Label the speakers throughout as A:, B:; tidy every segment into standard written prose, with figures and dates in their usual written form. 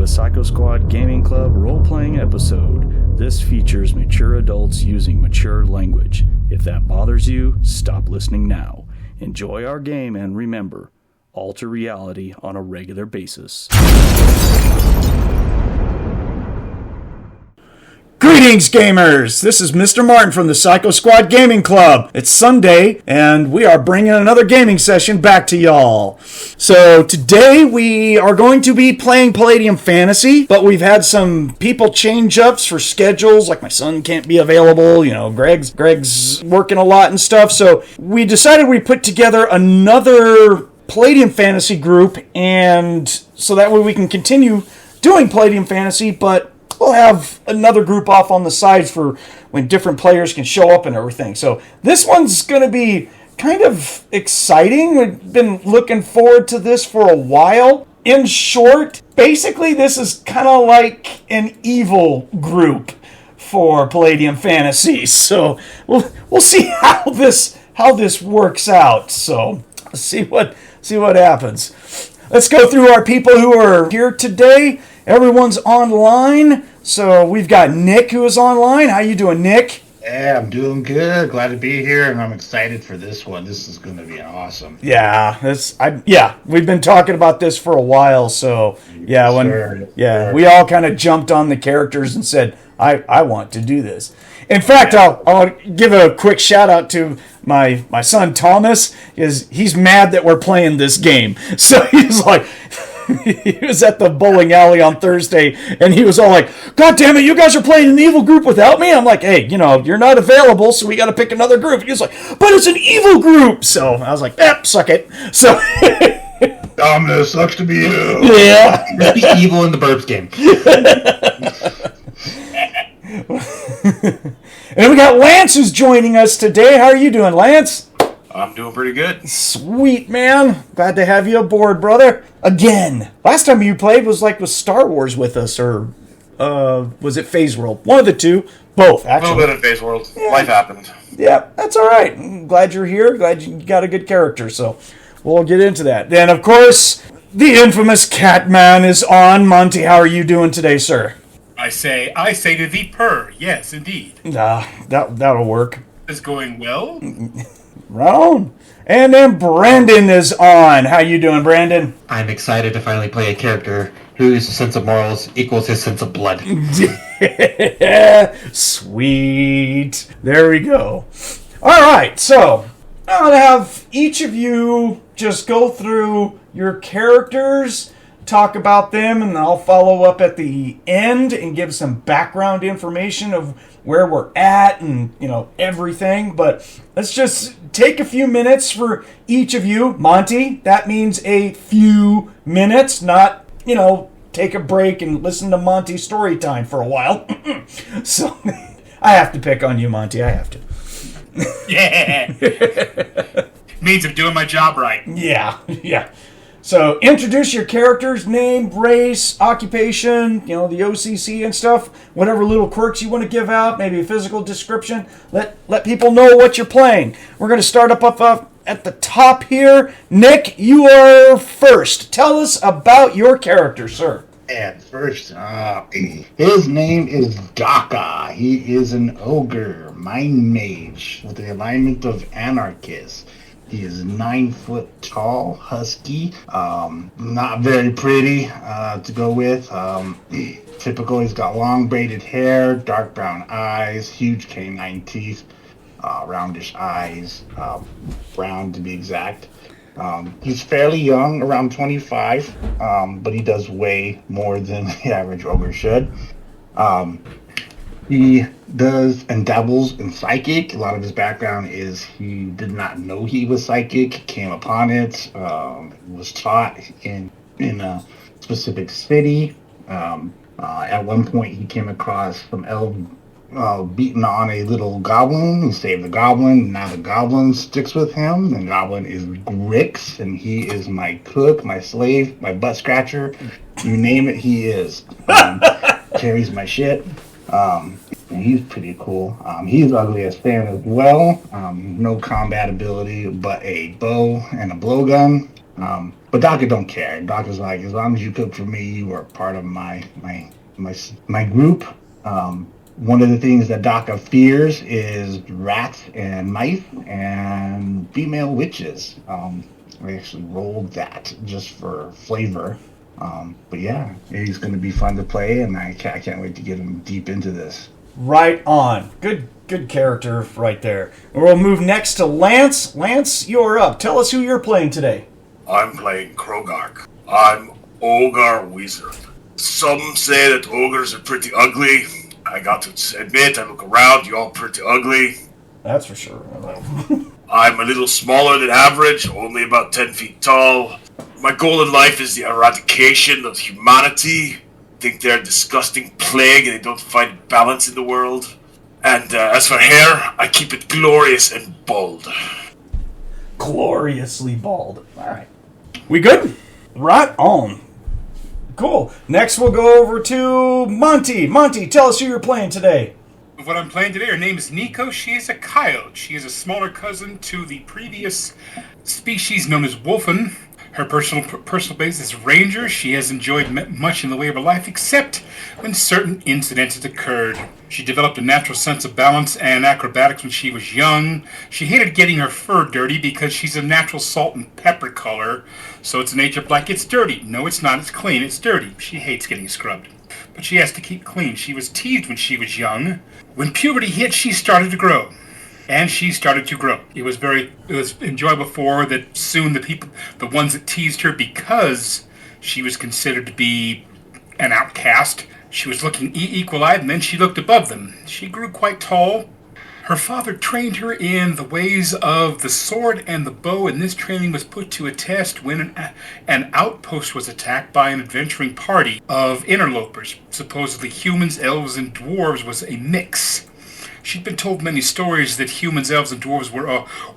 A: the Psycho Squad Gaming Club role-playing episode. This features mature adults using mature language. If that bothers you, stop listening now. Enjoy our game and remember, alter reality on a regular basis. Greetings, gamers! This is Mr. Martin from the Psycho Squad Gaming Club. It's Sunday, and we are bringing another gaming session back to y'all. So today we are going to be playing Palladium Fantasy, but we've had some people change-ups for schedules, like my son can't be available, Greg's working a lot and stuff, so we decided we'd put together another Palladium Fantasy group, and so that way we can continue doing Palladium Fantasy, but we'll have another group off on the sides for when different players can show up and everything. So this one's going to be kind of exciting. We've been looking forward to this for a while. In short, basically this is kind of like an evil group for Palladium Fantasy. So we'll see how this works out. So let's see what happens. Let's go through our people who are here today. Everyone's online, so we've got Nick who is online. How you doing, Nick?
B: Yeah, I'm doing good. Glad to be here, and I'm excited for this one. This is going to be awesome.
A: Yeah, we've been talking about this for a while, so yeah, we all kind of jumped on the characters and said, I want to do this. In fact, I'll give a quick shout out to my son Thomas. He's mad that we're playing this game, so he's like. He was at the bowling alley on Thursday, and he was all like, God damn it, you guys are playing an evil group without me? I'm like, hey, you're not available, so we got to pick another group. And he was like, but it's an evil group! So I was like, suck it. So
B: This sucks to be you.
A: Yeah.
B: Be evil in the Burbs game.
A: And then we got Lance who's joining us today. How are you doing, Lance?
C: I'm doing pretty good.
A: Sweet, man. Glad to have you aboard, brother. Again. Last time you played was with Star Wars with us, or was it Phase World? One of the two. Both, actually.
C: A little bit of Phase World. Yeah. Life happened.
A: Yeah, that's all right. I'm glad you're here. Glad you got a good character, so we'll get into that. Then, of course, the infamous Catman is on. Monte, how are you doing today, sir?
D: I say to thee, purr. Yes, indeed.
A: That'll work.
D: Is going well?
A: Right. And then Brandon is on. How you doing, Brandon?
E: I'm excited to finally play a character whose sense of morals equals his sense of blood.
A: Sweet. There we go. All right, so I'll have each of you just go through your characters, talk about them, and I'll follow up at the end and give some background information of where we're at and, everything. But let's just take a few minutes for each of you. Monte, that means a few minutes, not, take a break and listen to Monte's story time for a while. So I have to pick on you, Monte. I have to.
D: Yeah. Means I'm doing my job right.
A: Yeah. So introduce your character's name, race, occupation, the OCC and stuff, whatever little quirks you want to give out, maybe a physical description. Let people know what you're playing. We're going to start up at the top here. Nick, you are first. Tell us about your character, sir.
B: And first, his name is Dakka. He is an ogre, mind mage, with the alignment of anarchist. He is 9 foot tall, husky, not very pretty to go with. Typical, he's got long braided hair, dark brown eyes, huge canine teeth, roundish eyes, brown to be exact. He's fairly young, around 25, but he does way more than the average ogre should. He does and dabbles in psychic. A lot of his background is he did not know he was psychic, came upon it, was taught in a specific city. At one point he came across some elves beating on a little goblin. He saved the goblin. Now the goblin sticks with him. The goblin is Grix, and he is my cook, my slave, my butt scratcher. You name it, he is. Carries my shit. And he's pretty cool. He's ugly as fan as well. No combat ability, but a bow and a blowgun. But Dakka don't care. Dakka's like, as long as you cook for me, you are part of my group. One of the things that Dakka fears is rats and mice and female witches. We actually rolled that just for flavor. But yeah, he's going to be fun to play, and I can't wait to get him deep into this.
A: Right on. Good character right there. We'll move next to Lance. Lance, you're up. Tell us who you're playing today.
C: I'm playing Krogark. I'm Ogre Wizard. Some say that ogres are pretty ugly. I got to admit, I look around, you're all pretty ugly.
A: That's for sure.
C: I'm a little smaller than average, only about 10 feet tall. My goal in life is the eradication of humanity. I think they're a disgusting plague and they don't find balance in the world. And as for hair, I keep it glorious and bald.
A: Gloriously bald. All right. We good? Right on. Cool. Next we'll go over to Monte. Monte, tell us who you're playing today.
D: What I'm playing today, her name is Nikko. She is a coyote. She is a smaller cousin to the previous species known as wolfen. Her personal base is ranger. She has enjoyed much in the way of her life, except when certain incidents had occurred. She developed a natural sense of balance and acrobatics when she was young. She hated getting her fur dirty because she's a natural salt and pepper color, so it's nature like it's dirty. No, it's not. It's clean. It's dirty. She hates getting scrubbed, but she has to keep clean. She was teased when she was young. When puberty hit, she started to grow. And she started to grow. It was enjoyable for her that soon the ones that teased her because she was considered to be an outcast, she was looking equal-eyed, and then she looked above them. She grew quite tall. Her father trained her in the ways of the sword and the bow, and this training was put to a test when an outpost was attacked by an adventuring party of interlopers. Supposedly humans, elves, and dwarves was a mix. She'd been told many stories that humans, elves, and dwarves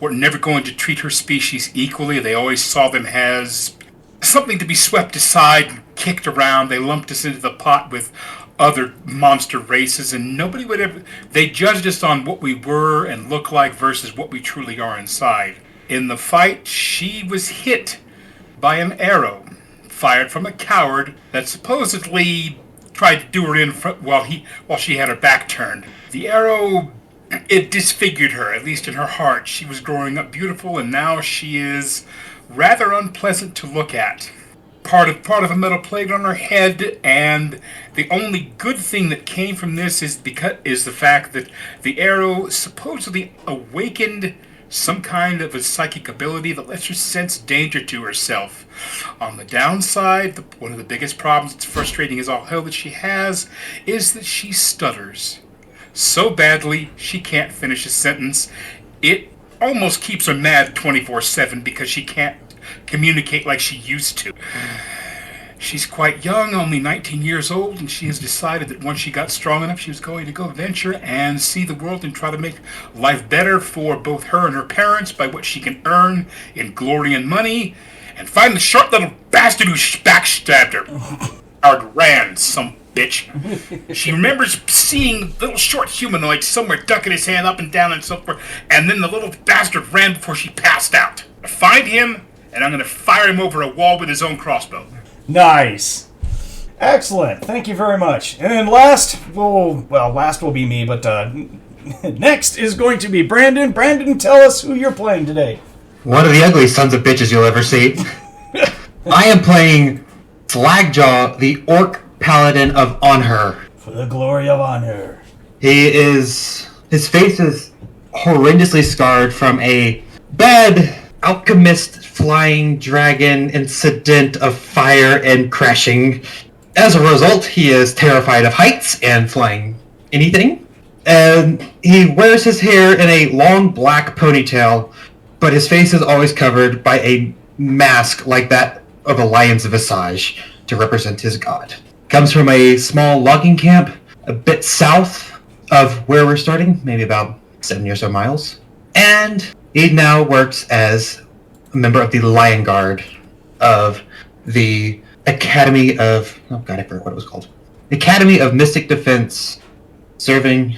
D: were never going to treat her species equally. They always saw them as something to be swept aside and kicked around. They lumped us into the pot with other monster races, and nobody would ever... They judged us on what we were and looked like versus what we truly are inside. In the fight, she was hit by an arrow fired from a coward that supposedly tried to do her in while she had her back turned. The arrow, it disfigured her, at least in her heart. She was growing up beautiful, and now she is rather unpleasant to look at. Part of a metal plate on her head, and the only good thing that came from this is the fact that the arrow supposedly awakened some kind of a psychic ability that lets her sense danger to herself. On the downside, one of the biggest problems, it's frustrating as all hell that she has, is that she stutters so badly she can't finish a sentence. It almost keeps her mad 24/7 because she can't communicate like she used to. She's quite young, only 19 years old, and she has decided that once she got strong enough, she was going to go venture and see the world and try to make life better for both her and her parents by what she can earn in glory and money, and find the short little bastard who backstabbed her. Howard Rand, some bitch. She remembers seeing little short humanoids somewhere ducking his hand up and down and so forth, and then the little bastard ran before she passed out. I find him, and I'm going to fire him over a wall with his own crossbow.
A: Nice. Excellent. Thank you very much. And then last will be me, but next is going to be Brandon. Brandon, tell us who you're playing today.
E: One of the ugliest sons of bitches you'll ever see. I am playing Slagjah, the Orc Paladin of Onher.
A: For the glory of Onher.
E: His face is horrendously scarred from a bad alchemist flying dragon incident of fire and crashing. As a result, he is terrified of heights and flying anything. And he wears his hair in a long black ponytail, but his face is always covered by a mask like that of a lion's visage to represent his god. Comes from a small logging camp a bit south of where we're starting, maybe about 70 or so miles. And he now works as a member of the Lion Guard of the Academy of... Oh god, I forgot what it was called. Academy of Mystic Defense, serving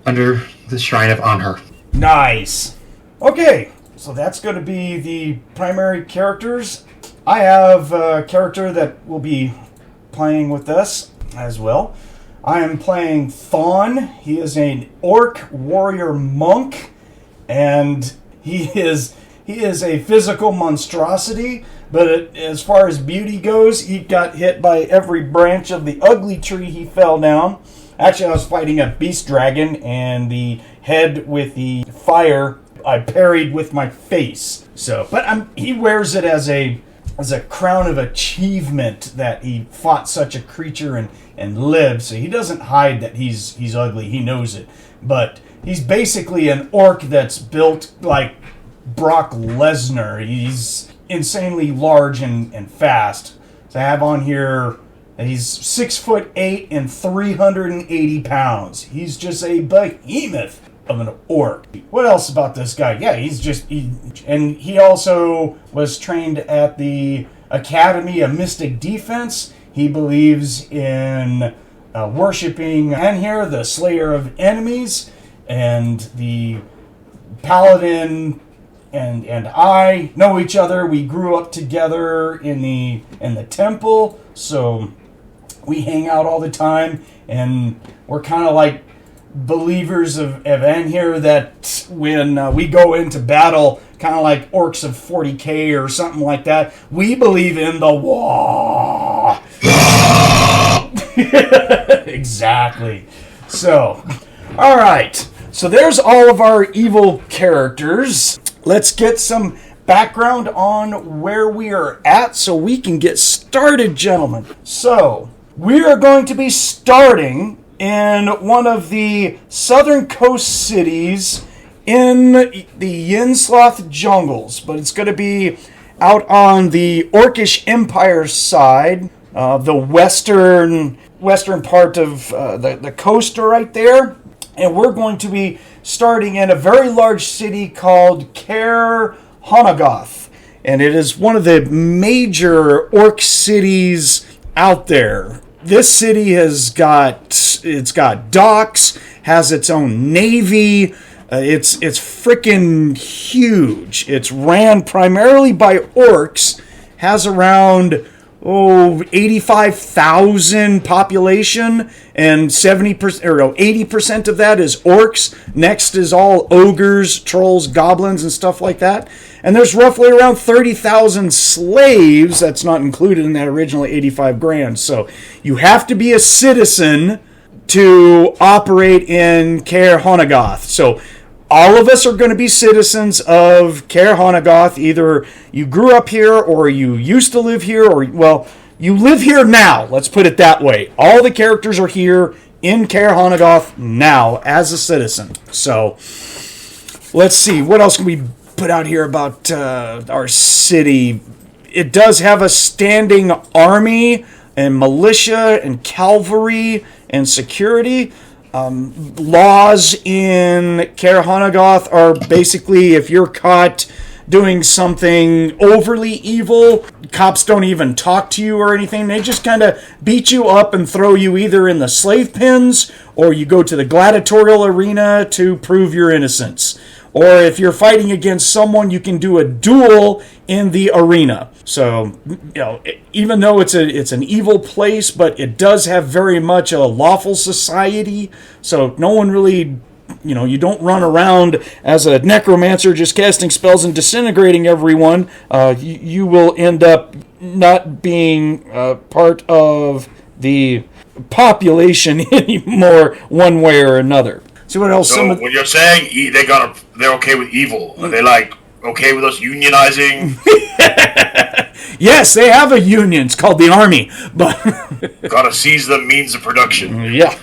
E: under the Shrine of Onher.
A: Nice. Okay, So that's going to be the primary characters. I have a character that will be playing with us as well. I am playing Thonn. He is an orc warrior monk, and he is a physical monstrosity, but as far as beauty goes, he got hit by every branch of the ugly tree he fell down. Actually, I was fighting a beast dragon, and the head with the fire I parried with my face. So, but he wears it as a crown of achievement that he fought such a creature and lived. So he doesn't hide that he's ugly. He knows it. But he's basically an orc that's built like Brock Lesnar. He's insanely large and fast. So I have on here that he's 6'8" and 380 pounds. He's just a behemoth of an orc. What else about this guy? Yeah, and he also was trained at the Academy of Mystic Defense. He believes in worshiping Anhir, the Slayer of Enemies, and the Paladin and I know each other. We grew up together in the temple, so we hang out all the time, and we're kind of like believers of Anhir, that when we go into battle, kind of like orcs of 40k or something like that, we believe in the war. Exactly. So, all right. So there's all of our evil characters. Let's get some background on where we are at so we can get started, gentlemen. So, we are going to be starting in one of the southern coast cities in the Yin Sloth Jungles, but it's going to be out on the Orcish Empire side, the western part of the coast right there, and we're going to be starting in a very large city called Caer Honogoth, and it is one of the major orc cities out there. This city has got docks, has its own navy. It's freaking huge. It's ran primarily by orcs. Has around 85,000 population, and 70% or 80% of that is orcs. Next is all ogres, trolls, goblins, and stuff like that. And there's roughly around 30,000 slaves. That's not included in that original 85 grand. So you have to be a citizen to operate in Caer Honogoth. So all of us are going to be citizens of Caer Honogoth. Either you grew up here, or you used to live here, or, well, you live here now. Let's put it that way. All the characters are here in Caer Honogoth now as a citizen. So let's see. What else can we put out here about our city? It does have a standing army and militia and cavalry and security. Laws in Caer Honogoth are basically, if you're caught doing something overly evil, cops don't even talk to you or anything. They just kind of beat you up and throw you either in the slave pens, or you go to the gladiatorial arena to prove your innocence. Or if you're fighting against someone, you can do a duel in the arena. So, even though it's an evil place, but it does have very much a lawful society. So no one really, you don't run around as a necromancer just casting spells and disintegrating everyone. You will end up not being part of the population anymore, one way or another. See what else?
C: So when you're saying they're okay with evil, are they okay with us unionizing?
A: Yes, they have a union. It's called the Army, but
C: gotta seize the means of production.
A: Yeah,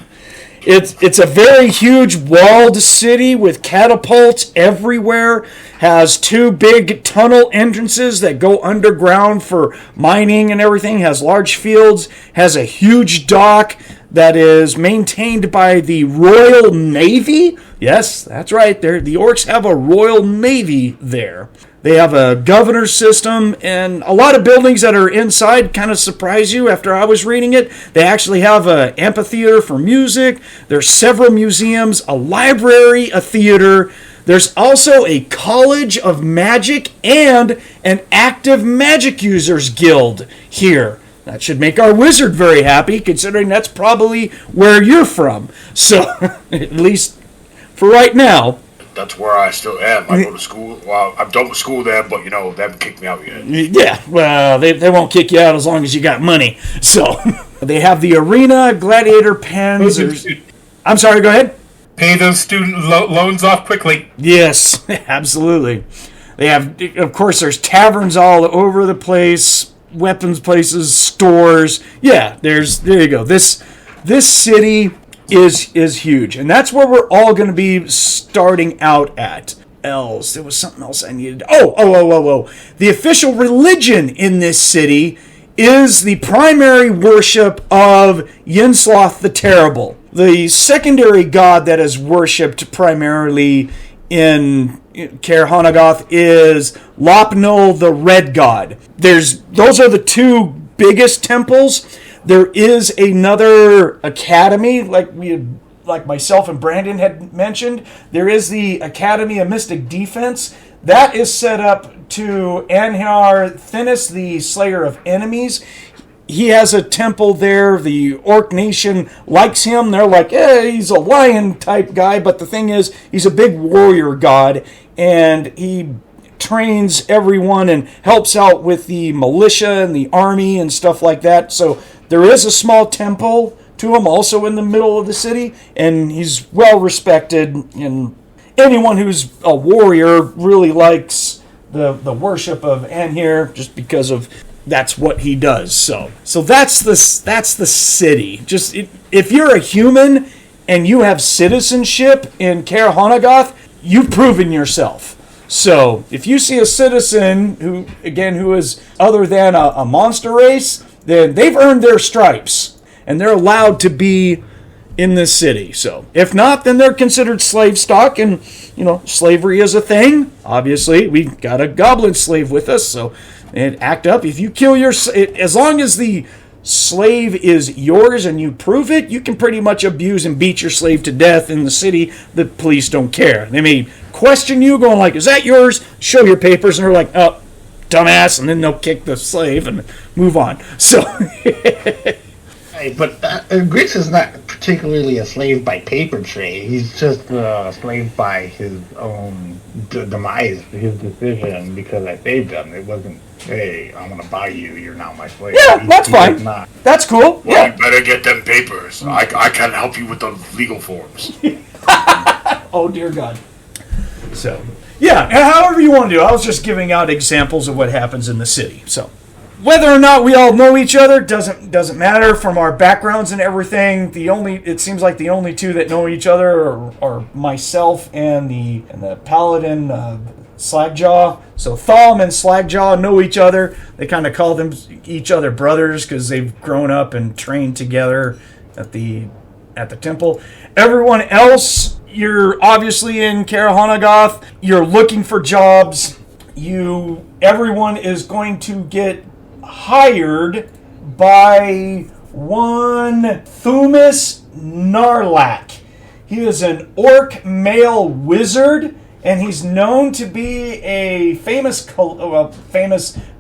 A: it's a very huge walled city with catapults everywhere. Has 2 big tunnel entrances that go underground for mining and everything. Has large fields. Has a huge dock that is maintained by the Royal Navy. Yes, that's right. The orcs have a Royal Navy there. They have a governor system, and a lot of buildings that are inside kind of surprise you after I was reading it. They actually have an amphitheater for music. There's several museums, a library, a theater. There's also a College of Magic and an Active Magic Users Guild here. That should make our wizard very happy, considering that's probably where you're from. So, at least for right now.
C: That's where I still am. I go to school. Well, I'm done with school there, but, they haven't kicked me out yet.
A: Yeah, well, they won't kick you out as long as you got money. So, they have the arena, gladiator pens. I'm sorry, go ahead.
D: Pay those student loans off quickly.
A: Yes, absolutely. They have, of course, there's taverns all over the place, weapons places, stores. Yeah, there you go. This city is huge, and that's where we're all going to be starting out at. There was something else I needed. Oh. The official religion in this city is the primary worship of Yin Sloth the Terrible. The secondary god that is worshipped primarily in Caer Hanagoth is Lopnol the Red God. Those are the two biggest temples. There is another academy, like myself and Brandon had mentioned. There is the Academy of Mystic Defense. That is set up to Anhar Thinnis, the Slayer of Enemies. He has a temple there. The Orc Nation likes him. They're like, he's a lion type guy, but the thing is, he's a big warrior god, and he trains everyone and helps out with the militia and the army and stuff like that. So there is a small temple to him also in the middle of the city, and he's well respected, and anyone who's a warrior really likes the worship of Anhir just because of that's what he does. So that's the city. Just if you're a human and you have citizenship in Caer Hanagoth, you've proven yourself. So if you see a citizen who is other than a monster race, then they've earned their stripes and they're allowed to be in this city. So if not, then they're considered slave stock, and slavery is a thing. Obviously, we got a goblin slave with us, so and act up. If you kill as long as the slave is yours and you prove it, you can pretty much abuse and beat your slave to death in the city. The police don't care. They may question you, going like, "Is that yours?" Show your papers, and they're like, "Oh, dumbass," and then they'll kick the slave and move on. So.
B: But Grix is not particularly a slave by paper trade. He's just a slave by his own demise, his decision, because I saved him. It wasn't, hey, I'm going to buy you, you're not my slave.
A: Yeah, that's fine. That's cool.
C: Well,
A: yeah.
C: You better get them papers. I can help you with the legal forms.
A: Oh, dear God. So, yeah, however you want to do it. I was just giving out examples of what happens in the city, so. Whether or not we all know each other doesn't matter from our backgrounds and everything. It seems like the only two that know each other are myself and the Paladin Slagjah. So Thonn and Slagjah know each other. They kind of call them each other brothers because they've grown up and trained together at the temple. Everyone else, you're obviously in Caer Hanagoth. You're looking for jobs. Everyone is going to get hired by one Thumis Narlak. He is an orc male wizard, and he's known to be a famous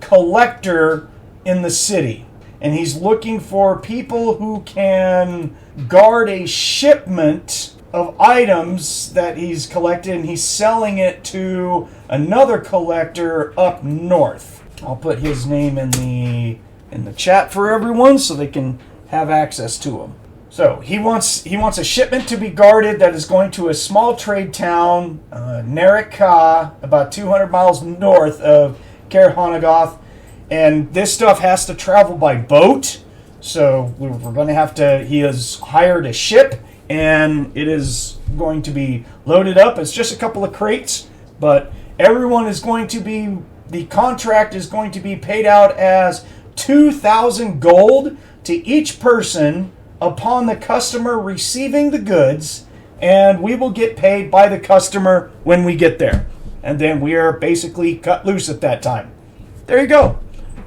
A: collector in the city. And he's looking for people who can guard a shipment of items that he's collected, and he's selling it to another collector up north. I'll put his name in the chat for everyone so they can have access to him. So he wants a shipment to be guarded that is going to a small trade town, Narika, about 200 miles north of Caer Hanagoth, and this stuff has to travel by boat. So we're going to have to. He has hired a ship, and it is going to be loaded up. It's just a couple of crates, but everyone is going to be. The contract is going to be paid out as 2,000 gold to each person upon the customer receiving the goods, and we will get paid by the customer when we get there. And then we are basically cut loose at that time. There you go.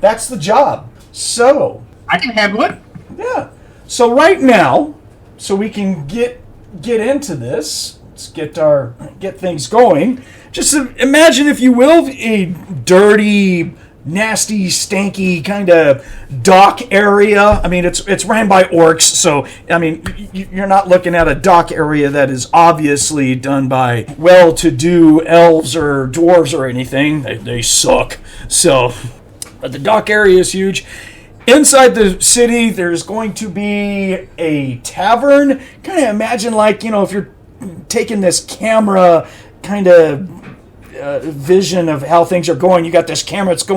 A: That's the job. So
B: I can handle it.
A: Yeah. So right now, so we can get into this. let's get things going. Just imagine, if you will, a dirty, nasty, stanky kind of dock area. I mean, it's ran by orcs, so I mean, you're not looking at a dock area that is obviously done by well-to-do elves or dwarves or anything. They suck. So, but the dock area is huge. Inside the city, there's going to be a tavern. Kind of imagine, like, if you're taking this camera kind of vision of how things are going. You got this camera that's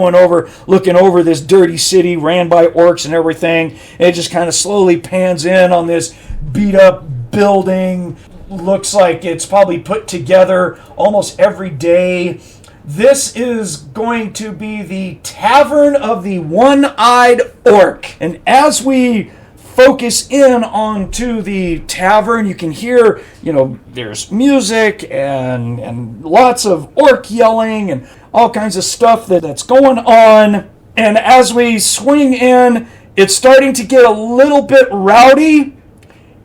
A: looking over this dirty city ran by orcs and everything. And it just kind of slowly pans in on this beat up building. Looks like it's probably put together almost every day. This is going to be the Tavern of the One-Eyed Orc. And as we focus in onto the tavern, you can hear, there's music and lots of orc yelling and all kinds of stuff that's going on. And as we swing in, it's starting to get a little bit rowdy.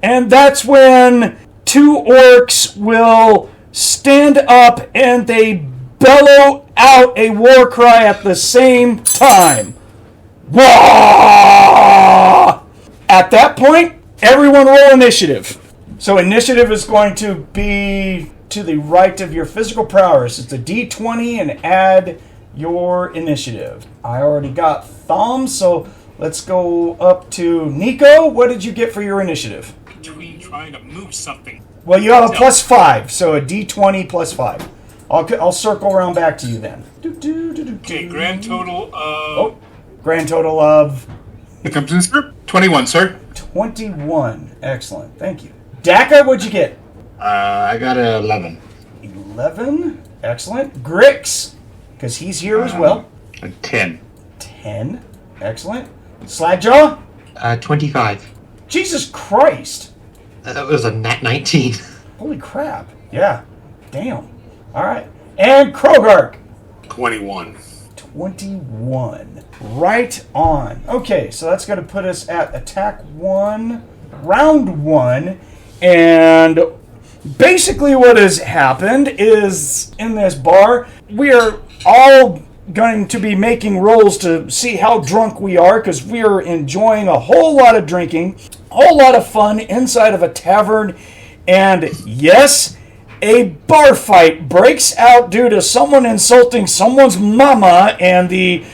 A: And that's when two orcs will stand up and they bellow out a war cry at the same time. Wah! At that point, everyone roll initiative. So initiative is going to be to the right of your physical prowess. It's a D20 and add your initiative. I already got Thonn, so let's go up to Nikko. What did you get for your initiative?
D: Between trying to move something.
A: Well, you have a +5, so a D20 +5. I'll circle around back to you then.
D: Okay, grand total
A: of... grand total of...
D: It comes in, sir. 21, sir.
A: 21. Excellent. Thank you. Dakka, what'd you get?
B: I got a 11.
A: 11. Excellent. Grix, because he's here as well.
B: A 10.
A: 10. Excellent. Slagjah?
E: 25.
A: Jesus Christ.
E: That was a nat 19.
A: Holy crap. Yeah. Damn. All right. And Krogark?
C: 21.
A: 21. Right on. Okay, so that's going to put us at attack 1, round 1. And basically what has happened is, in this bar, we are all going to be making rolls to see how drunk we are, because we are enjoying a whole lot of drinking, a whole lot of fun inside of a tavern. And yes, a bar fight breaks out due to someone insulting someone's mama, and the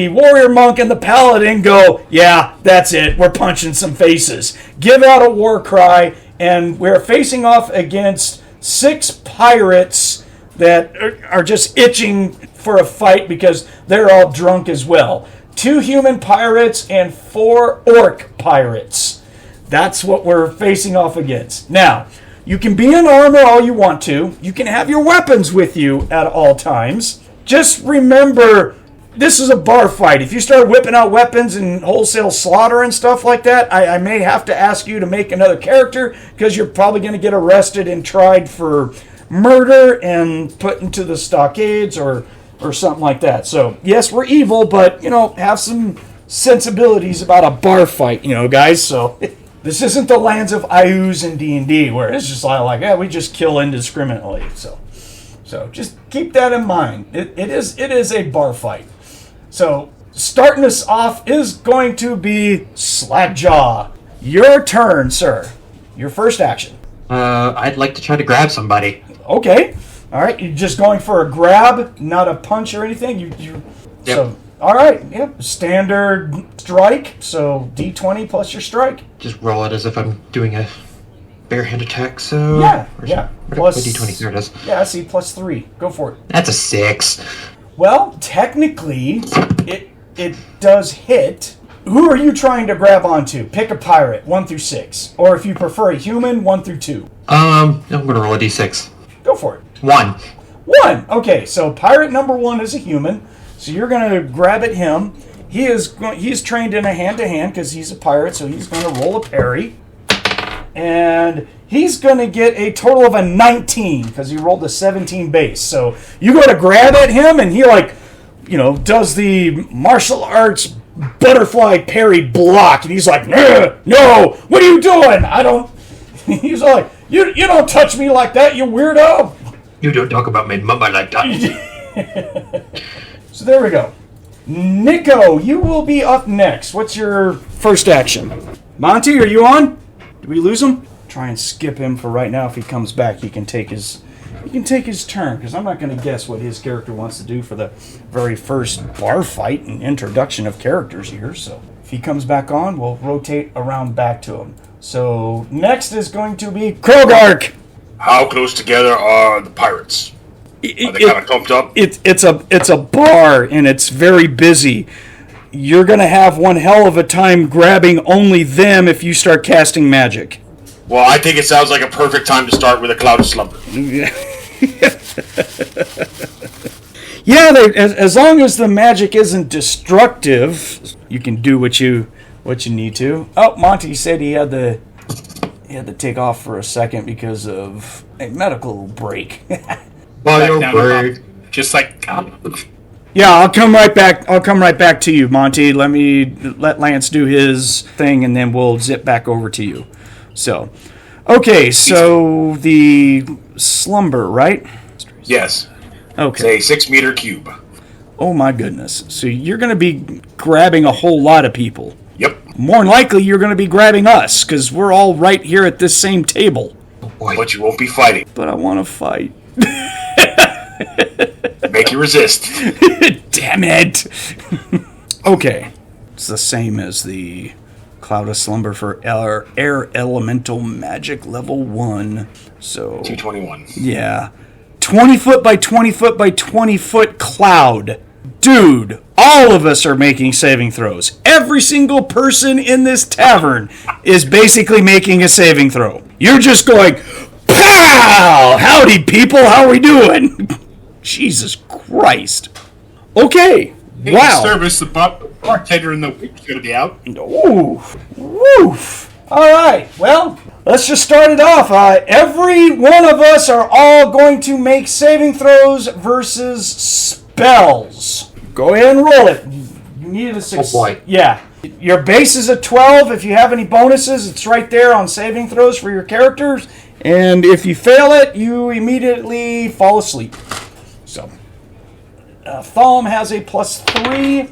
A: warrior monk and the paladin go, yeah, that's it, we're punching some faces. Give out a war cry, and we're facing off against 6 pirates that are just itching for a fight because they're all drunk as well. 2 human pirates and 4 orc pirates. That's what we're facing off against. Now, you can be in armor all you want to. You can have your weapons with you at all times. Just remember, this is a bar fight. If you start whipping out weapons and wholesale slaughter and stuff like that, I may have to ask you to make another character, because you're probably going to get arrested and tried for murder and put into the stockades or something like that. So, yes, we're evil, but, have some sensibilities about a bar fight, guys. So, this isn't the lands of Ayus and D&D, where it's just like, we just kill indiscriminately. So just keep that in mind. It is a bar fight. So, starting us off is going to be Slagjah. Your turn, sir. Your first action.
E: I'd like to try to grab somebody.
A: Okay. All right. You're just going for a grab, not a punch or anything? You.
E: Yep.
A: So, all right. Yep. Standard strike. So, D20 plus your strike.
E: Just roll it as if I'm doing a bare hand attack, so...
A: Yeah.
E: Plus... What D20? There it is.
A: Yeah, I see. +3. Go for it.
E: That's a 6.
A: Well, technically, it does hit. Who are you trying to grab onto? Pick a pirate, 1 through 6. Or if you prefer a human, 1 through 2.
E: I'm going to roll a D6.
A: Go for it.
E: 1.
A: 1! Okay, so pirate number 1 is a human. So you're going to grab at him. He's trained in a hand-to-hand because he's a pirate, so he's going to roll a parry. And he's going to get a total of a 19 because he rolled a 17 base. So you go to grab at him, and he does the martial arts butterfly parry block. And he's like, no, what are you doing? He's like, You don't touch me like that, you weirdo!
E: You don't talk about my mama like that.
A: So there we go. Nikko, you will be up next. What's your first action? Monte, are you on? Did we lose him? Try and skip him for right now. If he comes back, he can take his turn, because I'm not going to guess what his character wants to do for the very first bar fight and introduction of characters here. So if he comes back on, we'll rotate around back to him. So next is going to be Krogark.
C: How close together are the pirates? Are they kind of clumped up?
A: It's a bar, and it's very busy. You're going to have one hell of a time grabbing only them if you start casting magic.
C: Well, I think it sounds like a perfect time to start with a cloud of slumber.
A: Yeah, as long as the magic isn't destructive, you can do what you need to. Oh, Monte said he had to take off for a second because of a medical break.
D: Just like...
A: Yeah, I'll come right back to you, Monte. Let Lance do his thing, and then we'll zip back over to you. So, okay, so the slumber, right?
C: Yes.
A: Okay.
C: It's a 6-meter cube.
A: Oh my goodness. So you're going to be grabbing a whole lot of people.
C: Yep.
A: More than likely, you're going to be grabbing us, because we're all right here at this same table.
C: But you won't be fighting.
A: But I want to fight.
C: Make you resist.
A: Damn it. Okay. It's the same as the Cloud of Slumber for Air Elemental Magic Level 1. So
C: 221.
A: Yeah. 20 foot by 20 foot by 20 foot cloud. Dude, all of us are making saving throws. Every single person in this tavern is basically making a saving throw. You're just going, pow! Howdy, people. How are we doing? Jesus Christ. Okay. Wow.
D: Service, the bartender in the week's going to be out.
A: Ooh. Woof. All right. Well, let's just start it off. Every one of us are all going to make saving throws versus spells. Go ahead and roll it. You need a 6.
E: Oh boy.
A: Yeah. Your base is a 12. If you have any bonuses, it's right there on saving throws for your characters. And if you fail it, you immediately fall asleep. So, Thonn has a +3.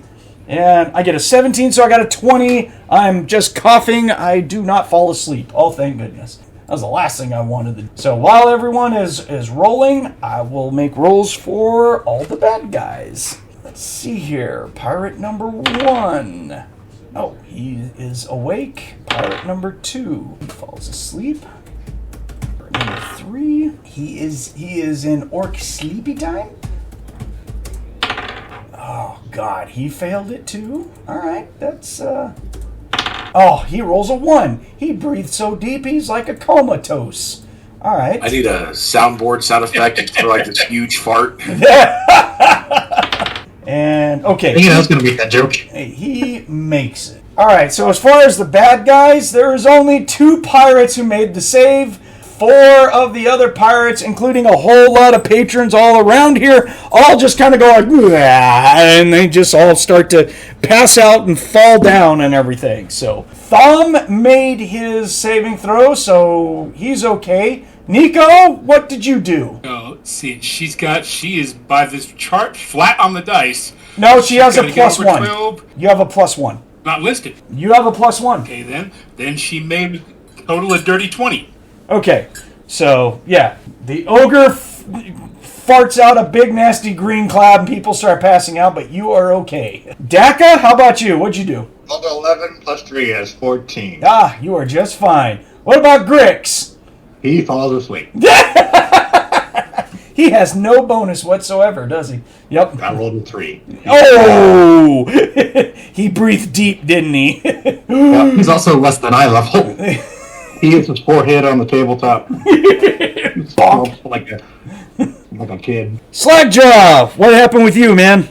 A: And I get a 17, so I got a 20. I'm just coughing. I do not fall asleep. Oh, thank goodness. That was the last thing I wanted to do. So while everyone is rolling, I will make rolls for all the bad guys. Let's see here. Pirate number 1. Oh, he is awake. Pirate number 2 falls asleep. Pirate number 3. He is in orc sleepy time. Oh, God, he failed it too? Alright, that's, Oh, he rolls a 1. He breathed so deep, he's like a comatose. Alright.
C: I need a soundboard sound effect for like this huge fart.
A: And, okay.
E: I think I was going to make that joke.
A: He makes it. Alright, so as far as the bad guys, there is only 2 pirates who made the save. 4 of the other pirates, including a whole lot of patrons all around here, all just kind of go like, and they just all start to pass out and fall down and everything. So Thonn made his saving throw, so he's okay. Nikko, what did you do?
D: Oh, let's see. She is by this chart flat on the dice.
A: No, she has a
D: She's gonna get over
A: +1.
D: 12.
A: You have a +1.
D: Not listed.
A: You have a +1.
D: Okay, then she made a total of dirty 20.
A: Okay, so, yeah, the ogre farts out a big nasty green cloud and people start passing out, but you are okay. Dakka, how about you? What'd you do?
B: 11 plus 3 is 14.
A: Ah, you are just fine. What about Grix?
B: He falls asleep.
A: He has no bonus whatsoever, does he? Yep.
B: I rolled a 3.
A: Oh! He breathed deep, didn't he?
E: Yeah, he's also less than eye level.
B: He hits his forehead on the tabletop.
A: Bonk.
B: like a kid.
A: Slagjah, what happened with you, man?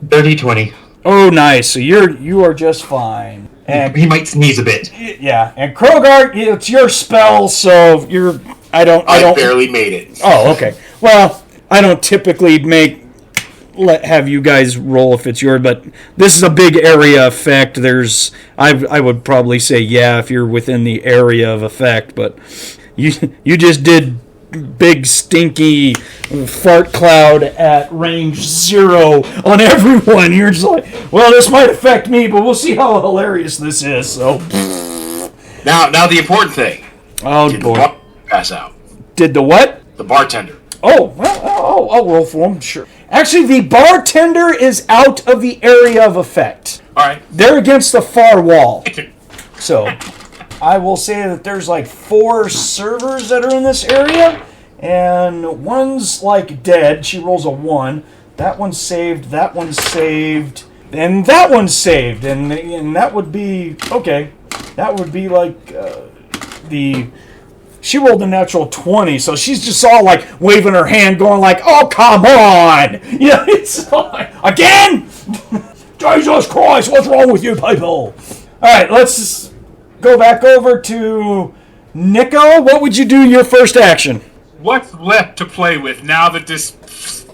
E: Dirty 20.
A: Oh, nice. So you are just fine. And
E: He might sneeze a bit.
A: yeah, and Krogark, it's your spell, so you're. I don't.
C: I barely made it.
A: Oh, okay. Well, I don't typically have you guys roll if it's yours, but this is a big area effect. I would probably say yeah if you're within the area of effect, but You just did big stinky fart cloud at range 0 on everyone. You're just like, well, this might affect me, but we'll see how hilarious this is. So
C: Now the important thing.
A: oh
C: Did the
A: boy,
C: bar pass out?
A: did the what?
C: The bartender.
A: Oh, well, I'll roll for him. Sure. Actually, the bartender is out of the area of effect.
C: All right.
A: They're against the far wall. So, I will say that there's like 4 servers that are in this area, and one's like dead. She rolls a 1. That one's saved. That one's saved. And that one's saved. And that would be okay. That would be like the. She rolled a natural 20, so she's just all like waving her hand, going like, "Oh, come on!" Yeah, it's like, again. Jesus Christ, what's wrong with you people? All right, let's go back over to Nikko. What would you do your first action?
D: What's left to play with now that this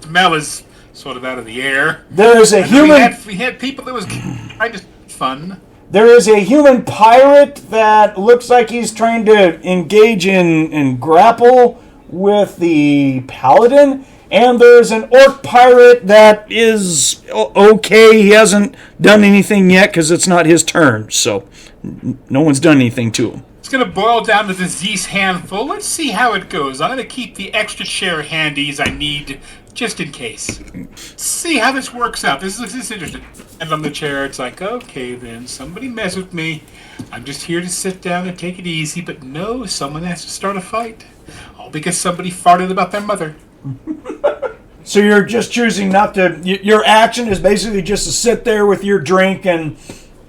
D: smell is sort of out of the air?
A: There's a human.
D: We had people that was kind of fun.
A: There is a human pirate that looks like he's trying to engage in grapple with the Paladin. And there's an orc pirate that is okay. He hasn't done anything yet because it's not his turn. So no one's done anything to him.
D: It's going to boil down to the Zeus handful. Let's see how it goes. I'm going to keep the extra chair handy as I need, just in case. See how this works out. This is interesting. And on the chair, it's like, okay, then somebody mess with me. I'm just here to sit down and take it easy. But no, someone has to start a fight. All because somebody farted about their mother.
A: So you're just choosing not to. Your action is basically just to sit there with your drink and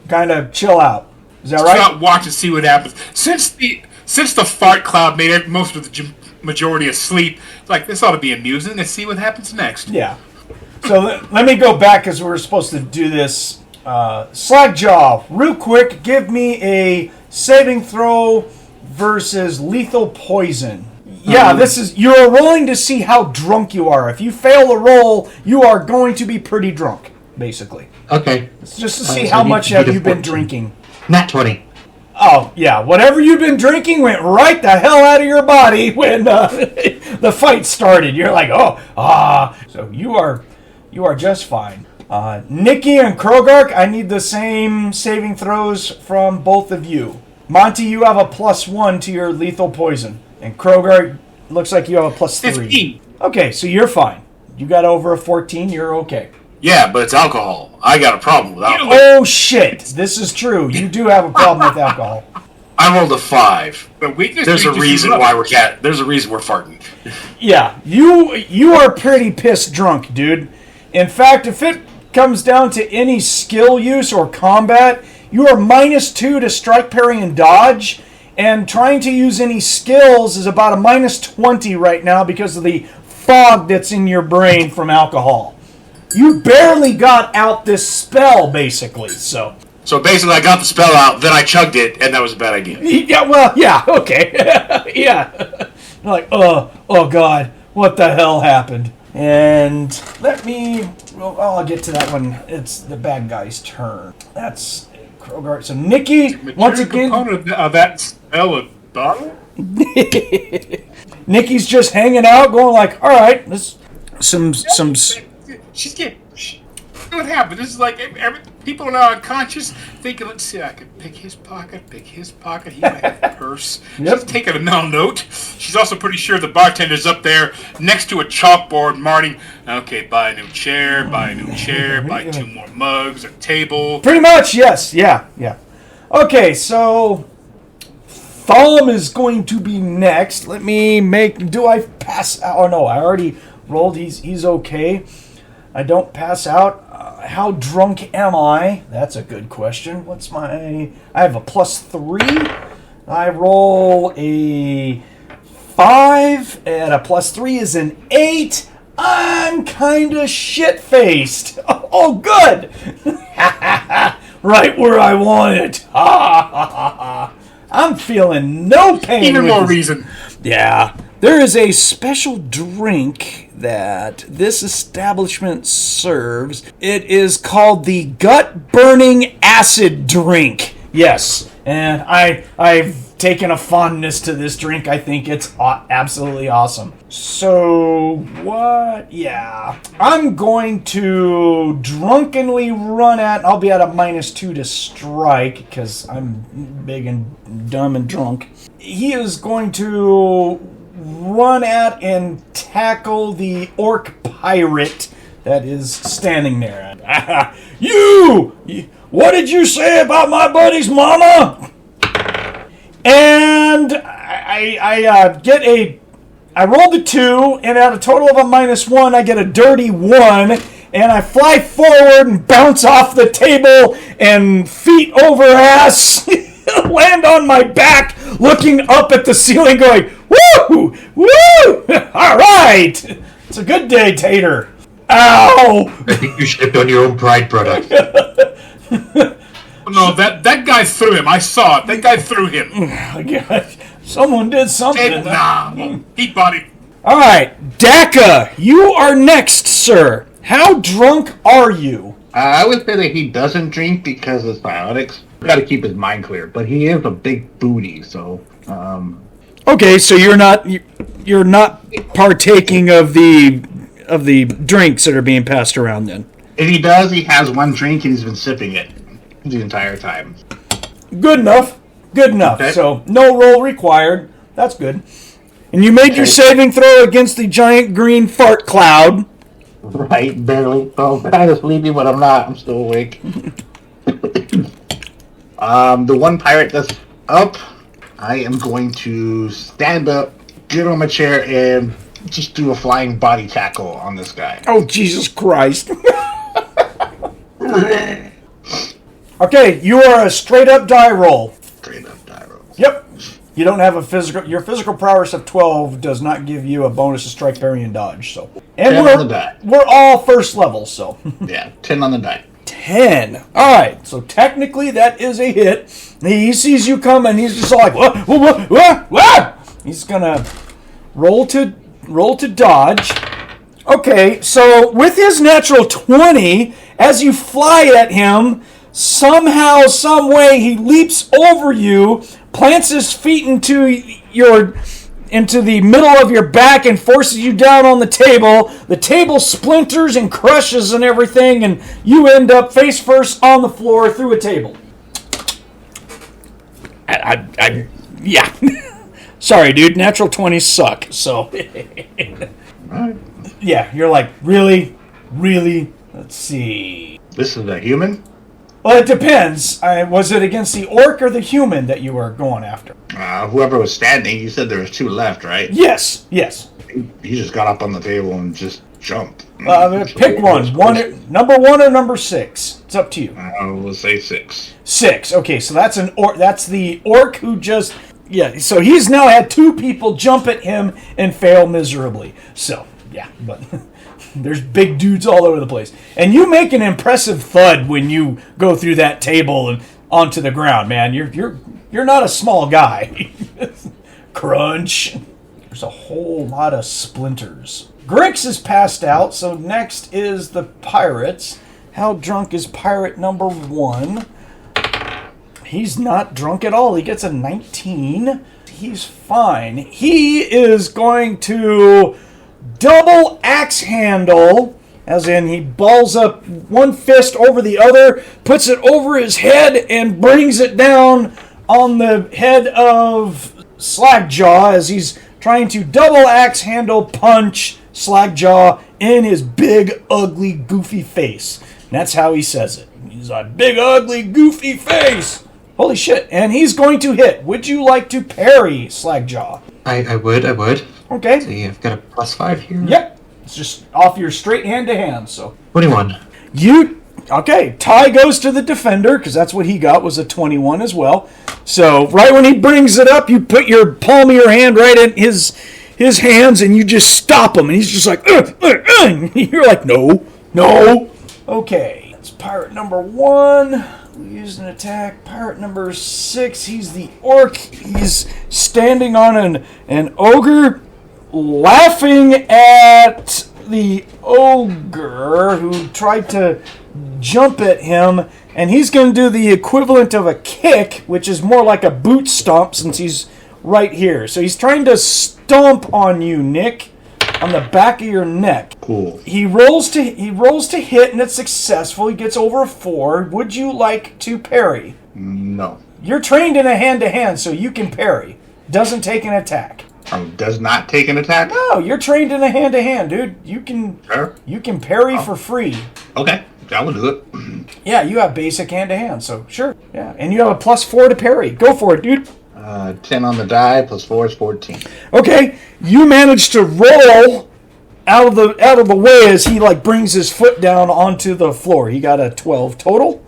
A: kind of chill out. Is that right?
D: Just watch and see what happens. Since the fart cloud made most of the majority asleep, it's like this ought to be amusing. Let's see what happens next.
A: Yeah. So let me go back because we were supposed to do this. Slagjah, real quick, give me a saving throw versus lethal poison. Yeah, you're rolling to see how drunk you are. If you fail a roll, you are going to be pretty drunk, basically.
E: Okay.
A: It's just to see how much have you been drinking.
E: Nat 20.
A: Oh, yeah. Whatever you've been drinking went right the hell out of your body when the fight started. You're like, So you are just fine. Nikki and Krogark, I need the same saving throws from both of you. Monte, you have a +1 to your lethal poison. And Krogark, looks like you have a +3.
D: 15.
A: Okay, so you're fine. You got over a 14, you're okay.
C: Yeah, but it's alcohol. I got a problem with alcohol.
A: Oh, shit. This is true. You do have a problem with alcohol.
C: I rolled a 5.
D: But weakness.
C: There's a reason why There's a reason we're farting.
A: Yeah, you are pretty pissed drunk, dude. In fact, if it comes down to any skill use or combat, you are -2 to strike, parry, and dodge. And trying to use any skills is about a -20 right now because of the fog that's in your brain from alcohol. You barely got out this spell, basically, so...
C: So basically, I got the spell out, then I chugged it, and that was a bad idea.
A: Yeah, well, yeah, okay. Yeah. You're like, oh God, what the hell happened? And I'll get to that when it's the bad guy's turn. That's Krogark. So Nikki, once again...
D: component of that spell of bottle?
A: Nikki's just hanging out, going like, all right, this some.
D: She's getting. What happened? This is like people are now unconscious, thinking, let's see, I could pick his pocket. He might have a purse.
A: Yep.
D: She's taking a mental note. She's also pretty sure the bartender's up there next to a chalkboard, marking, okay, buy a new chair, buy 2 more mugs, a table.
A: Pretty much, yes, yeah. Okay, so Thonn is going to be next. Let me do I pass out? Oh no, I already rolled. He's okay. I don't pass out. How drunk am I? That's a good question. I have a +3. I roll a 5, and a +3 is an 8. I'm kind of shit-faced. Oh, good. Right where I want it. I'm feeling no pain.
D: Even more reason.
A: Yeah. There is a special drink that this establishment serves. It is called the Gut Burning Acid Drink. Yes. And I've taken a fondness to this drink. I think it's absolutely awesome. So, what? Yeah. I'm going to drunkenly run at... I'll be at a -2 to strike, because I'm big and dumb and drunk. He is going to run at and tackle the orc pirate that is standing there. You! What did you say about my buddy's mama? And I rolled a 2, and at a total of a -1, I get a dirty 1, and I fly forward and bounce off the table and feet over ass land on my back, looking up at the ceiling going, woo! Woo! All right! It's a good day, Tater. Ow!
E: I think you shipped on your own pride product.
D: No, that guy threw him. I saw it. That guy threw him.
A: Someone did something.
D: Nah, heat body.
A: All right, Dakka, you are next, sir. How drunk are you?
B: I would say that he doesn't drink because of biotics. Got to keep his mind clear, but he is a big booty, so.
A: Okay, so you're not partaking of the drinks that are being passed around then.
B: If he does, he has one drink and he's been sipping it the entire time.
A: Good enough. Good enough.
B: Okay.
A: So no roll required. That's good. And you made your saving throw against the giant green fart cloud.
B: Right, barely. So I'm kind of sleepy, but I'm not. I'm still awake. The one pirate that's up, I am going to stand up, get on my chair, and just do a flying body tackle on this guy.
A: Oh, Jesus Christ. Okay, you are a straight-up die roll.
B: Straight up die roll.
A: Yep. You don't have a physical... Your physical prowess of 12 does not give you a bonus to strike, parry, and dodge, so... And
B: 10 on the die.
A: We're all first level, so...
B: Yeah, 10 on the die.
A: 10. Alright, so technically that is a hit. He sees you coming, he's just like... What? He's gonna roll to dodge. Okay, so with his natural 20, as you fly at him... Somehow, some way, he leaps over you, plants his feet into the middle of your back, and forces you down on the table. The table splinters and crushes and everything, and you end up face first on the floor through a table. Yeah. Sorry, dude. Natural 20s suck. So, yeah, you're like, really? Let's see.
B: This is a human?
A: Well, it depends. Was it against the orc or the human that you were going after?
B: Whoever was standing, you said there was 2 left, right?
A: Yes.
B: He just got up on the table and just jumped.
A: Pick one. Number 1 or number 6. It's up to you.
B: We'll say 6.
A: 6. Okay, so that's that's the orc who just... Yeah, so he's now had 2 people jump at him and fail miserably. So, yeah, but... There's big dudes all over the place. And you make an impressive thud when you go through that table and onto the ground, man. You're not a small guy. Crunch. There's a whole lot of splinters. Grix is passed out, so next is the pirates. How drunk is pirate number 1? He's not drunk at all. He gets a 19. He's fine. He is going to... double axe handle, as in he balls up one fist over the other, puts it over his head, and brings it down on the head of Slagjah as he's trying to double axe handle punch Slagjah in his big, ugly, goofy face. And that's how he says it. He's a big, ugly, goofy face. Holy shit. And he's going to hit. Would you like to parry, Slagjah?
E: I would.
A: Okay.
E: See, I've got a +5 here.
A: Yep. It's just off your straight hand-to-hand, so.
E: 21.
A: Okay, tie goes to the defender, because that's what he got, was a 21 as well. So, right when he brings it up, you put your palm of your hand right in his hands, and you just stop him, and he's just like, You're like, no. Okay, it's pirate number 1. We used an attack. Pirate number 6, he's the orc. He's standing on an ogre, laughing at the Ogre who tried to jump at him, and he's going to do the equivalent of a kick, which is more like a boot stomp since he's right here. So he's trying to stomp on you, Nick, on the back of your neck.
B: Cool.
A: He rolls to hit, and it's successful. He gets over a 4. Would you like to parry?
B: No.
A: You're trained in a hand-to-hand, so you can parry. Doesn't take an attack.
B: Does not take an attack?
A: No, you're trained in a hand-to-hand, dude. You can parry for free.
B: Okay, that would do it.
A: Yeah, you have basic hand-to-hand, so sure. Yeah, and you have a +4 to parry. Go for it, dude.
B: 10 on the die, +4 is 14.
A: Okay, you manage to roll out of the way as he brings his foot down onto the floor. He got a 12 total.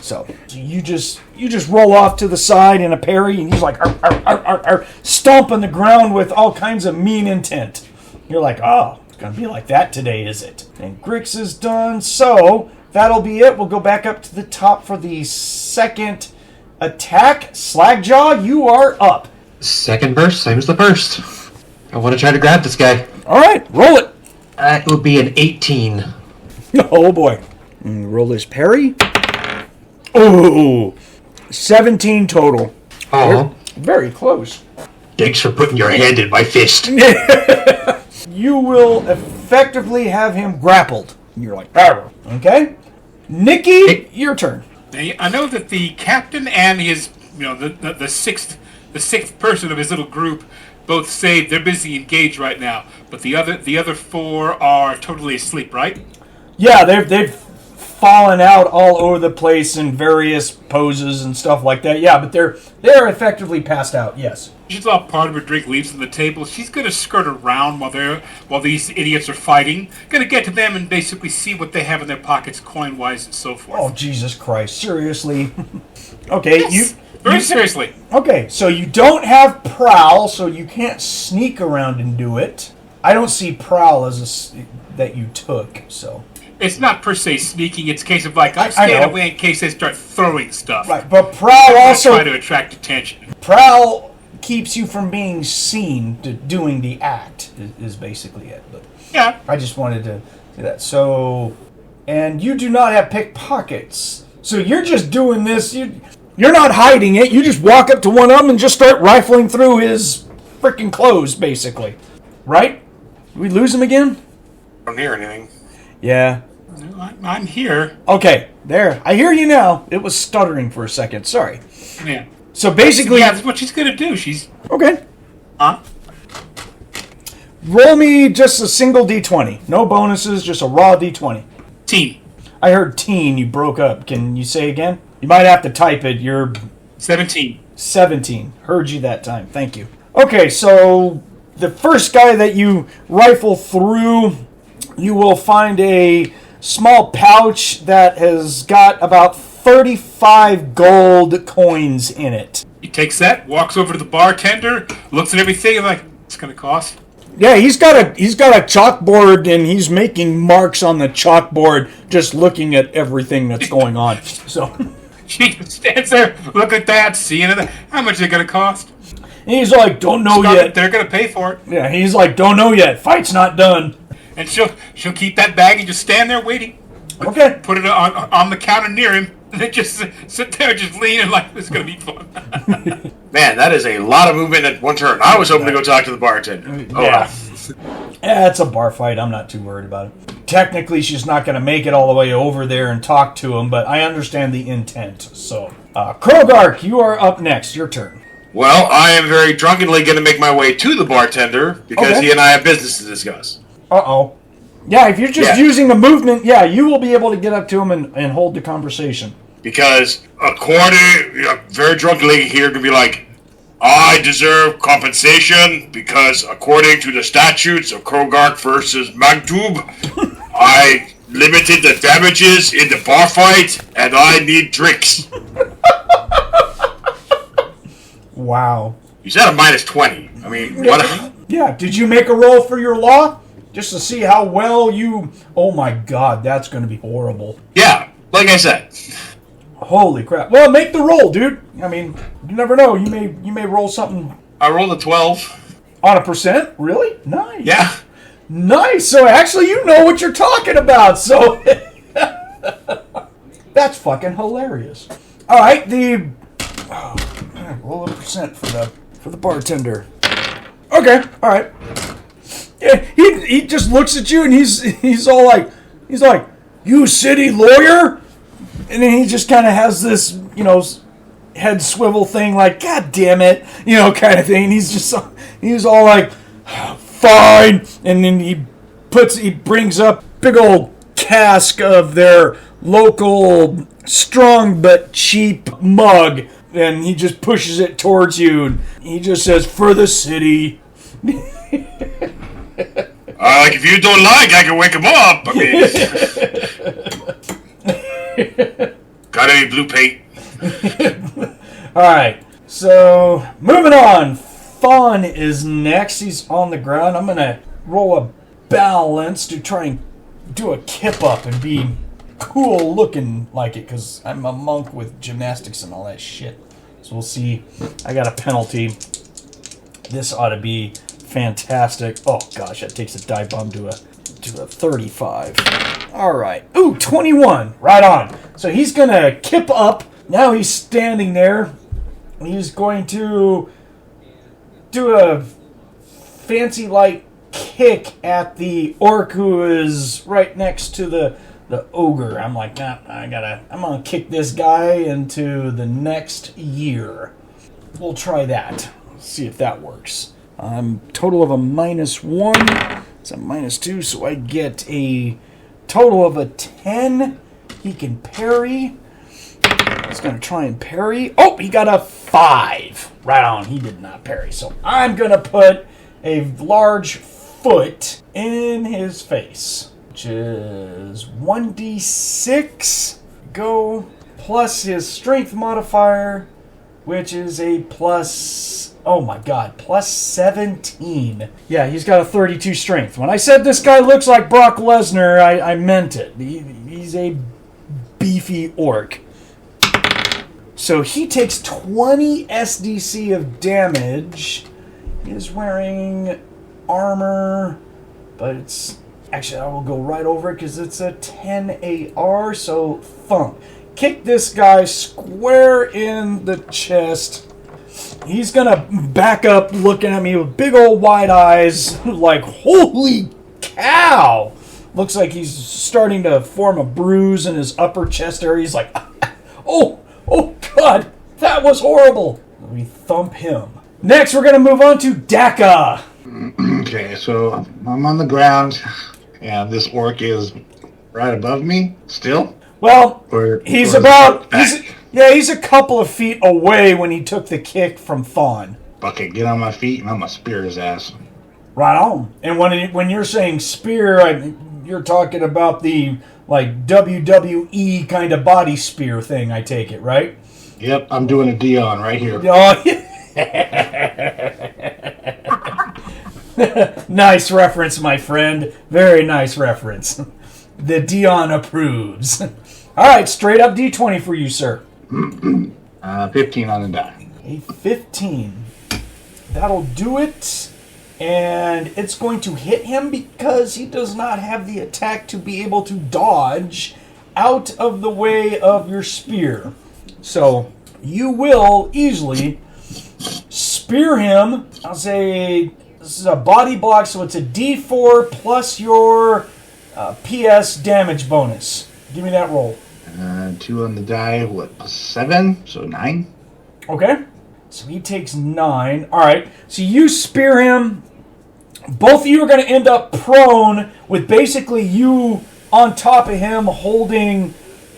A: So you just roll off to the side in a parry, and he's like stomping the ground with all kinds of mean intent. You're like, oh, it's gonna be like that today, is it? And Grix is done, so that'll be it. We'll go back up to the top for the second attack. Slagjah, you are up.
E: Second burst, same as the first. I want to try to grab this guy.
A: All right, roll it.
E: It would be an 18.
A: Oh boy. Roll his parry. Oh, 17 total.
E: Oh.
A: Very close.
E: Thanks for putting your hand in my fist.
A: You will effectively have him grappled. You're like, arr. Okay? Nikki, your turn.
D: I know that the captain and his, the sixth person of his little group both say they're busy engaged right now, but the other 4 are totally asleep, right?
A: Yeah, they've fallen out all over the place in various poses and stuff like that. Yeah, but they're effectively passed out. Yes.
D: She's all part of her drink leaves on the table. She's gonna skirt around while these idiots are fighting. Gonna get to them and basically see what they have in their pockets, coin wise and so forth.
A: Oh Jesus Christ! Seriously? Okay,
D: yes. Very seriously.
A: Okay, so you don't have prowl, so you can't sneak around and do it. I don't see prowl as that you took. So.
D: It's not per se sneaking. It's a case of I'm staying away in case they start throwing stuff.
A: Right, but prowl also
D: try to attract attention.
A: Prowl keeps you from being seen doing the act. Is basically it. But
D: yeah,
A: I just wanted to say that. So, and you do not have pickpockets. So you're just doing this. You're not hiding it. You just walk up to one of them and just start rifling through his freaking clothes, basically. Right? Did we lose him again?
C: I don't hear anything.
A: Yeah.
D: I'm here.
A: Okay, there. I hear you now. It was stuttering for a second. Sorry.
D: Yeah.
A: So basically...
D: Yeah, that's what she's going to do. She's...
A: Okay.
D: Huh?
A: Roll me just a single D20. No bonuses, just a raw D20.
D: Teen.
A: I heard teen. You broke up. Can you say again? You might have to type it. You're...
D: 17.
A: 17. Heard you that time. Thank you. Okay, so the first guy that you rifle through, you will find a small pouch that has got about 35 gold coins in it.
D: He takes that, walks over to the bartender, looks at everything, and what's going to cost?
A: Yeah, he's got a chalkboard, and he's making marks on the chalkboard, just looking at everything that's going on. So
D: she stands there, look at that, seeing it. How much is it going to cost?
A: And he's like, don't know yet.
D: They're going to pay for it.
A: Yeah, he's like, don't know yet. Fight's not done.
D: And she'll keep that bag and just stand there waiting.
A: Okay.
D: Put it on the counter near him, and then just sit there, just leaning like this is going to be fun.
C: Man, that is a lot of movement at one turn. I was hoping to go talk to the bartender. Oh,
A: yeah. Yeah, it's a bar fight. I'm not too worried about it. Technically, she's not going to make it all the way over there and talk to him, but I understand the intent. So, Krogark, you are up next. Your turn.
C: Well, I am very drunkenly going to make my way to the bartender because he and I have business to discuss.
A: Uh-oh. Yeah, if you're just using the movement, you will be able to get up to him and hold the conversation.
C: Because very drunkenly here going to be like, I deserve compensation because according to the statutes of Krogark versus Magtub, I limited the damages in the bar fight and I need drinks.
A: Wow.
C: You said a -20. I mean, what?
A: Yeah, did you make a roll for your law? Just to see how well you... Oh my god, that's going to be horrible.
C: Yeah, like I said.
A: Holy crap. Well, make the roll, dude. I mean, you never know. You may roll something...
C: I rolled a 12.
A: On a percent? Really? Nice.
C: Yeah.
A: Nice. So actually, you know what you're talking about. So that's fucking hilarious. All right, roll a percent for the bartender. Okay, all right. Yeah, he just looks at you and he's like, you city lawyer, and then he just kind of has this, head swivel thing, like, God damn it, kind of thing. And he's all like, fine, and then he brings up big old cask of their local strong but cheap mug, and he just pushes it towards you, and he just says, for the city.
C: If you don't like, I can wake him up. Got any blue paint?
A: Alright, so moving on. Thonn is next. He's on the ground. I'm going to roll a balance to try and do a kip up and be cool looking like it, because I'm a monk with gymnastics and all that shit. So we'll see. I got a penalty. This ought to be fantastic. Oh gosh, that takes a die bomb to a 35. Alright. Ooh, 21. Right on. So he's going to kip up. Now he's standing there. He's going to do a fancy light kick at the orc who is right next to the ogre. I'm like, nah, I'm gonna kick this guy into the next year. We'll try that. See if that works. Total of a -1. It's a -2, so I get a total of a 10. He can parry. He's going to try and parry. Oh, he got a 5. Right on. He did not parry. So I'm going to put a large foot in his face, which is 1d6. Go plus his strength modifier, which is a plus, oh my god, plus 17. Yeah, he's got a 32 strength. When I said this guy looks like Brock Lesnar, I meant it. He's a beefy orc. So he takes 20 SDC of damage. He's wearing armor, but it's... Actually, I will go right over it because it's a 10 AR, so thump. Kick this guy square in the chest. He's going to back up looking at me with big old wide eyes like, holy cow! Looks like he's starting to form a bruise in his upper chest area. He's like, oh god, that was horrible. We thump him. Next, we're going to move on to Dakka.
B: Okay, so I'm on the ground, and this orc is right above me still.
A: Well, he's a couple of feet away when he took the kick from Thonn.
B: Okay, get on my feet, and I'm gonna spear his ass.
A: Right on. And when you're saying spear, you're talking about the like WWE kind of body spear thing. I take it, right?
B: Yep, I'm doing a Dion right here.
A: Oh, nice reference, my friend. Very nice reference. The Dion approves. All right, straight up D20 for you, sir.
B: 15 on the die.
A: A 15. That'll do it. And it's going to hit him because he does not have the attack to be able to dodge out of the way of your spear. So you will easily spear him. I'll say this is a body block, so it's a D4 plus your PS damage bonus. Give me that roll.
B: 2 on the die, 7? So 9.
A: Okay. So he takes 9. Alright. So you spear him. Both of you are going to end up prone with basically you on top of him holding,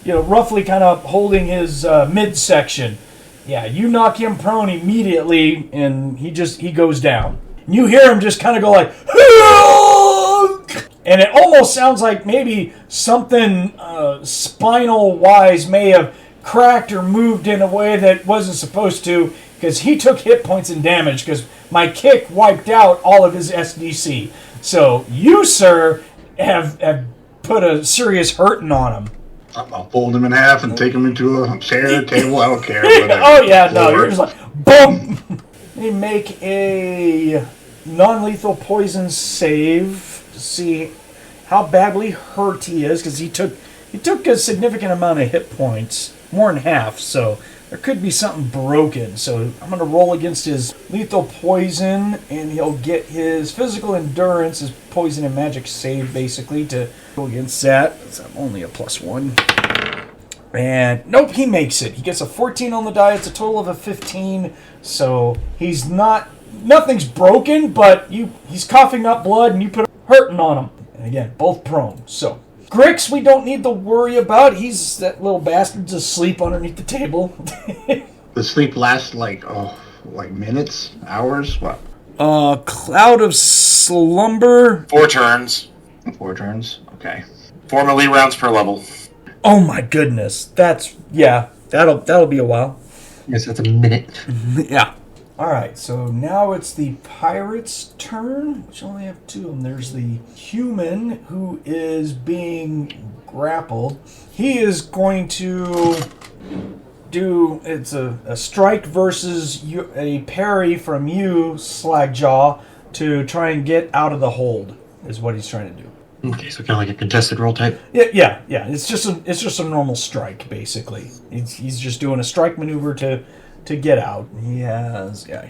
A: roughly kind of holding his midsection. Yeah, you knock him prone immediately and he goes down. And you hear him just kind of go like, and it almost sounds like maybe something spinal-wise may have cracked or moved in a way that wasn't supposed to, because he took hit points and damage, because my kick wiped out all of his SDC. So you, sir, have put a serious hurting on him.
B: I'll fold him in half and take him into a chair, table, I don't care. Whatever.
A: Oh, yeah, no, you're just like, boom! They make a non-lethal poison save. see how badly hurt he is, because he took a significant amount of hit points, more than half, so there could be something broken. So I'm going to roll against his lethal poison, and he'll get his physical endurance, his poison and magic save, basically, to go against that. It's only a +1. And nope, he makes it. He gets a 14 on the die. It's a total of a 15. So he's nothing's broken, but he's coughing up blood, and you put hurting on him. And again, both prone. So Grix, we don't need to worry about. He's that little bastard's asleep underneath the table.
B: The sleep lasts like minutes, hours, what?
A: Cloud of slumber.
C: 4 turns.
B: 4 turns. Okay.
C: 4 melee rounds per level.
A: Oh my goodness. That'll be a while.
E: Yes, that's a minute.
A: Yeah. Alright, so now it's the pirate's turn, which only have 2 of them. There's the human who is being grappled. He is going to do, it's a strike versus a parry from you, Slagjah, to try and get out of the hold, is what he's trying to do.
E: Okay, so kind of like a contested roll type.
A: Yeah. It's just a normal strike, basically. He's just doing a strike maneuver to get out. He has a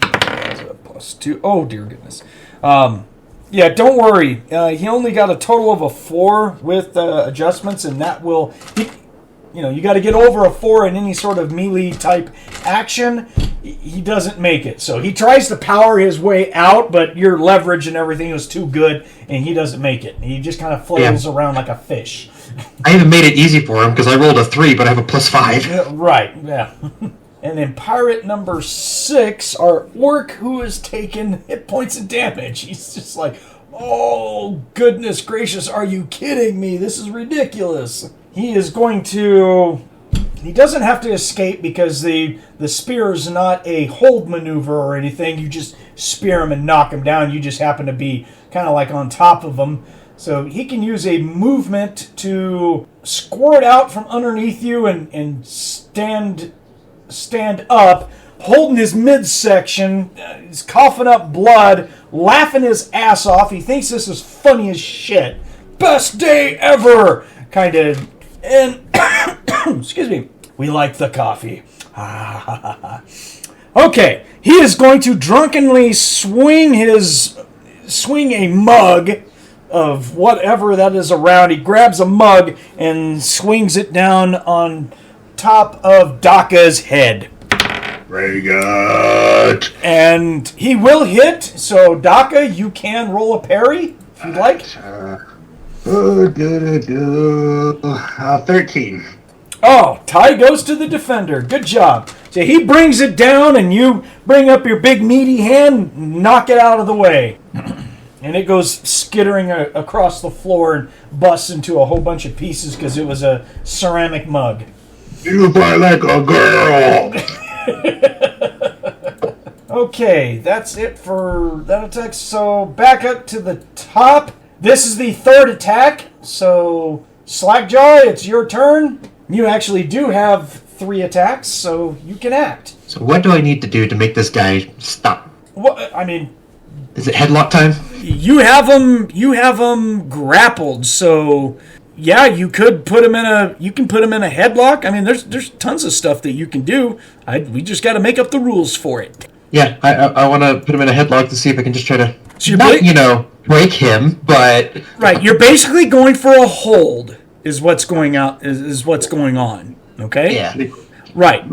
A: +2. Oh dear goodness. Yeah, don't worry. He only got a total of a 4 with adjustments, and that will. You got to get over a 4 in any sort of melee type action. He doesn't make it, so he tries to power his way out, but your leverage and everything was too good, and he doesn't make it. He just kind of flails around like a fish.
E: I even made it easy for him because I rolled a 3, but I have a +5.
A: Right. Yeah. And then pirate number 6, our orc, who has taken hit points and damage. He's just like, oh, goodness gracious, are you kidding me? This is ridiculous. He is going to... He doesn't have to escape because the spear is not a hold maneuver or anything. You just spear him and knock him down. You just happen to be kind of like on top of him. So he can use a movement to squirt out from underneath you and stand up, holding his midsection. He's coughing up blood, laughing his ass off. He thinks this is funny as shit. Best day ever! Kind of. And, excuse me, we like the coffee. Okay, he is going to drunkenly swing a mug of whatever that is around. He grabs a mug and swings it down on top of Dakka's head.
B: Very good.
A: And he will hit, so Dakka, you can roll a parry if you'd like.
B: 13.
A: Oh, tie goes to the defender. Good job. So he brings it down, and you bring up your big meaty hand, knock it out of the way. And it goes skittering across the floor and busts into a whole bunch of pieces because it was a ceramic mug.
B: You fight like a girl.
A: Okay, that's it for that attack. So back up to the top. This is the third attack. So Slagjah, it's your turn. You actually do have 3 attacks, so you can act.
E: So what do I need to do to make this guy stop?
A: What? I mean,
E: is it headlock time?
A: You have him grappled, so yeah, you could put him in a headlock. I mean, there's tons of stuff that you can do. We just got to make up the rules for it.
E: Yeah, I want to put him in a headlock to see if I can just try to break him, but
A: right, you're basically going for a hold is what's going on. Okay?
E: Yeah.
A: Right.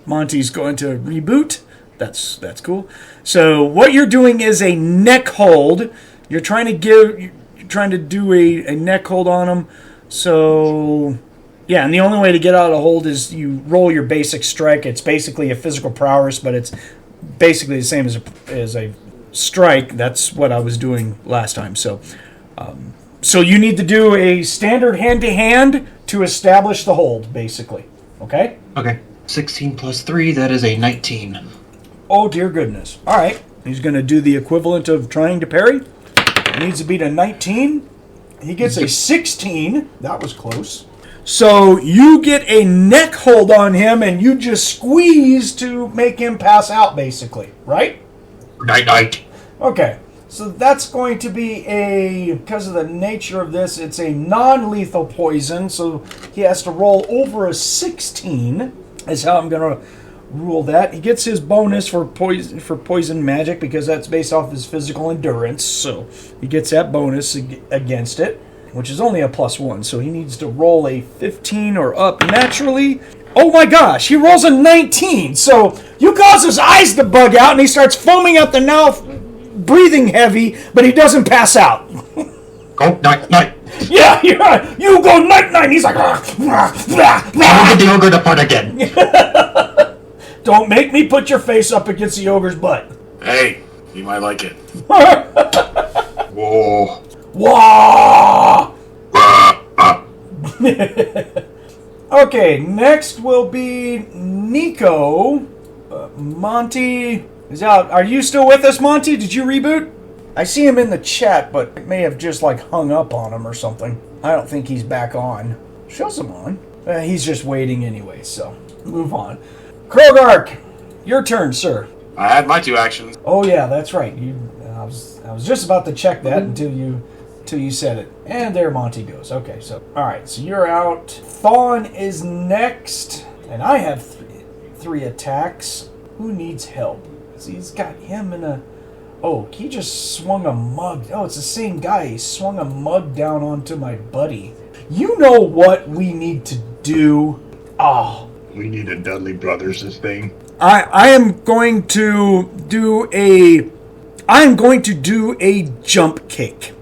A: Monte's going to reboot. That's cool. So what you're doing is a neck hold. You're trying to do a neck hold on him. So yeah, and the only way to get out of hold is you roll your basic strike. It's basically a physical prowess, but it's basically the same as a strike. That's what I was doing last time. So so you need to do a standard hand-to-hand to establish the hold, basically. Okay?
E: Okay. 16 plus 3, that is a 19.
A: Oh, dear goodness. All right. He's going to do the equivalent of trying to parry. He needs to beat a 19. He gets a 16. That was close. So you get a neck hold on him, and you just squeeze to make him pass out, basically. Right?
E: Night.
A: Okay. So that's going to be because of the nature of this, it's a non-lethal poison, so he has to roll over a 16, is how I'm going to rule that. He gets his bonus for poison magic because that's based off his physical endurance, so he gets that bonus against it, which is only a +1, so he needs to roll a 15 or up naturally. Oh my gosh, he rolls a 19, so you cause his eyes to bug out and he starts foaming at the mouth, breathing heavy, but he doesn't pass out.
E: Go, night.
A: Yeah, you go night. He's like,
E: I will get the ogre to part again.
A: Don't make me put your face up against the ogre's butt.
C: Hey, you might like it.
E: Whoa.
A: Wah! Okay, next will be Nikko. Monte is out. Are you still with us, Monte? Did you reboot? I see him in the chat, but it may have just hung up on him or something. I don't think he's back on. Shows him on. He's just waiting anyway, so move on. Krogark, your turn, sir.
C: I had my 2 actions.
A: Oh yeah, that's right. I was just about to check that until you said it. And there Monte goes. Okay, so all right, so you're out. Thonn is next, and I have 3 attacks. Who needs help? So he's got him in a. Oh, he just swung a mug. Oh, it's the same guy. He swung a mug down onto my buddy. You know what we need to do? Oh.
B: We need a Dudley Brothers this thing.
A: I am going to do a jump kick.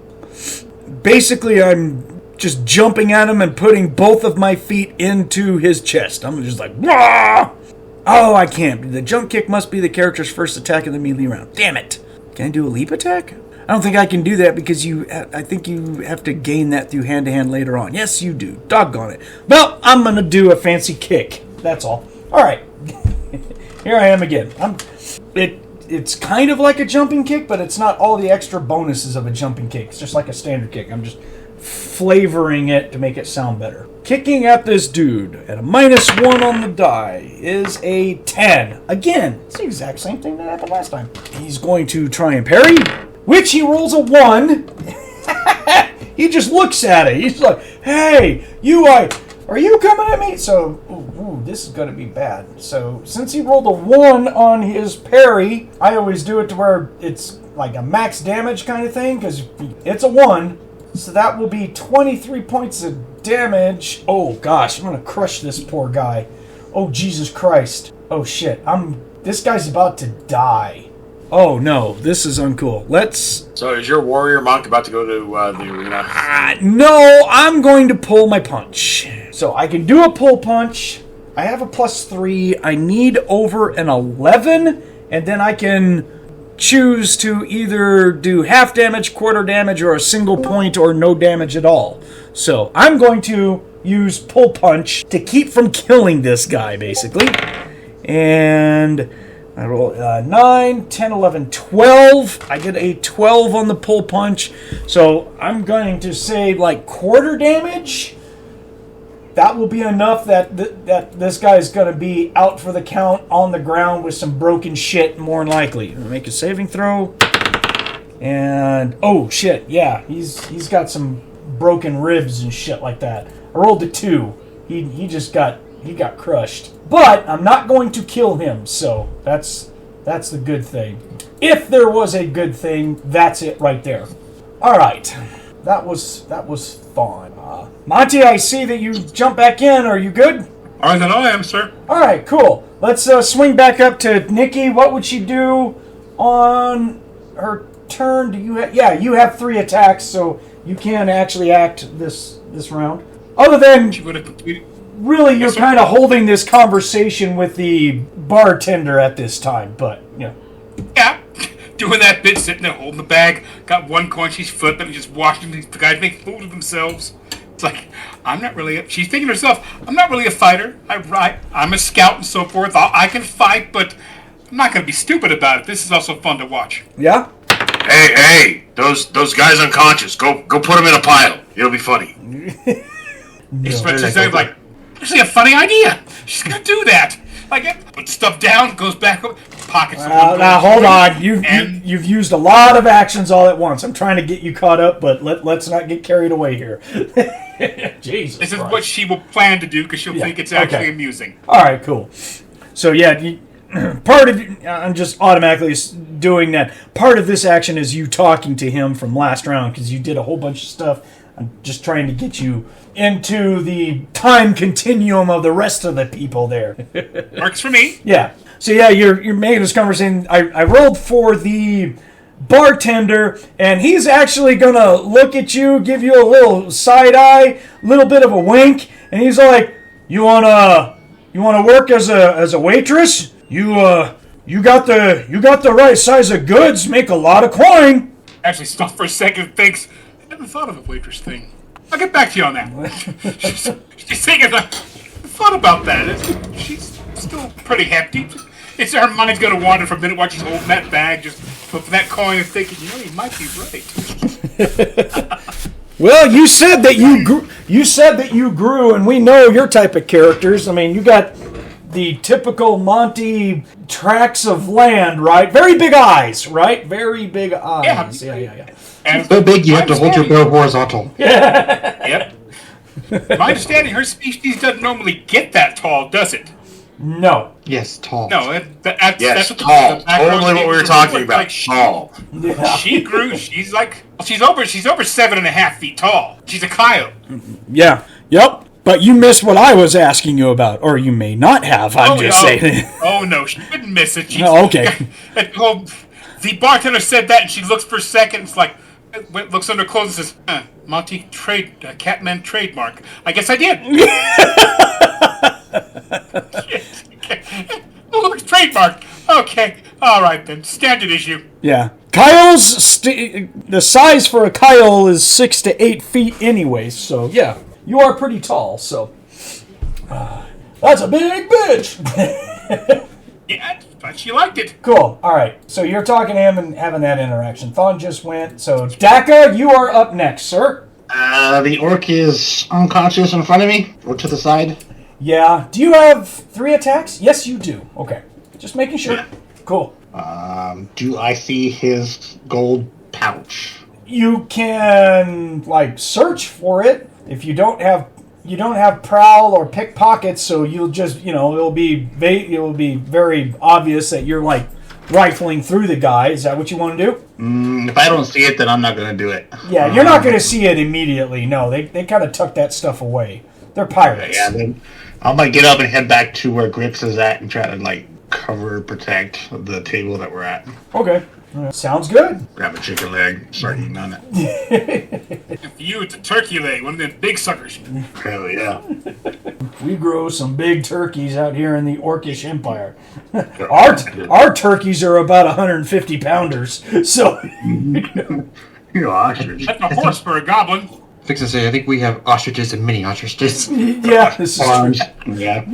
A: Basically, I'm just jumping at him and putting both of my feet into his chest. I'm just like, wah! Oh, I can't. The jump kick must be the character's first attack in the melee round. Damn it. Can I do a leap attack? I don't think I can do that because I think you have to gain that through hand-to-hand later on. Yes, you do. Doggone it. Well, I'm going to do a fancy kick. That's all. All right. Here I am again. It's kind of like a jumping kick, but it's not all the extra bonuses of a jumping kick. It's just like a standard kick. I'm just flavoring it to make it sound better. Kicking at this dude at a -1 on the die is a 10. Again, it's the exact same thing that happened last time. He's going to try and parry, which he rolls a 1. He just looks at it. He's like, hey, are you coming at me? So, this is going to be bad. So, since he rolled a 1 on his parry, I always do it to where it's like a max damage kind of thing, because it's a 1. So that will be 23 points of damage. Oh, gosh, I'm going to crush this poor guy. Oh, Jesus Christ. Oh, shit. This guy's about to die. Oh, no, this is uncool.
C: So is your warrior monk about to go to the arena?
A: No, I'm going to pull my punch. So I can do a pull punch. I have a +3. I need over an 11, and then I can choose to either do half damage, quarter damage, or a single point, or no damage at all. So I'm going to use pull punch to keep from killing this guy, basically. And I roll 9, 10, 11, 12. I get a 12 on the pull punch. So I'm going to say quarter damage. That will be enough that this guy's going to be out for the count on the ground with some broken shit, more than likely. Make a saving throw. And, oh, shit, yeah. He's got some broken ribs and shit like that. I rolled a 2. He got crushed. But I'm not going to kill him, so that's the good thing. If there was a good thing, that's it right there. All right. That was Thonn. Monte, I see that you jump back in. Are you good?
D: All right, then I am, sir.
A: All right, cool. Let's swing back up to Nikki. What would she do on her turn? You have 3 attacks, so you can actually act this round. Other than
D: She would have completed.
A: really, you're kind of holding this conversation with the bartender at this time, but
D: Yeah, doing that bit, sitting there holding the bag, got 1 coin, she's flipping, and just watching these guys make fools of themselves. It's like, she's thinking to herself, I'm not really a fighter. I'm a scout and so forth. I can fight, but I'm not going to be stupid about it. This is also fun to watch.
A: yeah.
C: Hey, those guys unconscious. Go put them in a pile. It'll be funny.
D: She's like, actually a funny idea. She's going to do that. Put stuff down, goes back up, pockets.
A: Now hold on. You've used a lot of actions all at once. I'm trying to get you caught up, but let's not get carried away here. Jesus.
D: This is what she will plan to do because she'll think it's actually amusing.
A: All right, cool. So yeah, part of I'm just automatically doing that. Part of this action is you talking to him from last round because you did a whole bunch of stuff. I'm just trying to get you into the time continuum of the rest of the people there.
D: Works for me.
A: Yeah. So yeah, you're making this conversation. I rolled for the bartender, and he's actually gonna look at you, give you a little side eye, little bit of a wink, and he's like, "You wanna work as a waitress? You got the right size of goods, make a lot of coin."
D: Actually, stops for a second and thinks, I never thought of a waitress thing. I'll get back to you on that. she's thinking, I thought about that. She's still pretty hefty. It's her mind's going to wander for a minute while she's holding that bag, just for that coin and thinking, you might be right.
A: Well, you said that you grew. You said that you grew, and we know your type of characters. I mean, you got the typical Monte tracts of land, right? Very big eyes, right? Very big eyes. Yeah.
E: And so big you have to hold your bow horizontal.
D: Yep. My understanding, her species doesn't normally get that tall, does it?
A: No.
E: Yes, tall.
D: No, that's what
C: tall. Totally what we were talking about.
D: Like
C: tall.
A: Yeah.
D: She grew. She's over 7.5 feet tall. She's a coyote.
A: Yeah. Yep. But you missed what I was asking you about, or you may not have. I'm just saying.
D: Oh no, she didn't miss it.
A: Okay.
D: The bartender said that, and she looks for a second. It's like, looks under clothes and says, Monte Catman trademark. I guess I did. Oh, trademark. Okay. All right, then. Standard issue.
A: Yeah. Cyole's the size for a Cyole is 6 to 8 feet anyway, so yeah. You are pretty tall, so that's a big bitch.
D: Yeah, but she liked it.
A: Cool. All right. So you're talking to him and having that interaction. Thonn just went. So Dakka, you are up next, sir.
B: The orc is unconscious in front of me, or to the side.
A: Yeah. Do you have 3 attacks? Yes, you do. Okay. Just making sure.
B: Yeah.
A: Cool.
B: Do I see his gold pouch?
A: You can search for it. If you don't have prowl or pickpockets, so you'll just it'll be very obvious that you're rifling through the guy. Is that what you want to do?
B: If I don't see it, then I'm not going to do it.
A: Yeah, you're not going to see it immediately. No, they kind of tuck that stuff away. They're pirates.
B: Yeah, then I might get up and head back to where Grix is at and try to cover, protect the table that we're at.
A: Okay. Sounds good.
B: Grab a chicken leg, start eating on it.
D: For you, it's a turkey leg, one of them big suckers.
B: Hell yeah.
A: We grow some big turkeys out here in the Orcish Empire. Our turkeys are about 150 pounders, so...
B: You're ostrich.
D: That's a horse for a goblin.
E: Fix to say, I think we have ostriches and mini ostriches.
A: Yeah, this is true.
B: Yeah.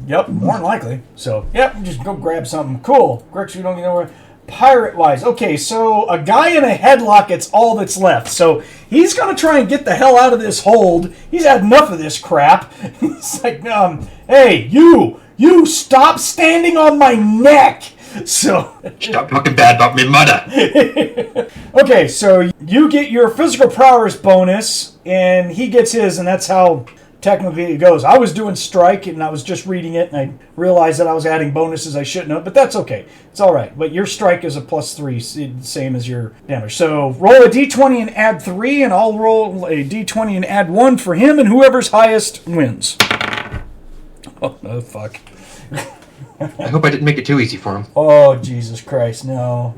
A: Yep, more than likely. So, just go grab something. Cool. Grix, we don't know where... Pirate-wise, okay, so a guy in a headlock, it's all that's left. So he's going to try and get the hell out of this hold. He's had enough of this crap. He's like, hey, you stop standing on my neck. So
E: stop talking bad about me, mother.
A: Okay, so you get your physical prowess bonus, and he gets his, and that's how... Technically it goes. I was doing strike and I was just reading it and I realized that I was adding bonuses I shouldn't have, but that's okay. It's alright. But your strike is a +3, same as your damage. So roll a d20 and add 3 and I'll roll a d20 and add 1 for him and whoever's highest wins. Oh, fuck.
E: I hope I didn't make it too easy for him.
A: Oh, Jesus Christ. No.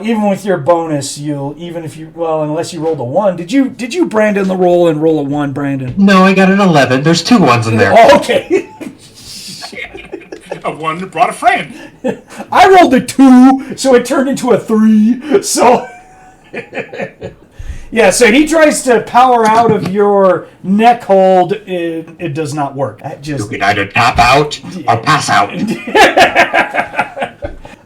A: Even with your bonus, unless you rolled a 1. Did you Brandon the roll and roll a 1, Brandon?
E: No, I got an 11. There's 2 ones in there.
A: Oh, okay.
D: A 1 that brought a friend.
A: I rolled a 2, so it turned into a 3. So... Yeah, so he tries to power out of your neck hold. It does not work.
E: You can either tap out or pass out.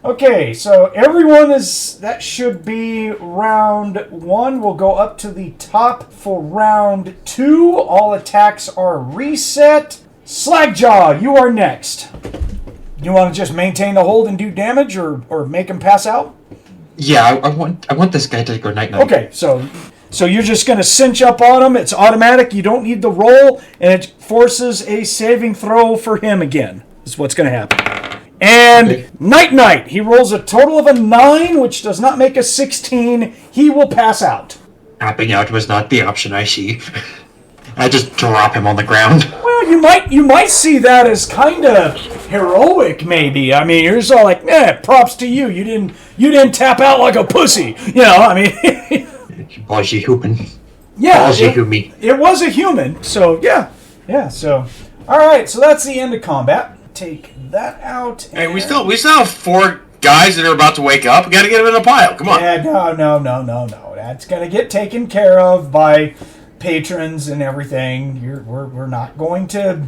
A: Okay, so everyone that should be round 1. We'll go up to the top for round 2. All attacks are reset. Slagjah, you are next. You want to just maintain the hold and do damage, or make him pass out?
E: Yeah, I want this guy to go night-night.
A: Okay, so you're just going to cinch up on him. It's automatic. You don't need the roll, and it forces a saving throw for him again. Is what's going to happen. And night-night, he rolls a total of a 9, which does not make a 16. He will pass out.
E: Tapping out was not the option, I see. I just drop him on the ground.
A: Well, you might see that as kind of heroic, maybe. I mean, you're just all like, props to you. You didn't tap out like a pussy. You know, I mean.
E: Ballsy human.
A: Yeah,
E: it
A: was a human. So yeah. So all right. So that's the end of combat. Take that out.
C: Hey, we still have 4 guys that are about to wake up. We got to get them in a pile. Come on.
A: Yeah, no. That's gonna get taken care of by patrons and everything. We're not going to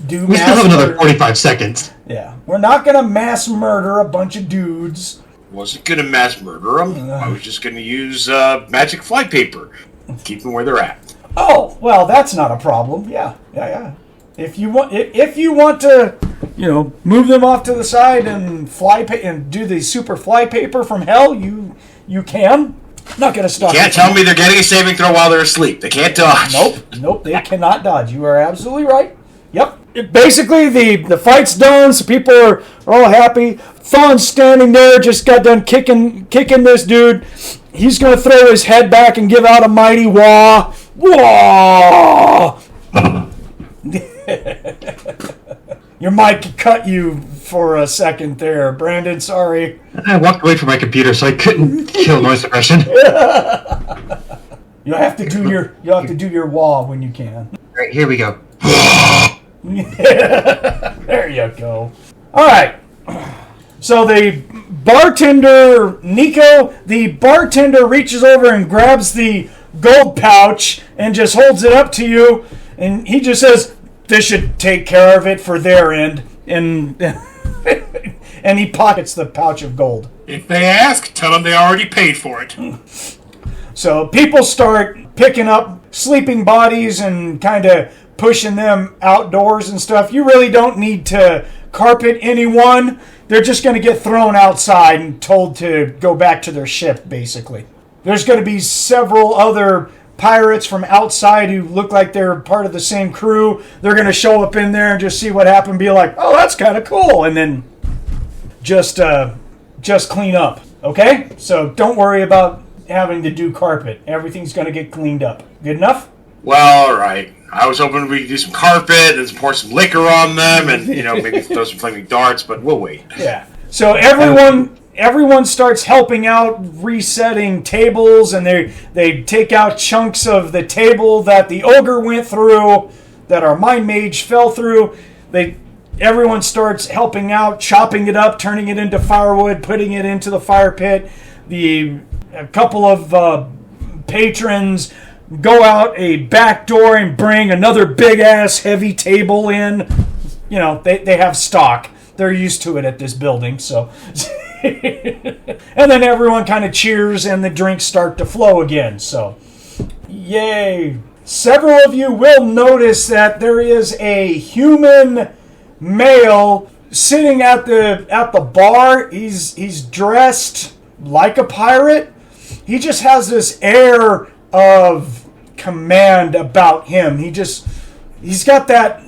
A: do.
E: We still have another 45 seconds.
A: Yeah, we're not going to mass murder a bunch of dudes.
C: Wasn't going to mass murder them. I was just going to use magic flypaper. Keep them where they're at.
A: Oh, well, that's not a problem. Yeah. If you want to, move them off to the side and and do the super flypaper from hell, you can. I'm not going to stop.
C: You can't tell me they're getting a saving throw while they're asleep. They can't dodge.
A: Nope, they cannot dodge. You are absolutely right. Yep. Basically, the fight's done, so people are all happy. Thonn's standing there, just got done kicking this dude. He's going to throw his head back and give out a mighty wah. Wah! Your mic cut you for a second there, Brandon. Sorry.
E: I walked away from my computer, so I couldn't kill noise suppression.
A: You'll have to do your wah when you can.
E: All right, here we go.
A: There you go. All right. So the bartender, Nikko, reaches over and grabs the gold pouch and just holds it up to you, and he just says, "This should take care of it for their end," and and he pockets the pouch of gold.
D: If they ask, tell them they already paid for it.
A: So people start picking up sleeping bodies and kind of pushing them outdoors and stuff. You really don't need to carpet anyone. They're just going to get thrown outside and told to go back to their ship, basically. There's going to be several other pirates from outside who look like they're part of the same crew. They're going to show up in there and just see what happened, be like, "Oh, that's kind of cool," and then just clean up. Okay? So don't worry about having to do carpet. Everything's going to get cleaned up. Good enough?
C: Well, all right. I was hoping we could do some carpet and pour some liquor on them and, maybe throw some flaming darts, but we'll wait.
A: Yeah. So everyone starts helping out, resetting tables, and they take out chunks of the table that the Ogre went through, that our Mind Mage fell through. Everyone starts helping out, chopping it up, turning it into firewood, putting it into the fire pit. A couple of patrons go out a back door and bring another big-ass heavy table in. They have stock. They're used to it at this building, so... And then everyone kind of cheers and the drinks start to flow again, so... Yay! Several of you will notice that there is a human male sitting at the bar. He's dressed like a pirate. He just has this air of command about him. He's got that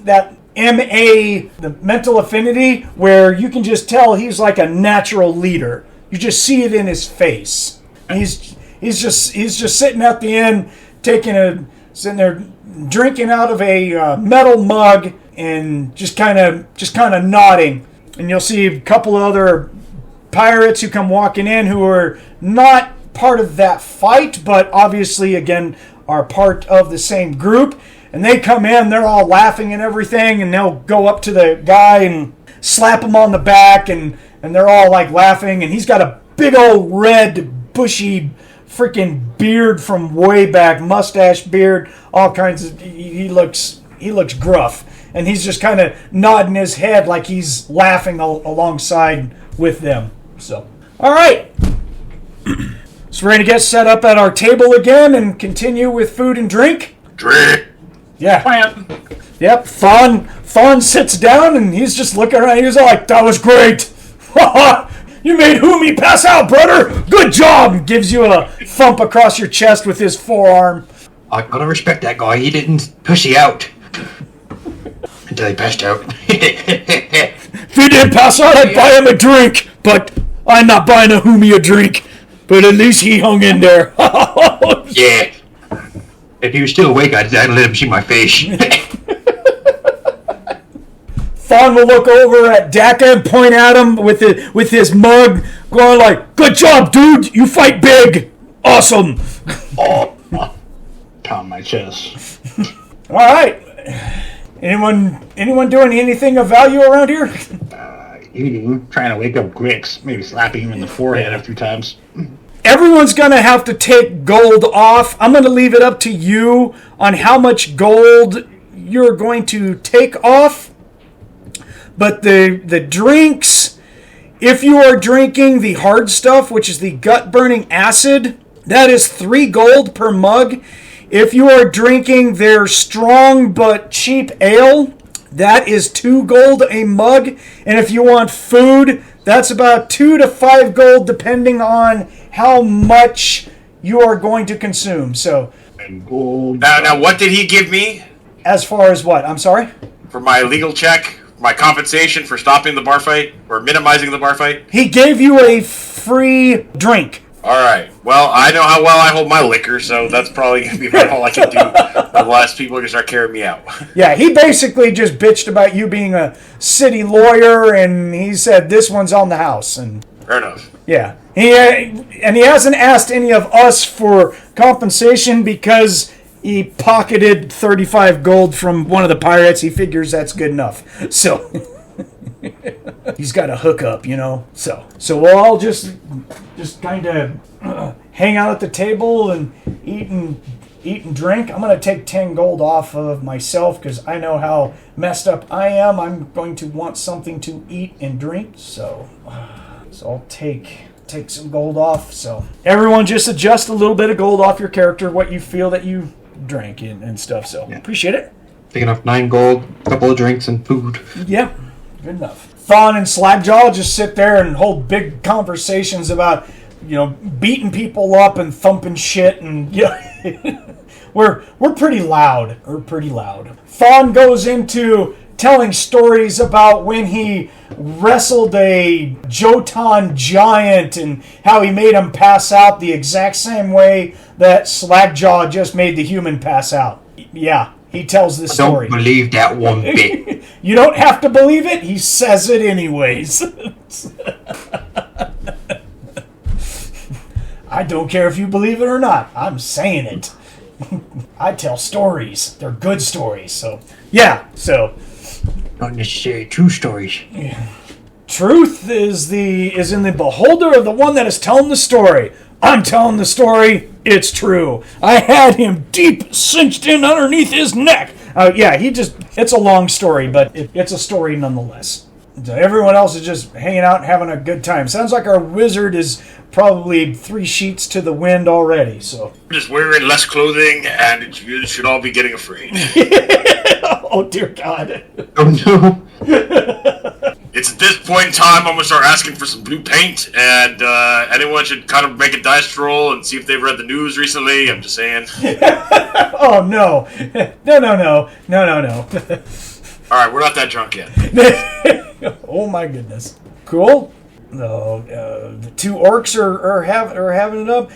A: MA, the mental affinity, where you can just tell he's like a natural leader. You just see it in his face. He's just sitting at the end, sitting there drinking out of a metal mug and just kind of nodding. And you'll see a couple of other pirates who come walking in who are not part of that fight, but obviously, again, are part of the same group. And they come in, they're all laughing and everything, and they'll go up to the guy and slap him on the back, and they're all like laughing. And he's got a big old red, bushy, freaking beard from way back, mustache beard, all kinds of. He looks gruff, and he's just kind of nodding his head like he's laughing alongside with them. So, all right. So we're going to get set up at our table again and continue with food and drink?
C: Drink!
A: Yeah.
D: Plan.
A: Yep, Thonn sits down and he's just looking around. He's like, "That was great. You made Humi pass out, brother. Good job." Gives you a thump across your chest with his forearm.
E: I gotta respect that guy. He didn't push you out until he passed out.
A: If he didn't pass out, I'd buy him a drink. But I'm not buying a Humi a drink. But at least he hung in there.
E: Yeah. If he was still awake, I'd let him see my face.
A: Thonn will look over at Dakka and point at him with his mug, going like, "Good job, dude. You fight big. Awesome."
B: Oh, pound my chest.
A: All right. Anyone doing anything of value around here?
B: Eating, trying to wake up Grix, maybe slapping him in the forehead a few times.
A: Everyone's going to have to take gold off. I'm going to leave it up to you on how much gold you're going to take off. But the drinks, if you are drinking the hard stuff, which is the gut-burning acid, that is 3 gold per mug. If you are drinking their strong but cheap ale, that is 2 gold a mug. And if you want food, that's about 2 to 5 gold depending on how much you are going to consume. So,
B: And gold.
C: Now, what did he give me
A: as far as what? I'm sorry?
C: for my legal check? My compensation for stopping the bar fight or minimizing the bar fight?
A: He gave you a free drink.
C: All right. Well, I know how well I hold my liquor, so that's probably going to be about all I can do unless people are going to start carrying me out.
A: Yeah, he basically just bitched about you being a city lawyer, and he said this one's on the house. And
C: Fair enough.
A: yeah, he hasn't asked any of us for compensation because he pocketed 35 gold from one of the pirates. He figures that's good enough. So he's got a hookup, you know. So we'll all just kind of hang out at the table and eat and drink. I'm going to take 10 gold off of myself because I know how messed up I am. I'm going to want something to eat and drink. So I'll take some gold off. So everyone just adjust a little bit of gold off your character, what you feel that you drank and stuff. So appreciate it.
E: Taking off 9 gold, a couple of drinks, and food.
A: Yeah, good enough. Thonn and Slagjah just sit there and hold big conversations about, beating people up and thumping shit, and we're pretty loud. Thonn goes into telling stories about when he wrestled a Jotun giant and how he made him pass out the exact same way that Slagjah just made the human pass out. Yeah, he tells this story.
E: Don't believe that one bit.
A: You don't have to believe it. He says it anyways. I don't care if you believe it or not. I'm saying it. I tell stories. They're good stories. So, yeah. So,
E: Not necessarily true stories.
A: truth is in the beholder of the one that is telling the story. I'm telling the story. It's true. I had him deep cinched in underneath his neck. It's a long story, but it's a story nonetheless. So everyone else is just hanging out and having a good time. Sounds like our wizard is probably 3 sheets to the wind already. So
C: We're just wearing less clothing, and you should all be getting afraid.
A: oh dear God.
E: Oh no.
C: It's at this point in time I'm going to start asking for some blue paint, and anyone should kind of make a dice roll and see if they've read the news recently. I'm just saying.
A: Oh no. No.
C: Alright, we're not that drunk yet.
A: Oh my goodness. Cool. The 2 orcs are having it up.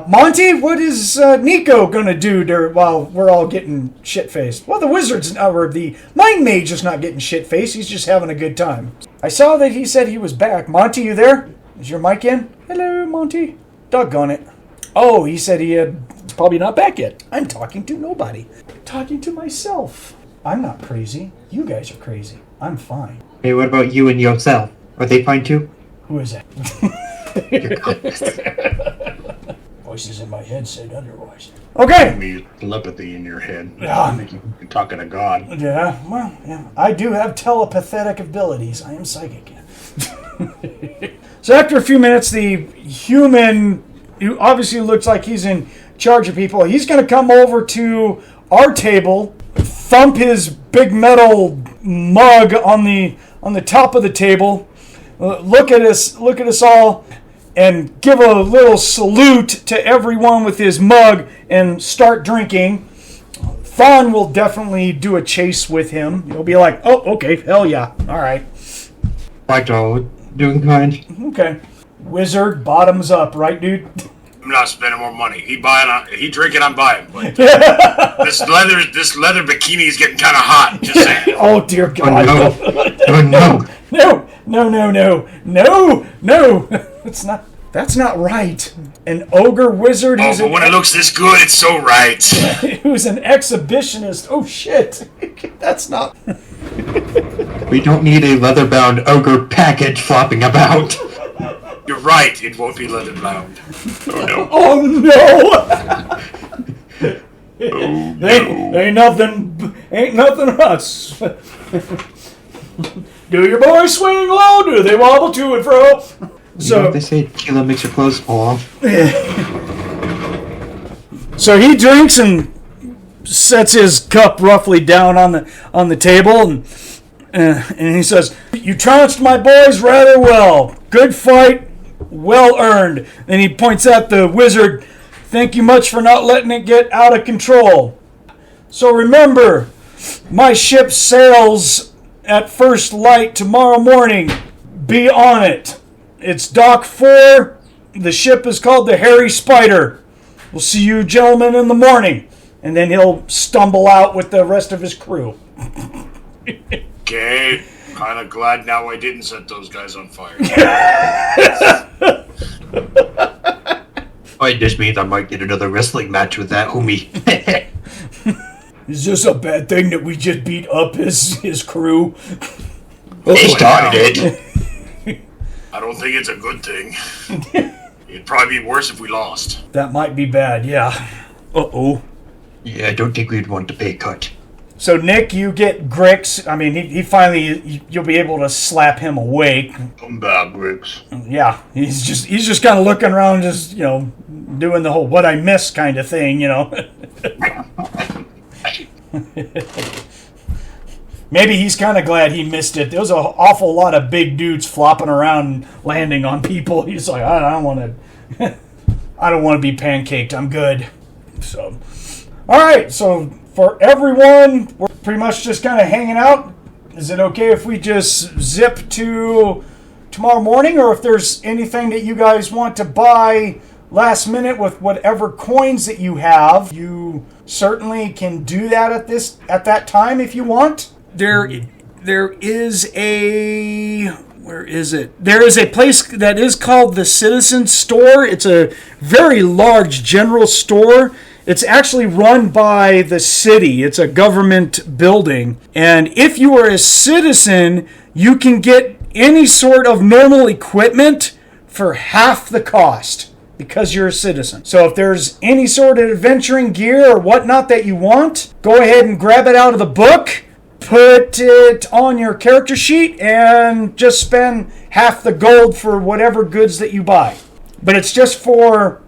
A: Monte, what is Nikko gonna do while we're all getting shit faced? Well, the wizard's or the mind mage is not getting shit faced. He's just having a good time. I saw that he said he was back. Monte, you there? Is your mic in? Hello, Monte. Doggone it. Oh, he said he's probably not back yet. I'm talking to nobody. I'm talking to myself. I'm not crazy. You guys are crazy. I'm fine.
E: Hey, what about you and yourself? Are they fine too?
A: Who is that?
E: Your goodness.
A: Voices in my head said otherwise. Okay.
B: Maybe telepathy in your head.
A: Yeah.
B: Make you talking to God.
A: Yeah, well, yeah. I do have telepathic abilities. I am psychic. So after a few minutes, the human, who obviously looks like he's in charge of people, he's going to come over to our table. thump his big metal mug on the top of the table, look at us all, and give a little salute to everyone with his mug and start drinking. Thonn will definitely do a chase with him. He'll be like, oh, okay, hell yeah, all right.
E: Like all doing kind.
A: Okay. Wizard, bottoms up, right, dude?
C: I'm not spending more money. He drinking, I'm buying. But this leather bikini is getting kind of hot. Just saying.
A: Oh dear God!
E: Oh no!
A: No! That's not right. An ogre wizard.
C: Oh, but when it looks this good, it's so right.
A: Who's an exhibitionist? Oh shit! That's not.
E: We don't need a leather-bound ogre package flopping about.
C: You're right. It won't be leather bound. Oh no!
A: Oh no! Ain't nothing us. Do your boys swing low? Do they wobble to and fro? So
E: they say tequila makes your clothes fall off.
A: So he drinks and sets his cup roughly down on the table, and he says, "You trounced my boys rather well. Good fight, well earned." And he points at the wizard. "Thank you much for not letting it get out of control. So remember, my ship sails at first light tomorrow morning. Be on it. It's Dock 4. The ship is called the Hairy Spider. We'll see you gentlemen in the morning." And then he'll stumble out with the rest of his crew.
C: Okay. Kind of glad now I didn't set those guys on fire.
E: Oh, it just means I might get another wrestling match with that homie.
A: Is this a bad thing that we just beat up his crew?
E: They started it.
C: I don't think it's a good thing. It'd probably be worse if we lost.
A: That might be bad, yeah. Uh-oh.
E: Yeah, I don't think we'd want to pay a cut.
A: So, Nick, you get Grix. I mean, he finally, you'll be able to slap him awake.
C: Come back, Grix.
A: Yeah, he's just kind of looking around, just, doing the whole what I missed kind of thing, Maybe he's kind of glad he missed it. There was an awful lot of big dudes flopping around, landing on people. He's like, I don't want to be pancaked. I'm good. So, all right. So for everyone, we're pretty much just kind of hanging out. Is it okay if we just zip to tomorrow morning, or if there's anything that you guys want to buy last minute with whatever coins that you have, you certainly can do that at that time if you want. There is a... Where is it? There is a place that is called the Citizen Store. It's a very large general store. It's actually run by the city. It's a government building. And if you are a citizen, you can get any sort of normal equipment for half the cost because you're a citizen. So if there's any sort of adventuring gear or whatnot that you want, go ahead and grab it out of the book. Put it on your character sheet and just spend half the gold for whatever goods that you buy. But it's just for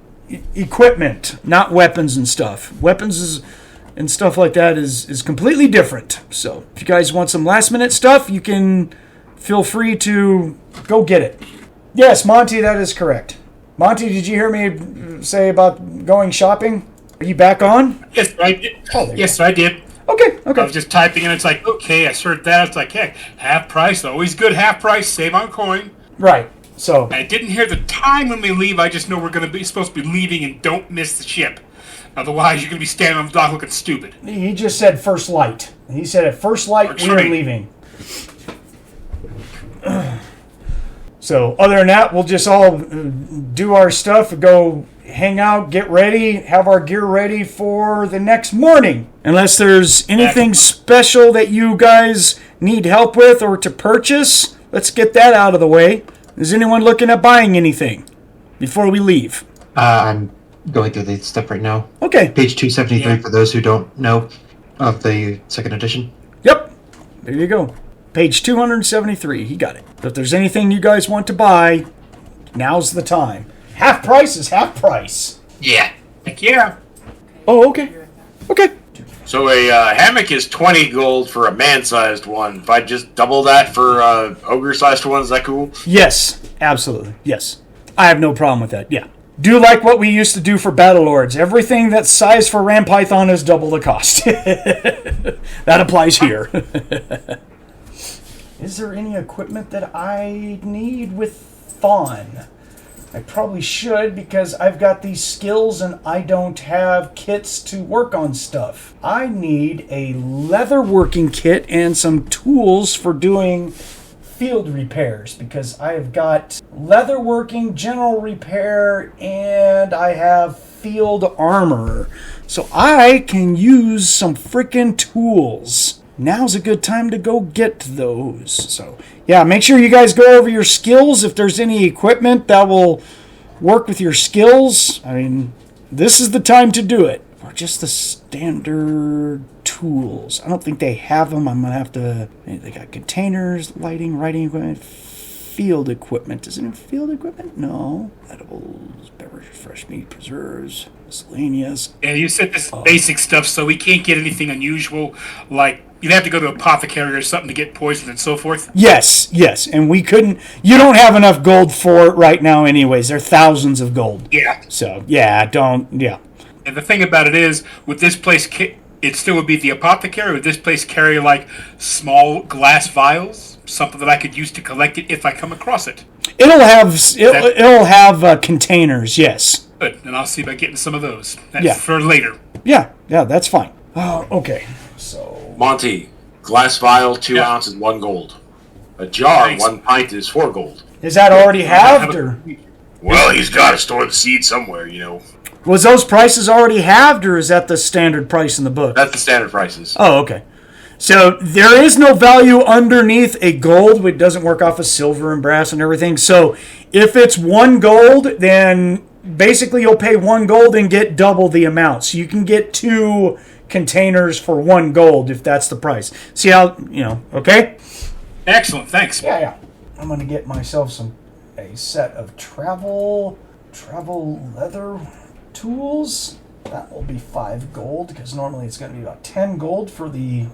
A: equipment, not weapons and stuff. Weapons and stuff like that is completely different. So if you guys want some last minute stuff, you can feel free to go get it. Yes, Monte, that is correct. Monte, did you hear me say about going shopping? Are you back on?
D: Yes, I did.
A: Oh,
D: yes, I did.
A: Okay.
D: I was just typing and it's like, okay, I heard that. It's like, heck, half price, always good half price, save on coin.
A: Right. So
D: I didn't hear the time when we leave. I just know we're supposed to be leaving and don't miss the ship. Otherwise, you're going to be standing on the dock looking stupid.
A: He just said first light. He said at first light we're leaving. So other than that, we'll just all do our stuff, go hang out, get ready, have our gear ready for the next morning. Unless there's anything special that you guys need help with or to purchase, let's get that out of the way. Is anyone looking at buying anything before we leave?
E: I'm going through the stuff right now.
A: Okay.
E: Page 273 for those who don't know of the second edition.
A: Yep. There you go. Page 273. He got it. So if there's anything you guys want to buy, now's the time. Half price is half price.
E: Yeah.
D: Heck yeah.
A: Oh, okay. Okay.
C: So a hammock is 20 gold for a man-sized one. If I just double that for ogre-sized one, is that cool?
A: Yes, absolutely. Yes. I have no problem with that. Yeah. Do like what we used to do for Battle Lords. Everything that's sized for Ram Python is double the cost. That applies here. Is there any equipment that I need with Thonn? I probably should, because I've got these skills and I don't have kits to work on stuff. I need a leatherworking kit and some tools for doing field repairs, because I've got leatherworking, general repair, and I have field armor. So I can use some freaking tools. Now's a good time to go get those. So, yeah, make sure you guys go over your skills. If there's any equipment that will work with your skills, I mean, this is the time to do it. Or just the standard tools. I don't think they have them. I'm going to have to... They got containers, lighting, writing equipment, field equipment. Is it in field equipment? No. Edibles, beverages, fresh meat, preserves, miscellaneous.
D: Yeah, you said this basic stuff, so we can't get anything unusual, like you'd have to go to apothecary or something to get poisoned and so forth.
A: Yes, and we couldn't... You don't have enough gold for it right now anyways. They're thousands of gold.
D: Yeah.
A: So, yeah.
D: And the thing about it is, would this place... It still would be the apothecary. Would this place carry, like, small glass vials? Something that I could use to collect it if I come across it.
A: It'll have containers, yes.
D: Good. Then I'll see about getting some of those.
A: Yeah.
D: For later.
A: Yeah, that's fine. Okay, so...
C: Monte, glass vial, 2 ounces, 1 gold. A jar,
D: Thanks.
C: 1 pint is 4 gold.
A: Is that already halved, or...
C: Well, he's got to store the seed somewhere, you know.
A: Was those prices already halved, or is that the standard price in the book?
C: That's the standard prices.
A: Oh, okay. So there is no value underneath a gold. It doesn't work off of silver and brass and everything. So if it's 1 gold, then basically you'll pay 1 gold and get double the amount. So you can get 2 containers for 1 gold if that's the price. See how, okay?
D: Excellent, thanks.
A: Yeah. I'm going to get myself a set of travel leather tools. That will be 5 gold, because normally it's going to be about 10 gold for the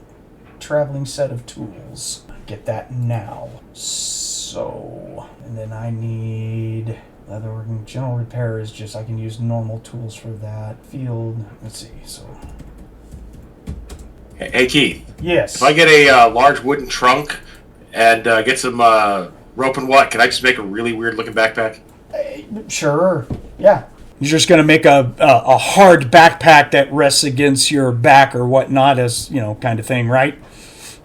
A: traveling set of tools. Get that now. So, and then I need leatherworking. General repair is just, I can use normal tools for that. Field, let's see, so.
C: Hey, Keith.
A: Yes.
C: If I get a large wooden trunk and get some rope and what, can I just make a really weird looking backpack?
A: Sure. Yeah. You're just going to make a hard backpack that rests against your back or whatnot, as, kind of thing, right?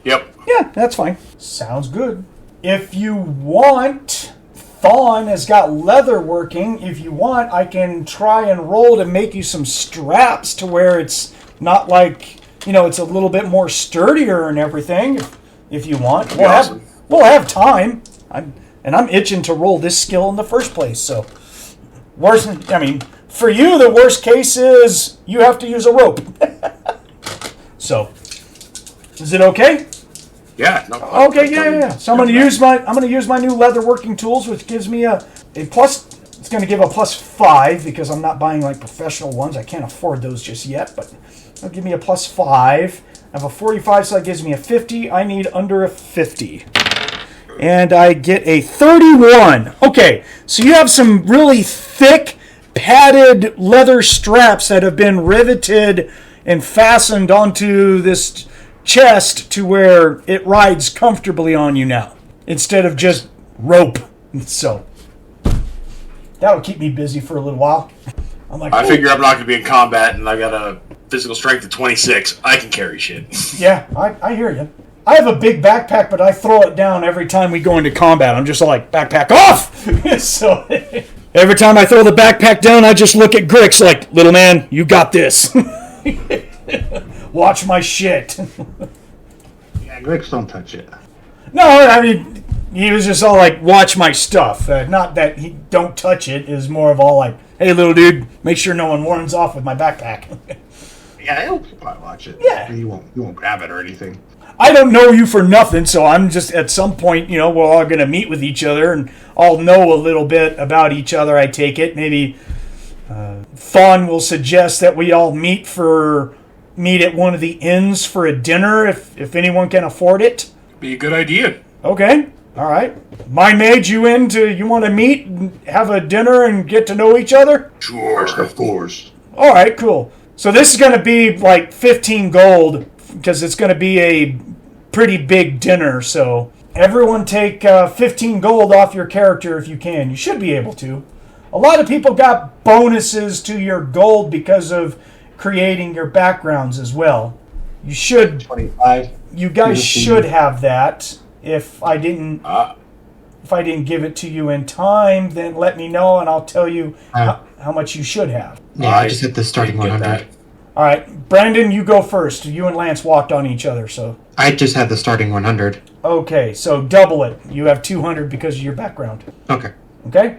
C: Yep.
A: Yeah, that's fine. Sounds good. If you want, Thonn has got leather working. If you want, I can try and roll to make you some straps to where it's not like, it's a little bit more sturdier and everything. If you want, we'll have time. I'm itching to roll this skill in the first place. So, for you, the worst case is you have to use a rope. So, is it okay?
C: Yeah. No,
A: okay. Yeah. So I'm going to use my new leatherworking tools, which gives me a plus. It's going to give a +5 because I'm not buying like professional ones. I can't afford those just yet, but it'll give me a +5. I have a 45, so that gives me a 50. I need under a 50. And I get a 31. Okay, so you have some really thick, padded leather straps that have been riveted and fastened onto this chest to where it rides comfortably on you now, instead of just rope. So that'll keep me busy for a little while.
C: I figure I'm not going to be in combat, and I got a physical strength of 26. I can carry shit.
A: Yeah, I hear you. I have a big backpack, but I throw it down every time we go into combat. I'm just like, backpack off! So every time I throw the backpack down, I just look at Grix like, little man, you got this. Watch my shit.
B: Yeah, Grix don't touch it.
A: No, he was just all like, watch my stuff. Not that he don't touch it, is more of all like, hey, little dude, make sure no one runs off with my backpack.
B: Yeah, he'll probably watch it.
A: Yeah.
B: You won't grab it or anything.
A: I don't know you for nothing, so I'm just, at some point, we're all going to meet with each other, and I'll know a little bit about each other, I take it. Maybe Thonn will suggest that we all meet for, meet at one of the inns for a dinner if anyone can afford it.
D: Be a good idea.
A: Okay. All right. My Mage, you want to meet and have a dinner and get to know each other?
C: Sure.
B: Of course.
A: All right, cool. So this is going to be like 15 gold because it's going to be a pretty big dinner. So everyone take 15 gold off your character if you can. You should be able to. A lot of people got bonuses to your gold because of creating your backgrounds as well. You should.
B: 25.
A: You guys should have that. If I didn't give it to you in time, then let me know and I'll tell you how much you should have.
E: Yeah, I just hit the starting 100.
A: All right, Brandon, you go first. You and Lance walked on each other, so.
E: I just had the starting 100.
A: Okay, so double it. You have 200 because of your background.
E: Okay.
A: Okay,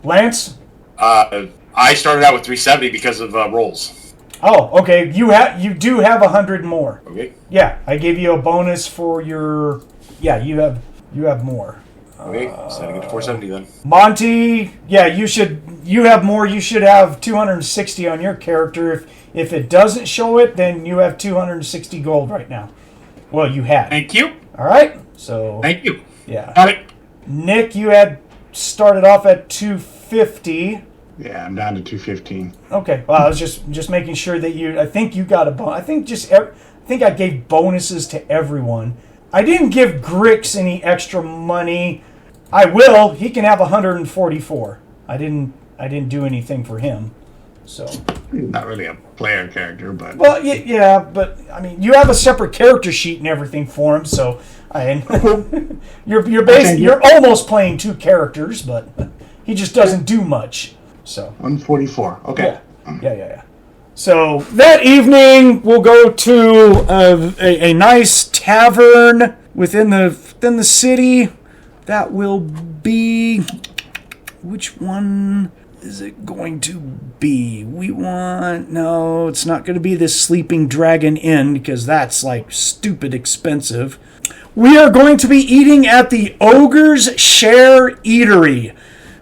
A: Lance.
C: I started out with 370 because of rolls.
A: Oh, okay. You do have 100 more.
C: Okay.
A: Yeah, I gave you a bonus for your. Yeah, you have more.
C: Okay, setting it to 470 then.
A: Monte, yeah, you have more. You should have 260 on your character. If it doesn't show it, then you have 260 gold right now. Well, you had.
D: Thank you.
A: All right. So.
D: Thank you.
A: Yeah.
D: Got it.
A: Nick, you had started off at 250.
B: Yeah, I'm down to 215.
A: Okay. Well, I was just making sure that you. I think you got a bonus. I think I gave bonuses to everyone. I didn't give Grix any extra money. I will. He can have 144. I didn't do anything for him. So.
B: Not really a player character, but.
A: Well, yeah, but I mean, you have a separate character sheet and everything for him, so you're almost playing two characters, but he just doesn't do much. So.
B: 144. Okay.
A: Yeah. So that evening, we'll go to a nice tavern within the city. That will be... Which one is it going to be? No, it's not going to be this Sleeping Dragon Inn, because that's, like, stupid expensive. We are going to be eating at the Ogre's Share Eatery.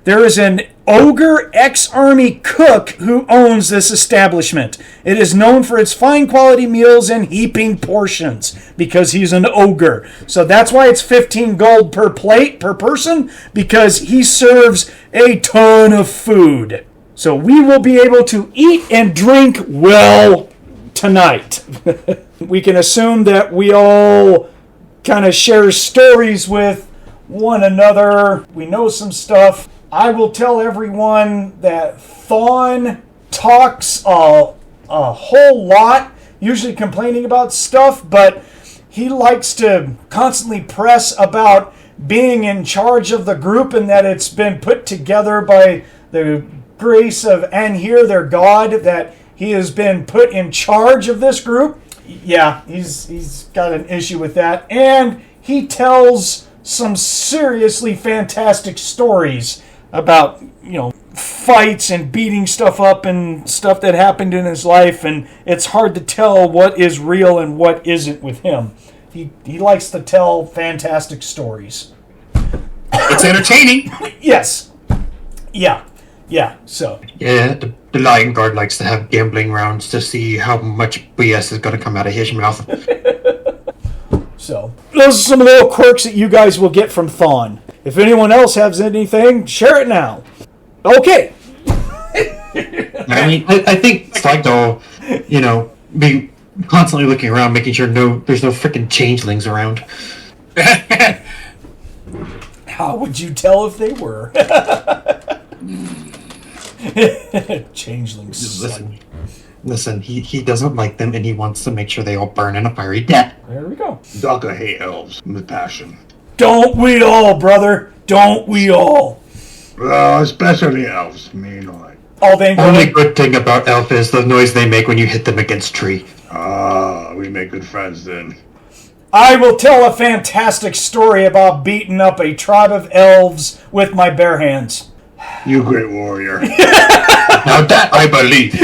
A: There is an Ogre ex-army cook who owns this establishment. It is known for its fine quality meals and heaping portions because he's an ogre. So that's why it's 15 gold per plate per person, because he serves a ton of food. So we will be able to eat and drink well tonight. We can assume that we all kind of share stories with one another. We know some stuff. I will tell everyone that Thonn talks a whole lot, usually complaining about stuff, but he likes to constantly press about being in charge of the group and that it's been put together by the grace of Anhir, their god, that he has been put in charge of this group. Yeah, he's got an issue with that. And he tells some seriously fantastic stories about, fights and beating stuff up and stuff that happened in his life, and it's hard to tell what is real and what isn't with him. He likes to tell fantastic stories.
D: It's entertaining.
A: Yes. Yeah, so.
E: Yeah, the Lion Guard likes to have gambling rounds to see how much BS is going to come out of his mouth.
A: So, those are some little quirks that you guys will get from Thonn. If anyone else has anything, share it now. Okay.
E: I mean, I think Slagjah, being constantly looking around, making sure there's no freaking changelings around.
A: How would you tell if they were? Changelings.
E: Listen, he doesn't like them, and he wants to make sure they all burn in a fiery death.
A: There we go.
B: Dakka hate elves with passion.
A: Don't we all, brother? Don't we all?
B: Well, especially elves. Me like.
A: Oh, they
E: Only good thing about elf is the noise they make when you hit them against tree.
B: We make good friends then.
A: I will tell a fantastic story about beating up a tribe of elves with my bare hands.
B: You great warrior.
E: Now that I believe.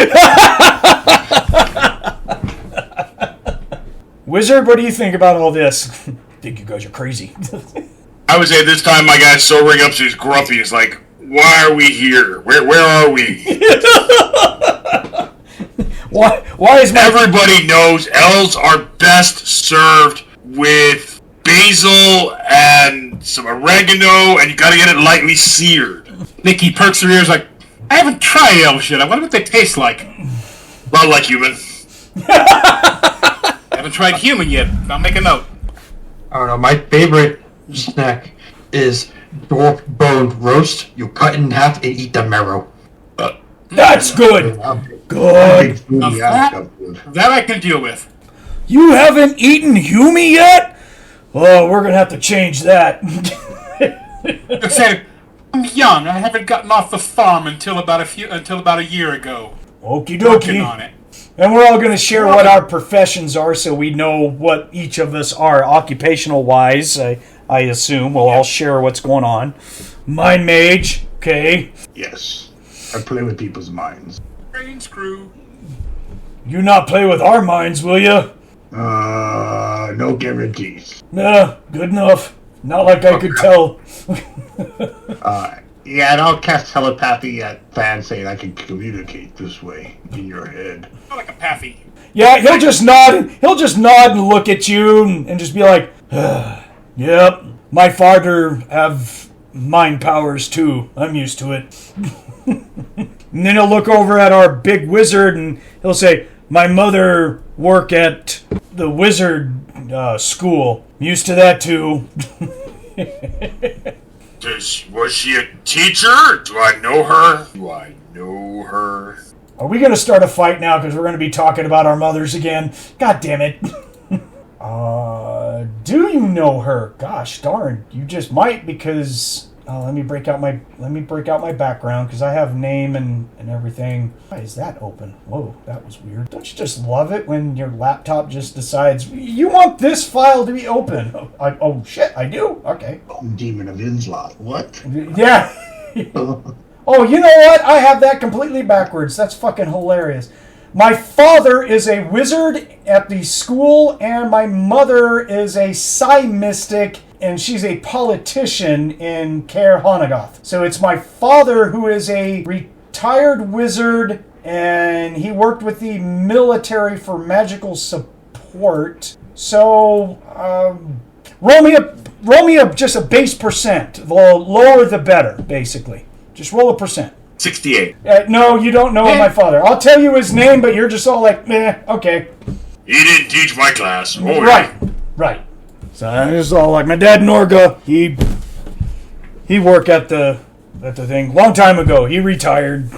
A: Wizard, what do you think about all this? I think you guys are crazy.
C: I would say this time my guy's sobering up, so he's grumpy. He's like, why are we here? Where are we?
A: Why is my...
C: Everybody knows L's are best served with basil and some oregano, and you gotta get it lightly seared.
D: Nikki perks her ears like, I haven't tried elf yet. I wonder what they taste like.
C: Not like human.
D: I haven't tried human yet. I'll make a note.
E: I don't know. My favorite snack is dwarf bone roast. You cut it in half and eat the marrow.
A: That's good. Good.
D: That I can deal with.
A: You haven't eaten Humi yet? Oh, we're gonna have to change that.
D: I said, I'm young. I haven't gotten off the farm until about a year ago.
A: Okie
D: Working on
A: dokie.
D: it.
A: And we're all gonna share what our professions are, so we know what each of us are occupational wise. I assume we'll all share what's going on. Mine Mage. Okay.
B: Yes. I play with people's minds.
D: Brain screw.
A: You not play with our minds, will you?
B: No guarantees.
A: Nah, good enough. Not like I could tell.
B: Yeah, and I'll cast telepathy at fans saying I can communicate this way in your head.
D: Not like a pathy.
A: Yeah, he'll just nod. He'll just nod and look at you and just be like, "Yep, my father have mind powers too. I'm used to it." And then he'll look over at our big wizard and he'll say, "My mother work at the wizard school. Used to that too."
C: Was she a teacher? Do I know her?
A: Are we going to start a fight now because we're going to be talking about our mothers again? God damn it. Do you know her? Gosh darn, you just might because... let me break out my background because I have name and everything. Why is that open? Whoa, that was weird. Don't you just love it when your laptop just decides you want this file to be open? Oh shit, I do. Okay.
B: Demon of Yin Sloth. What?
A: Yeah. Oh, you know what? I have that completely backwards. That's fucking hilarious. My father is a wizard at the school, and my mother is a Psi mystic, and she's a politician in Caer Honagoth. So it's my father who is a retired wizard, and he worked with the military for magical support. So, roll me up just a base percent. The lower the better, basically. Just roll a percent.
C: 68.
A: No, you don't know my father. I'll tell you his name, but you're just all like, meh, okay.
C: He didn't teach my class. Oh,
A: Right. So I'm just all like, my dad Norga, he worked at the thing long time ago. He retired.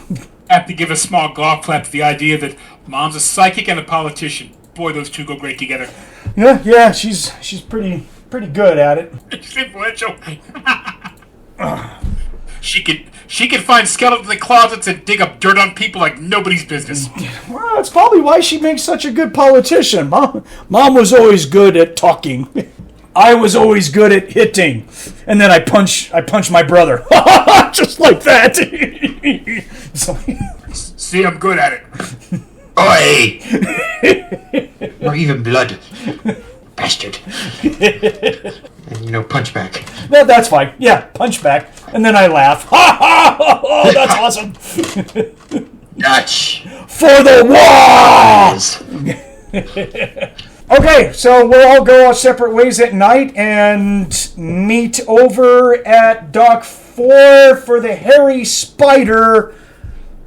D: I have to give a small golf clap to the idea that Mom's a psychic and a politician. Boy, those two go great together.
A: Yeah, she's pretty good at it.
D: It's influential. She could find skeletons in the closets and dig up dirt on people like nobody's business.
A: Well, that's probably why she makes such a good politician. Mom was always good at talking. I was always good at hitting. And then I punch my brother. Just like that.
D: See, I'm good at it.
E: Oi! Or even blood. Bastard. And, punch back.
A: No, that's fine. Yeah, punch back. And then I laugh. Ha ha! Oh, that's awesome.
E: Dutch.
A: For the walls! Okay, so we'll all go our separate ways at night and meet over at Dock 4 for the hairy spider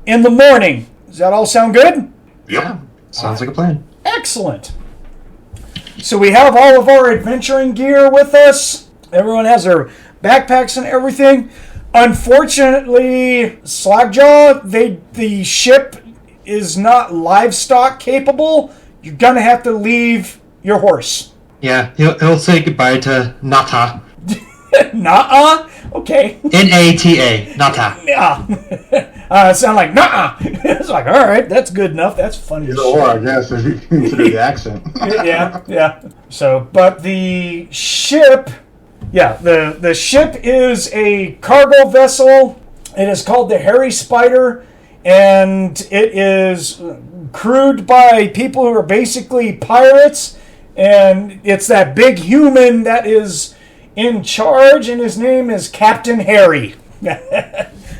A: in the morning. Does that all sound good?
E: Yeah. Sounds like a plan.
A: Excellent. So we have all of our adventuring gear with us. Everyone has their backpacks and everything. Unfortunately, Slagjah, the ship is not livestock capable. You're going to have to leave your horse.
E: Yeah, he'll say goodbye to Nata.
A: Nah? Okay.
E: Nata. Nata.
A: Yeah. It sounded like nah. It's like, all right, that's good enough. That's funny.
B: Either or, I guess, if you consider the accent.
A: Yeah. So, but the ship, the ship is a cargo vessel. It is called the Hairy Spider, and it is crewed by people who are basically pirates, and it's that big human that is in charge, and his name is Captain Harry.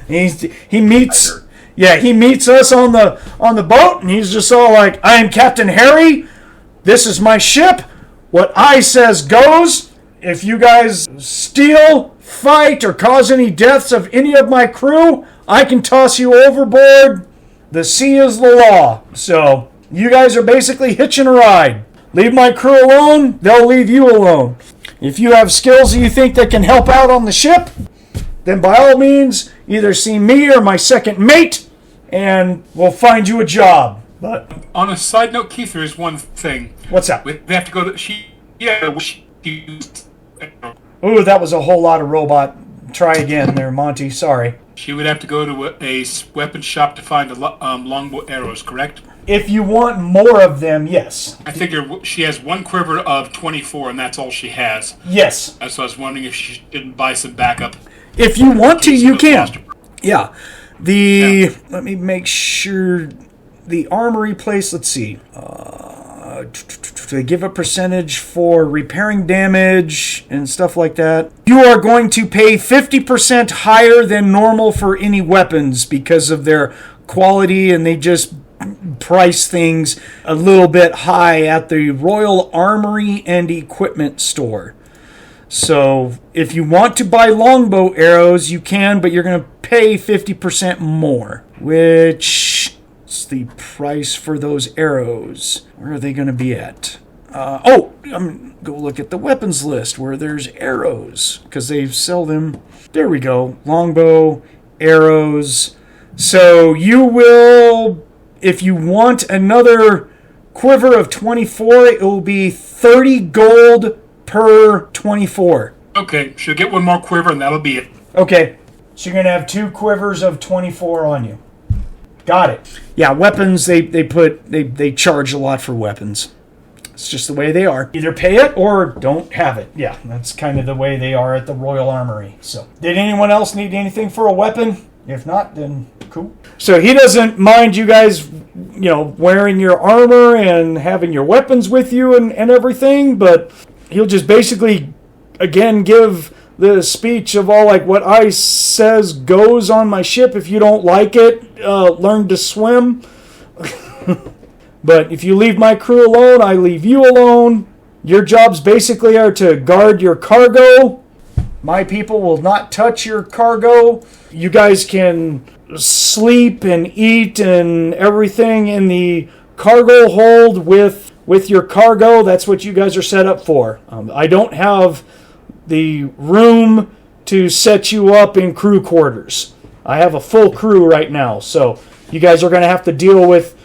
A: He meets Yeah, he meets us on the boat, and he's just all like, I am Captain Harry. This is my ship. What I says goes. If you guys steal, fight, or cause any deaths of any of my crew, I can toss you overboard. The sea is the law. So you guys are basically hitching a ride. Leave my crew alone, they'll leave you alone. If you have skills that you think that can help out on the ship, then by all means, either see me or my second mate, and we'll find you a job. But
D: on a side note, Keith, there is one thing.
A: What's that?
D: We have to go to
A: Ooh, that was a whole lot of robot. Try again there, Monte. Sorry.
D: She would have to go to a weapon shop to find longbow arrows, correct?
A: If you want more of them, yes.
D: I figure she has one quiver of 24, and that's all she has.
A: Yes.
D: So I was wondering if she didn't buy some backup.
A: If you want to, you can. Yeah. Let me make sure. The armory place, let's see. They give a percentage for repairing damage and stuff like that. You are going to pay 50% higher than normal for any weapons because of their quality, and they just price things a little bit high at the Royal Armory and Equipment Store. So if you want to buy longbow arrows, you can, but you're going to pay 50% more, which is the price for those arrows. Where are they going to be at? I'm go look at the weapons list where there's arrows, because they sell them. There we go. Longbow, arrows. So you will, if you want another quiver of 24, it will be 30 gold per 24.
D: Okay, she'll get one more quiver and that'll be it.
A: Okay, so you're going to have 2 quivers of 24 on you. Got it. Yeah, weapons, they charge a lot for weapons. It's just the way they are. Either pay it or don't have it. Yeah, that's kind of the way they are at the Royal Armory. So, did anyone else need anything for a weapon? If not, then cool. So he doesn't mind you guys, wearing your armor and having your weapons with you and everything, but he'll just basically, again, give the speech of all, like, what I says goes on my ship. If you don't like it, learn to swim. But if you leave my crew alone, I leave you alone. Your jobs basically are to guard your cargo. My people will not touch your cargo. You guys can sleep and eat and everything in the cargo hold with your cargo. That's what you guys are set up for. I don't have the room to set you up in crew quarters. I have a full crew right now, so you guys are going to have to deal with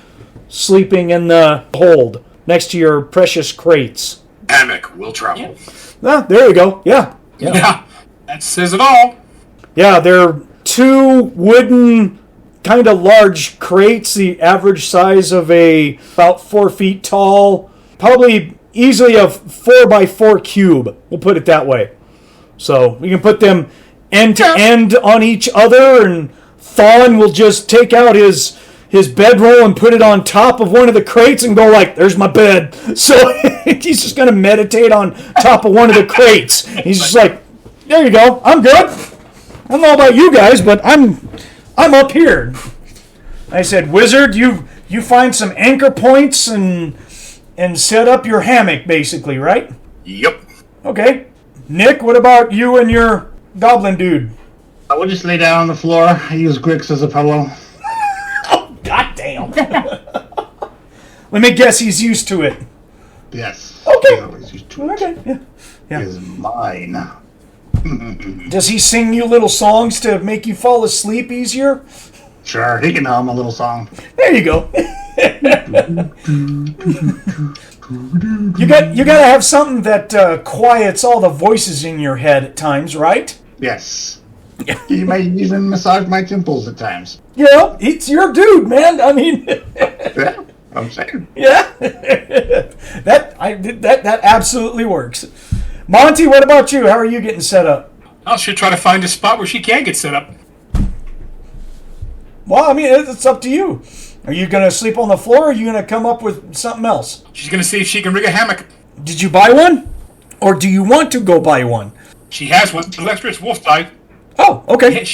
A: sleeping in the hold next to your precious crates.
C: Hammock will travel.
A: Ah, there you go. Yeah.
D: Yeah, that says it all.
A: Yeah, they're 2 wooden, kind of large crates, the average size of about 4 feet tall, probably easily a 4x4 cube. We'll put it that way. So we can put them end to end on each other, and Thonn will just take out his bedroll and put it on top of one of the crates and go like, there's my bed. So he's just going to meditate on top of one of the crates. He's just like, there you go. I'm good. I don't know about you guys, but I'm up here. I said, Wizard, you find some anchor points and set up your hammock, basically, right?
C: Yep.
A: Okay. Nick, what about you and your goblin dude?
B: I would just lay down on the floor. I use Grix as a pillow.
A: God damn. Let me guess, he's used to it.
B: Yes.
A: Okay.
B: He's used to it.
A: Okay. Yeah.
B: It is mine.
A: Does he sing you little songs to make you fall asleep easier?
B: Sure, he can hum a little song.
A: There you go. You got to have something that quiets all the voices in your head at times, right?
B: Yes. He might even massage my temples at times.
A: Yeah, it's your dude, man. I mean,
B: Yeah, I'm saying.
A: yeah, that absolutely works. Monte, what about you? How are you getting set up?
D: I should try to find a spot where she can get set up.
A: Well, I mean, it's up to you. Are you going to sleep on the floor, or are you going to come up with something else?
D: She's going to see if she can rig a hammock.
A: Did you buy one? Or do you want to go buy one?
D: She has one. It's wolf type.
A: Oh, okay.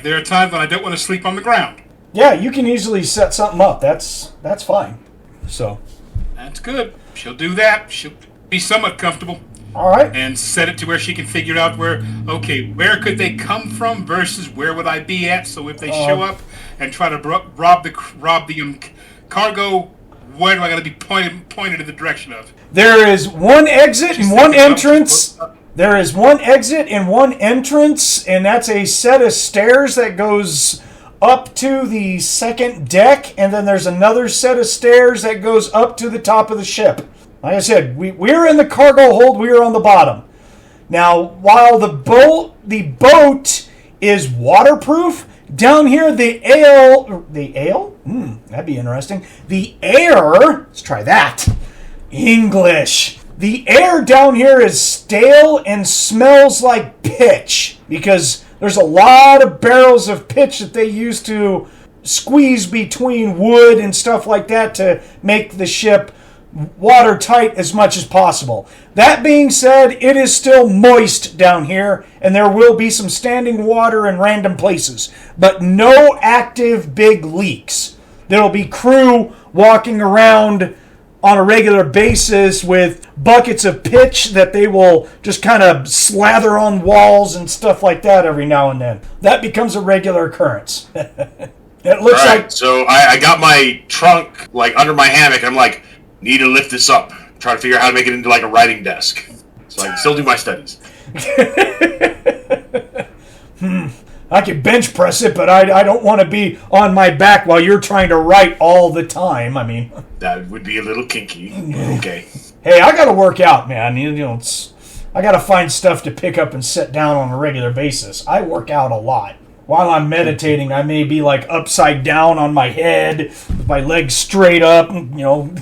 D: There are times when I don't want to sleep on the ground.
A: Yeah, you can easily set something up. That's fine. So.
D: That's good. She'll do that. She'll be somewhat comfortable.
A: All right.
D: And set it to where she can figure out where could they come from versus where would I be at? So if they show up and try to rob the cargo, where do I got to be pointed in the direction of?
A: There is one exit and one entrance. There is one exit and one entrance, and that's a set of stairs that goes up to the second deck, and then there's another set of stairs that goes up to the top of the ship. Like I said, we're in the cargo hold. We are on the bottom. Now, while the boat is waterproof, down here the ale. That'd be interesting. The air. Let's try that. English. The air down here is stale and smells like pitch because there's a lot of barrels of pitch that they use to squeeze between wood and stuff like that to make the ship watertight as much as possible. That being said, it is still moist down here, and there will be some standing water in random places, but no active big leaks. There will be crew walking around on a regular basis with buckets of pitch that they will just kind of slather on walls and stuff like that every now and then. That becomes a regular occurrence. It looks like...
C: So I got my trunk like under my hammock. I'm like, need to lift this up. Try to figure out how to make it into like a writing desk. So I can still do my studies.
A: I can bench press it, but I don't want to be on my back while you're trying to write all the time. I mean...
C: That would be a little kinky. Okay.
A: Hey, I got to work out, man. You know, I got to find stuff to pick up and set down on a regular basis. I work out a lot. While I'm meditating, I may be like upside down on my head, with my legs straight up, you know,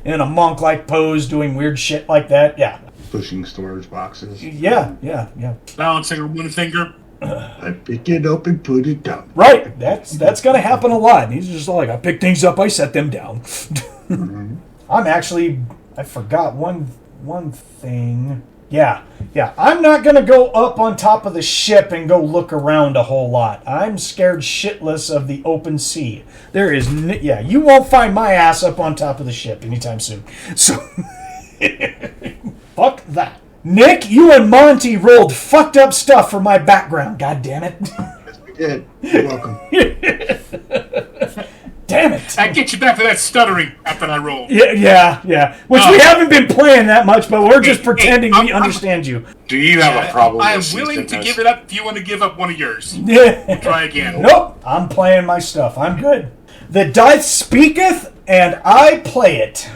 A: in a monk-like pose, doing weird shit like that. Yeah.
B: Pushing storage boxes.
A: Yeah.
D: Balancing on one finger.
B: I pick it up and put it down.
A: Right. That's going to happen a lot. He's just like, I pick things up, I set them down. I forgot one thing. Yeah. I'm not going to go up on top of the ship and go look around a whole lot. I'm scared shitless of the open sea. You won't find my ass up on top of the ship anytime soon. So, fuck that. Nick, you and Monte rolled fucked up stuff for my background, god damn it.
B: Yes, we did. You're welcome.
A: Damn it.
D: That gets you back to that stuttering after I roll.
A: Yeah. Which we haven't been playing that much, but we're just pretending we understand you.
C: Do you have a problem
D: I am
C: with
D: willing to
C: this?
D: give it up if you want to give up one of yours.
A: Yeah.
D: Try again.
A: Nope. I'm playing my stuff. I'm good. The dice speaketh, and I play it.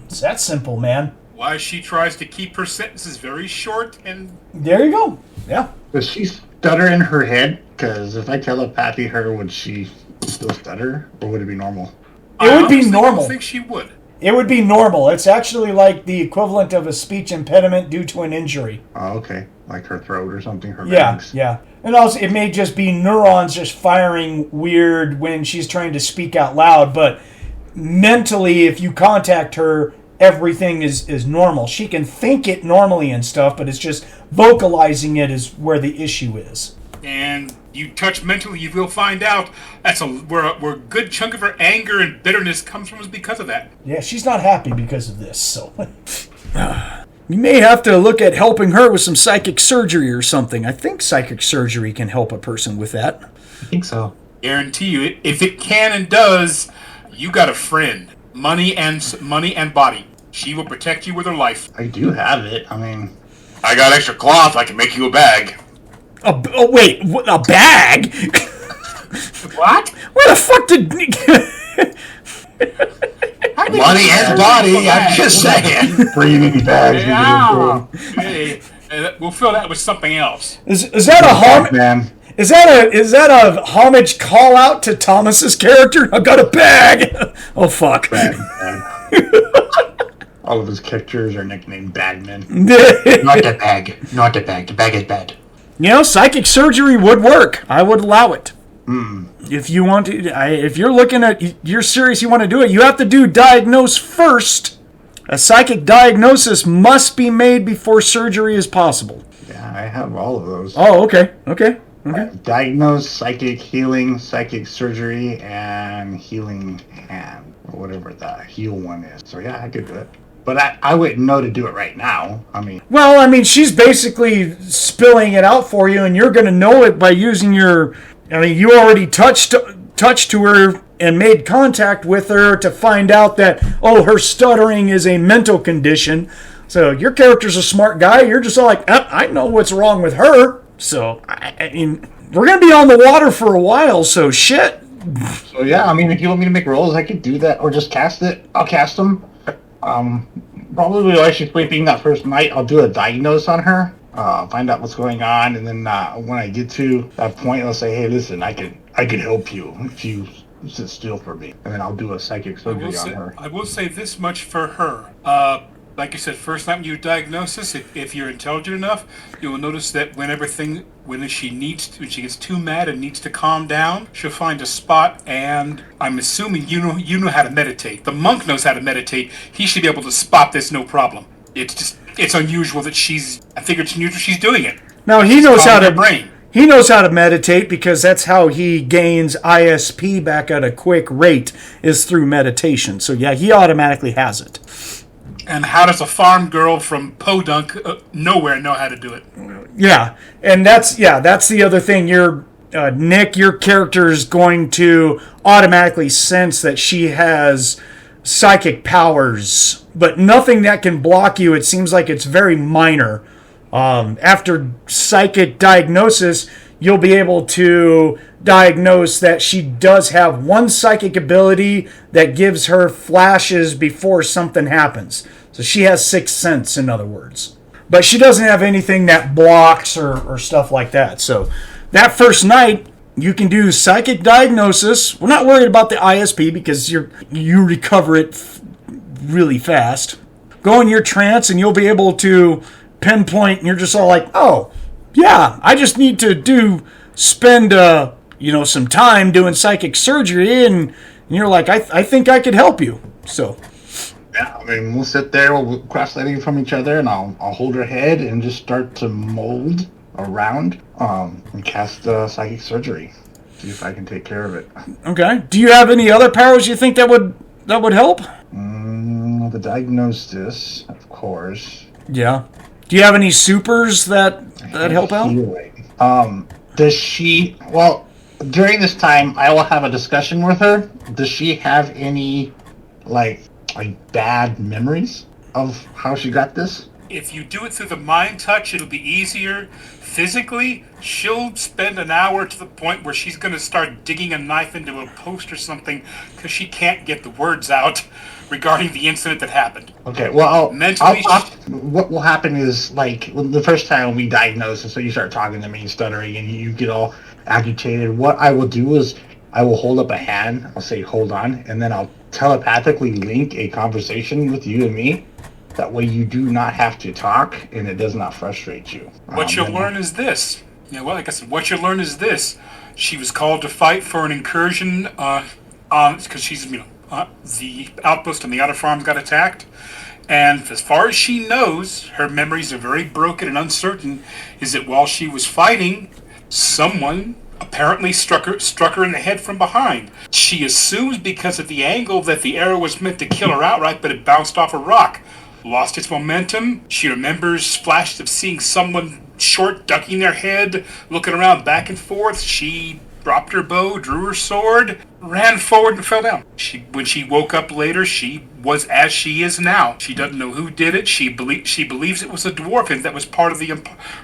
A: It's that simple, man.
D: Why she tries to keep her sentences very short and...
A: There you go. Yeah.
B: Does she stutter in her head? Because if I telepathy her, would she still stutter? Or would it be normal?
A: It would be normal.
D: I think she would.
A: It would be normal. It's actually like the equivalent of a speech impediment due to an injury.
B: Oh, okay. Like her throat or something? Her
A: Yeah,
B: bangs.
A: yeah. And also, it may just be neurons just firing weird when she's trying to speak out loud, but mentally, if you contact her, everything is normal. She can think it normally and stuff, but it's just vocalizing it is where the issue is.
D: And you touch mentally, you will find out that's where a good chunk of her anger and bitterness comes from is because of that.
A: Yeah, she's not happy because of this, so... You may have to look at helping her with some psychic surgery or something. I think psychic surgery can help a person with that.
E: I think so.
D: Guarantee you, if it can and does, you got a friend. Money and body. She will protect you with her life.
B: I do have it. I mean...
C: I got extra cloth. I can make you a bag.
A: Wait, a bag?
D: What?
A: Where the fuck did...
C: Money and body, I'm just saying.
B: Breathing bags.
D: Yeah. Hey, we'll fill that with something else.
A: Is that a homage?
B: Man.
A: Is that a homage call out to Thomas's character? I've got a bag. Oh fuck.
B: Bag. All of his characters are nicknamed Bagmen.
E: Not the bag. Not the bag. The bag is bad.
A: You know, psychic surgery would work. I would allow it. If you want to, if you're looking at, you're serious, you want to do it, you have to do diagnose first. A psychic diagnosis must be made before surgery is possible.
B: Yeah, I have all of those.
A: Oh, okay. Okay.
B: Diagnose, psychic healing, psychic surgery, and healing hand, or whatever the heal one is. So yeah, I could do it. But I wouldn't know to do it right now.
A: Well, I mean, she's basically spilling it out for you, and you're going to know it by using your... I mean, you already touched to her and made contact with her to find out that, her stuttering is a mental condition. So your character's a smart guy. You're just all like, I know what's wrong with her. So, I mean, we're going to be on the water for a while, so shit.
B: So yeah, if you want me to make rolls, I could do that, or just cast it. I'll cast them. Probably while she's sleeping that first night, I'll do a diagnose on her, find out what's going on, and then when I get to that point, I'll say, "Hey, listen, I can help you if you sit still for me," and then I'll do a psychic surgery on her.
D: I will say this much for her. Like you said, first time you diagnose this, if you're intelligent enough, you will notice that when she gets too mad and needs to calm down, she'll find a spot, and I'm assuming you know how to meditate. The monk knows how to meditate. He should be able to spot this no problem. It's unusual that I think it's unusual she's doing it.
A: Now he knows how to meditate because that's how he gains ISP back at a quick rate is through meditation. So yeah, he automatically has it.
D: And how does a farm girl from Podunk nowhere know how to do it?
A: Yeah, and that's the other thing. Nick, your character is going to automatically sense that she has psychic powers, but nothing that can block you. It seems like it's very minor. After psychic diagnosis, you'll be able to diagnose that she does have one psychic ability that gives her flashes before something happens. So she has sixth sense, in other words. But she doesn't have anything that blocks or stuff like that. So that first night, you can do psychic diagnosis. We're not worried about the ISP because you recover it really fast. Go in your trance and you'll be able to pinpoint, and you're just all like, oh, yeah, I just need to spend some time doing psychic surgery, and you're like, I think I could help you. So
B: yeah, we'll sit there, we'll cross-legged from each other, and I'll hold her head and just start to mold around and cast psychic surgery. See if I can take care of it.
A: Okay. Do you have any other powers you think that would help?
B: The diagnosis, of course.
A: Yeah. Do you have any supers that help out?
B: Does she... Well, during this time, I will have a discussion with her. Does she have any, like bad memories of how she got this?
D: If you do it through the mind touch, it'll be easier. Physically, she'll spend an hour to the point where she's going to start digging a knife into a post or something because she can't get the words out regarding the incident that happened.
B: Okay, well,
D: mentally,
B: what will happen is, like, the first time we diagnose it, so you start talking to me, stuttering, and you get all agitated. What I will do is I will hold up a hand, I'll say, hold on, and then I'll telepathically link a conversation with you and me. That way you do not have to talk, and it does not frustrate you.
D: What you'll learn is this. Like I said, what you'll learn is this. She was called to fight for an incursion because she's, the outpost on the outer farms got attacked. And as far as she knows, her memories are very broken and uncertain, is that while she was fighting, someone apparently struck her in the head from behind. She assumes because of the angle that the arrow was meant to kill her outright, but it bounced off a rock. Lost its momentum. She remembers flashes of seeing someone short ducking their head, looking around back and forth. She dropped her bow, drew her sword, ran forward and fell down. When she woke up later, she was as she is now. She doesn't know who did it. She believes it was a dwarf that was part of the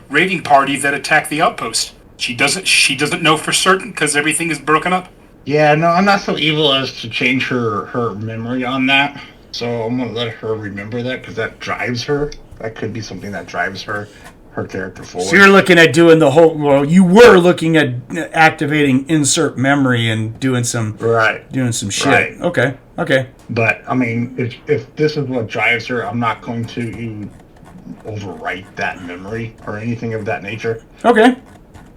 D: raiding party that attacked the outpost. She doesn't know for certain because everything is broken up.
B: Yeah, no, I'm not so evil as to change her memory on that. So I'm going to let her remember that because that drives her. That could be something that drives her character forward.
A: So you're looking at doing the whole... Well, you were looking at activating insert memory and doing some...
B: Right.
A: Doing some shit.
B: Right.
A: Okay.
B: But, if this is what drives her, I'm not going to overwrite that memory or anything of that nature.
A: Okay.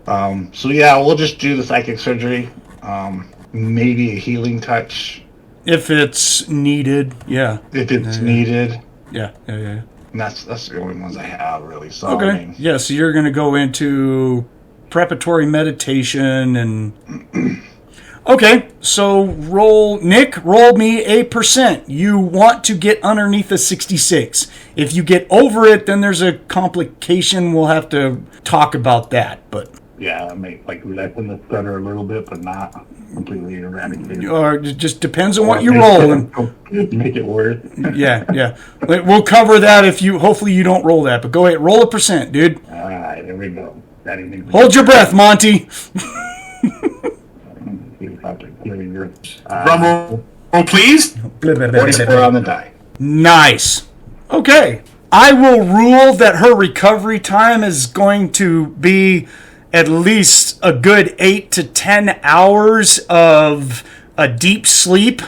B: So yeah, we'll just do the psychic surgery. Maybe a healing touch.
A: If it's needed, yeah.
B: If it's needed.
A: Yeah. And
B: And that's the only ones I have, really. So,
A: okay. So you're going to go into preparatory meditation and... Okay, so roll me a percent. You want to get underneath a 66. If you get over it, then there's a complication. We'll have to talk about that, but...
B: Yeah, like lessen the stutter a little bit, but not completely eradicate it.
A: Or it just depends on what you roll.
B: Make it worse.
A: Yeah. We'll cover that if you... Hopefully you don't roll that, but go ahead. Roll a percent, dude.
B: All right, there we go.
A: Hold your breath, Monte.
C: Drum roll, please.
B: 44 on the die.
A: Nice. Okay. I will rule that her recovery time is going to be at least a good 8 to 10 hours of a deep sleep,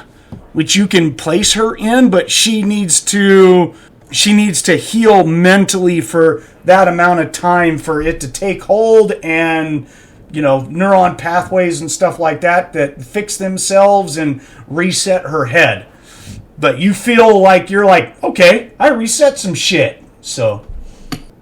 A: which you can place her in, but she needs to heal mentally for that amount of time for it to take hold and, neuron pathways and stuff like that fix themselves and reset her head. But you feel like you're like, okay, I reset some shit. So,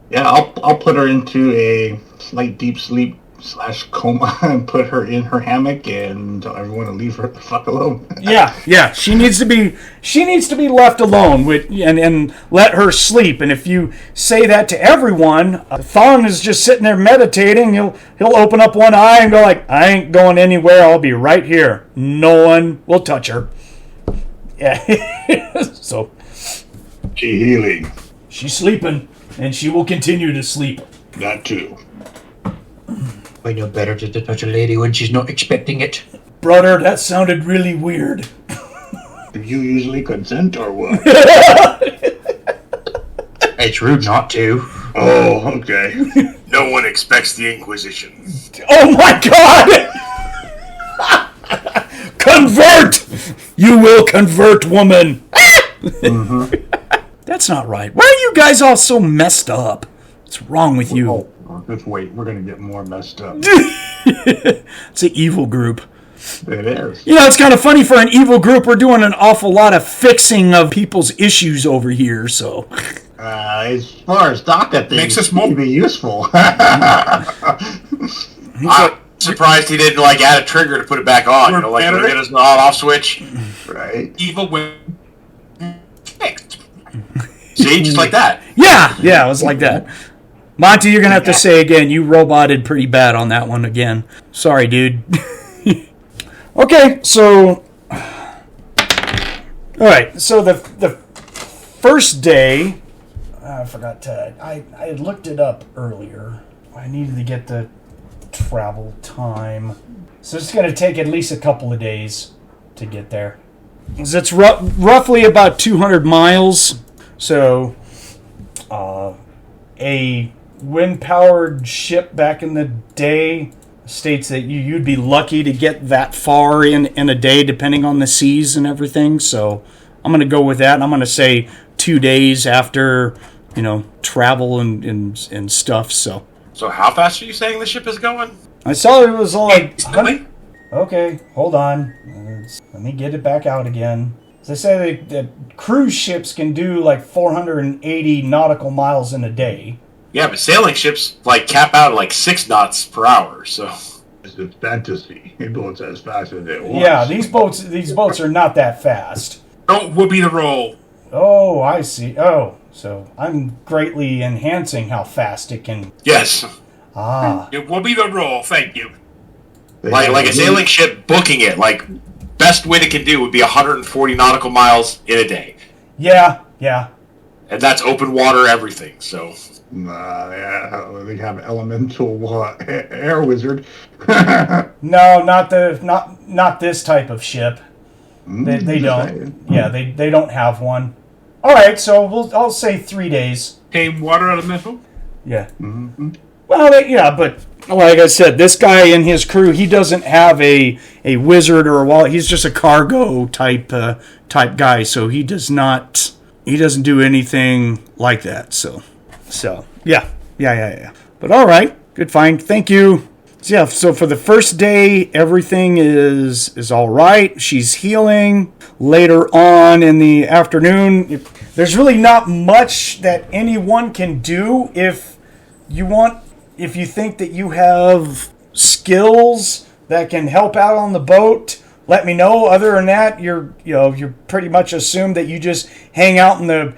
B: yeah, I'll put her into a slight deep sleep / coma and put her in her hammock and tell everyone to leave her the fuck alone.
A: yeah, she needs to be left alone and let her sleep. And if you say that to everyone, Thonn is just sitting there meditating. He'll open up one eye and go like, I ain't going anywhere. I'll be right here. No one will touch her. Yeah. So
B: She healing.
A: she's sleeping, and she will continue to sleep.
B: That too.
E: I know better to touch a lady when she's not expecting it.
A: Brother, that sounded really weird.
B: Do you usually consent or what?
E: It's rude not to.
B: Oh, okay.
C: No one expects the Inquisition.
A: Oh my god! Convert! You will convert, woman! That's not right. Why are you guys all so messed up? What's wrong with you?
B: Oh, just wait. We're going to get more messed up.
A: It's an evil group.
B: It is.
A: It's kind of funny for an evil group. We're doing an awful lot of fixing of people's issues over here, so...
B: As far as Dakka things,
D: Makes us more-
B: be useful.
C: I'm surprised he didn't add a trigger to put it back on. Get us an on-off switch.
B: Right.
D: Evil women.
C: See, just like that.
A: Yeah, it was like that. Monte, you're going to have to say again, you roboted pretty bad on that one again. Sorry, dude. Okay, so... Alright, so the first day... I forgot to... I had looked it up earlier. I needed to get the travel time. So it's going to take at least a couple of days to get there. So it's roughly about 200 miles. So, a wind-powered ship back in the day states that you'd be lucky to get that far in a day, depending on the seas and everything. So, I'm going to go with that. And I'm going to say 2 days after, travel and stuff. So
C: how fast are you saying the ship is going?
A: I saw it was all like...
D: Instantly?
A: Okay, hold on. Let me get it back out again. They say that cruise ships can do 480 nautical miles in a day.
C: Yeah, but sailing ships cap out at 6 knots per hour. So
B: It's fantasy. It goes as fast as it wants.
A: Yeah, these boats are not that fast.
D: Don't whoopee the roll.
A: Oh, I see. Oh, so I'm greatly enhancing how fast it can.
C: yes,
A: Ah,
D: It will be the roll. Thank you.
C: like a sailing ship booking it. Best win it can do would be 140 nautical miles in a day,
A: yeah.
C: and that's open water, everything. So
B: Yeah, they have elemental air wizard.
A: No, not this type of ship. They don't. Yeah, they don't have one. All right, so I'll say 3 days.
D: Tame water elemental.
A: Yeah. Mm-hmm. Well, but like I said, this guy and his crew, he doesn't have a wizard or a wallet. He's just a cargo type guy, so he doesn't do anything like that. So yeah. But all right, good find. Thank you. So for the first day, everything is all right. She's healing. Later on in the afternoon, there's really not much that anyone can do if you want if you think that you have skills that can help out on the boat, let me know. Other than that, you're pretty much assumed that you just hang out in the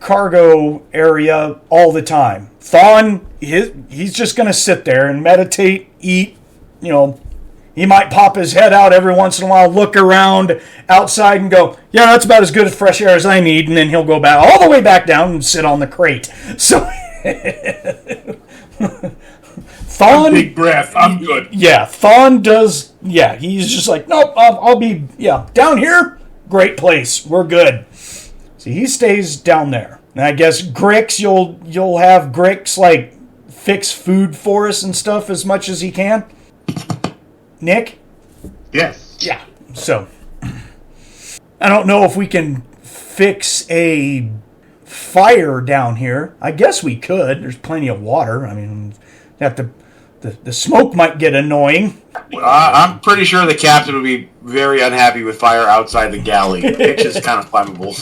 A: cargo area all the time. Thonn, he's just going to sit there and meditate, eat, he might pop his head out every once in a while, look around outside and go, yeah, that's about as good as fresh air as I need, and then he'll go back all the way back down and sit on the crate. So Thonn,
D: big breath, I'm good.
A: Yeah, Thonn does, he's just like, nope, I'll be, down here, great place, we're good. See, he stays down there. And I guess Grix, you'll have Grix like fix food for us and stuff as much as he can. Nick?
B: Yes.
A: Yeah. So, I don't know if we can fix a fire down here. I guess we could. There's plenty of water. I mean, the smoke might get annoying.
C: I'm pretty sure the captain would be very unhappy with fire outside the galley. It's just kind of flammable.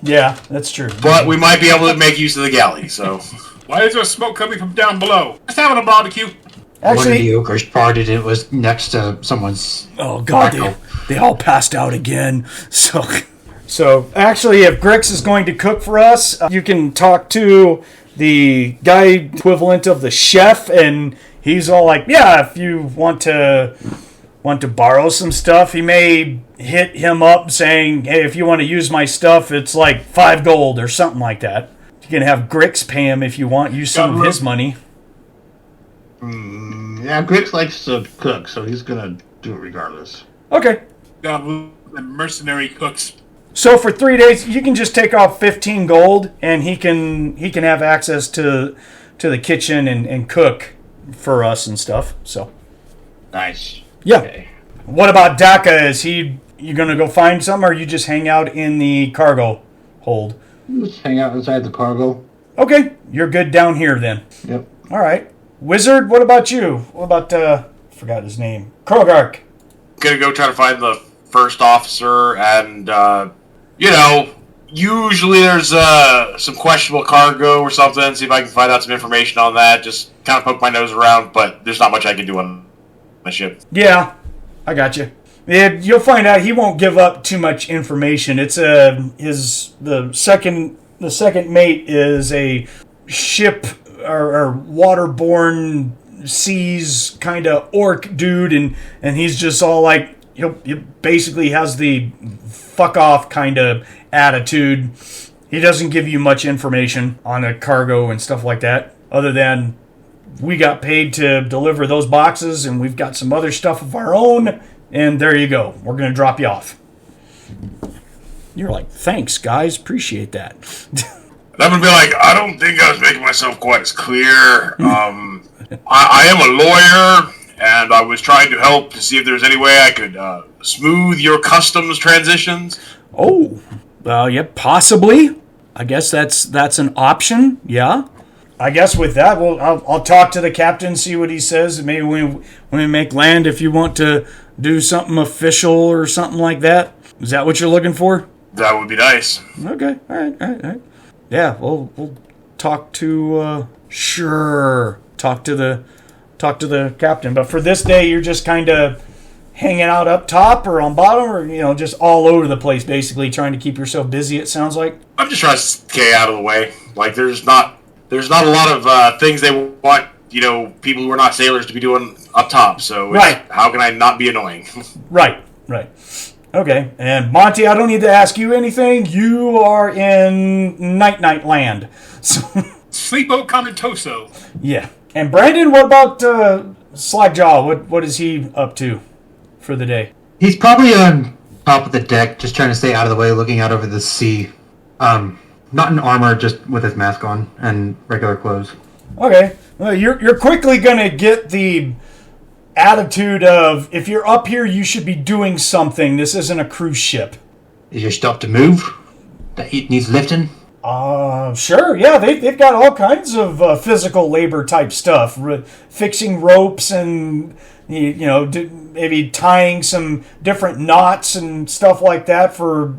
A: Yeah, that's true.
C: But we might be able to make use of the galley, so...
D: Why is there smoke coming from down below? Just having a barbecue.
E: One of
A: Actually,
E: the ogres farted. It was next to someone's.
A: oh god, they all passed out again. So actually, if Grix is going to cook for us, you can talk to the guy equivalent of the chef, and he's all like, yeah, if you want to borrow some stuff, he may hit him up saying, hey, if you want to use my stuff, it's like 5 gold or something like that. You can have Grix pay him if you want, use some of his money.
B: Yeah, Grix likes to cook, so he's gonna do it regardless.
A: Okay.
D: The mercenary cooks.
A: So for 3 days, you can just take off 15 gold, and he can have access to the kitchen and cook for us and stuff. So
B: Nice.
A: yeah.
B: Okay.
A: What about Dakka? You gonna go find some, or you just hang out in the cargo hold?
B: Just hang out inside the cargo.
A: Okay, you're good down here then.
B: Yep.
A: All right, Wizard. What about you? What about forgot his name? Krogark.
C: Gonna go try to find the first officer, and usually there's some questionable cargo or something. See if I can find out some information on that. Just kind of poke my nose around, but there's not much I can do on the ship.
A: Yeah, I got you. Yeah, you'll find out he won't give up too much information. It's the second mate is a ship or waterborne seas kind of orc dude, and he's just all like he basically has the fuck off kind of attitude. He doesn't give you much information on a cargo and stuff like that, other than we got paid to deliver those boxes, and we've got some other stuff of our own, and there you go. We're going to drop you off. You're like, thanks, guys. Appreciate that.
C: I'm going to be like, I don't think I was making myself quite as clear. I am a lawyer, and I was trying to help to see if there's any way I could smooth your customs transitions.
A: Oh, well, yeah, possibly. I guess that's an option, yeah. I guess with that, I'll talk to the captain, see what he says. Maybe when we make land, if you want to do something official or something like that. Is that what you're looking for?
C: That would be nice.
A: Okay, all right. Yeah, we'll talk to talk to the captain. But for this day, you're just kind of hanging out up top or on bottom, or just all over the place, basically trying to keep yourself busy. It sounds like.
C: I'm just trying to stay out of the way. Like there's not a lot of things they want, people who are not sailors to be doing up top. So
A: right.
C: How can I not be annoying?
A: Right. Okay, and Monte, I don't need to ask you anything. You are in Night land. So,
D: Sleepo Comitoso.
A: yeah. And Brandon, what about Slagjah? What is he up to for the day?
E: He's probably on top of the deck, just trying to stay out of the way, looking out over the sea. Not in armor, just with his mask on and regular clothes.
A: Okay. Well, you're quickly going to get the attitude of, if you're up here, you should be doing something. This isn't a cruise ship.
E: Is your stuff to move? That it needs lifting?
A: Sure. Yeah, they've got all kinds of physical labor type stuff. Fixing ropes and, maybe tying some different knots and stuff like that for,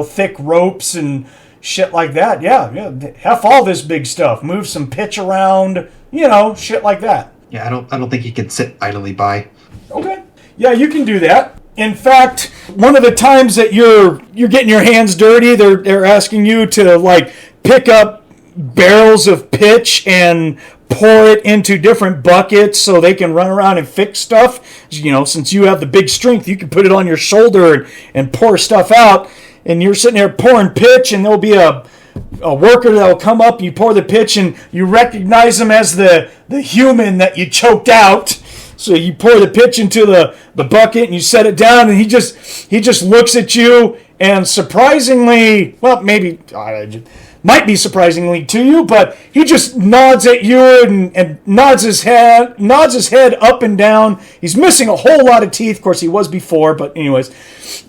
A: thick ropes and shit like that. Yeah. Hef all this big stuff. Move some pitch around, shit like that.
E: Yeah, I don't think he can sit idly by.
A: Okay. Yeah, you can do that. In fact, one of the times that you're getting your hands dirty, they're asking you to like pick up barrels of pitch and pour it into different buckets so they can run around and fix stuff. Since you have the big strength, you can put it on your shoulder and pour stuff out. And you're sitting there pouring pitch, and there'll be a worker that'll come up, you pour the pitch, and you recognize him as the human that you choked out. So you pour the pitch into the bucket, and you set it down, and he just looks at you, and surprisingly, well, maybe might be surprisingly to you, but he just nods at you and nods his head up and down. He's missing a whole lot of teeth. Of course, he was before, but anyways,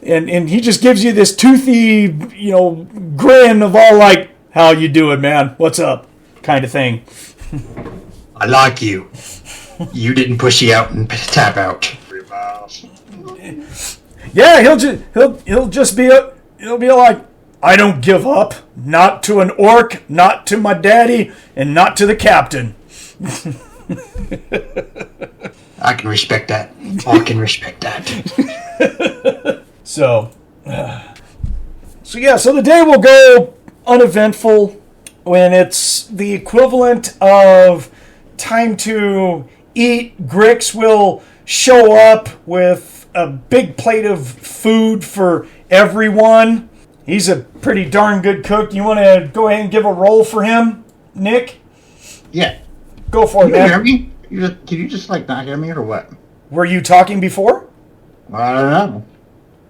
A: and he just gives you this toothy, grin of all like, "How you doing, man? What's up?" kind of thing.
E: I like you. You didn't pushy out and tap out.
A: Yeah, he'll just be like, "I don't give up. Not to an orc, not to my daddy, and not to the captain."
E: I can respect that. I can respect that.
A: So the day will go uneventful when it's the equivalent of time to eat. Grix will show up with a big plate of food for everyone. He's a pretty darn good cook. You want to go ahead and give a roll for him, Nick?
B: Yeah.
A: Go for it,
B: Can you
A: man.
B: hear me? Can you just not hear me or what?
A: Were you talking before?
B: I don't know.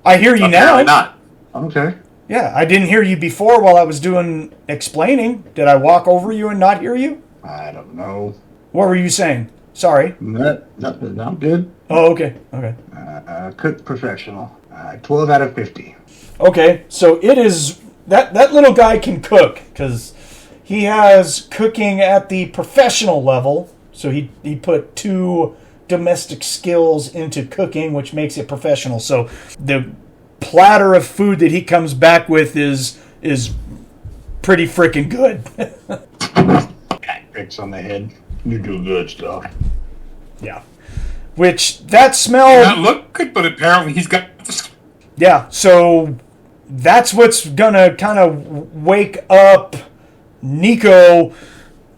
A: I hear you now.
C: Apparently not.
B: Okay.
A: Yeah, I didn't hear you before while I was doing explaining. Did I walk over you and not hear you?
B: I don't know.
A: What were you saying? Sorry.
B: Nothing. I'm good.
A: Oh, okay. Okay.
B: Cook professional. 12 out of 50.
A: Okay, so it is that little guy can cook because he has cooking at the professional level. So he put 2 domestic skills into cooking, which makes it professional. So the platter of food that he comes back with is pretty freaking good.
B: Picks on the head. You do good stuff.
A: Yeah. Which that smell.
D: Not look good, but apparently he's got this.
A: Yeah, so that's what's gonna kind of wake up Nikko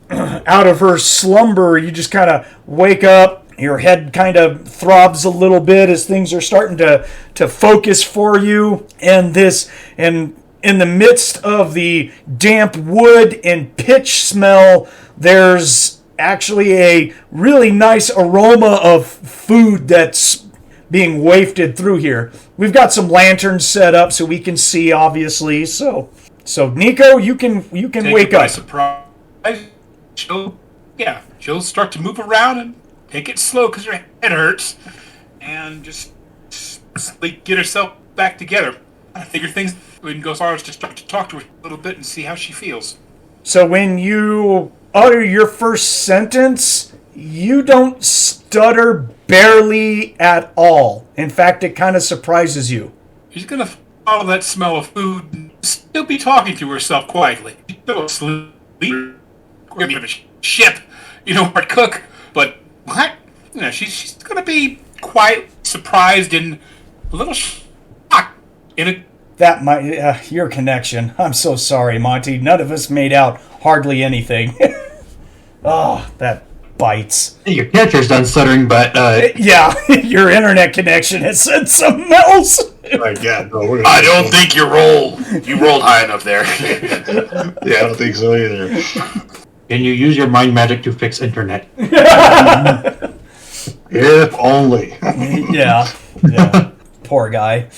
A: out of her slumber. You just kind of wake up, your head kind of throbs a little bit as things are starting to focus for you, and in the midst of the damp wood and pitch smell, there's actually a really nice aroma of food that's being wafted through here. We've got some lanterns set up so we can see, obviously. So Nikko, you can wake up.
D: Surprise. She'll start to move around and take it slow because her head hurts, and just get herself back together. I figure things we can go as far as to start to talk to her a little bit and see how she feels.
A: So when you utter your first sentence, you don't stutter barely at all. In fact, it kind of surprises you.
D: She's gonna follow that smell of food and still be talking to herself quietly. She's still asleep. We're gonna have a ship, or cook. But what? She's gonna be quite surprised and a little shocked.
A: That might your connection. I'm so sorry, Monte. None of us made out hardly anything. Oh, that bites.
E: Your character's done stuttering, but
A: yeah, your internet connection has said something else.
B: Like, yeah, no,
C: I don't think you rolled high enough there.
B: Yeah, I don't think so either.
E: can you use your mind magic to fix internet?
B: If only.
A: Yeah. Poor guy.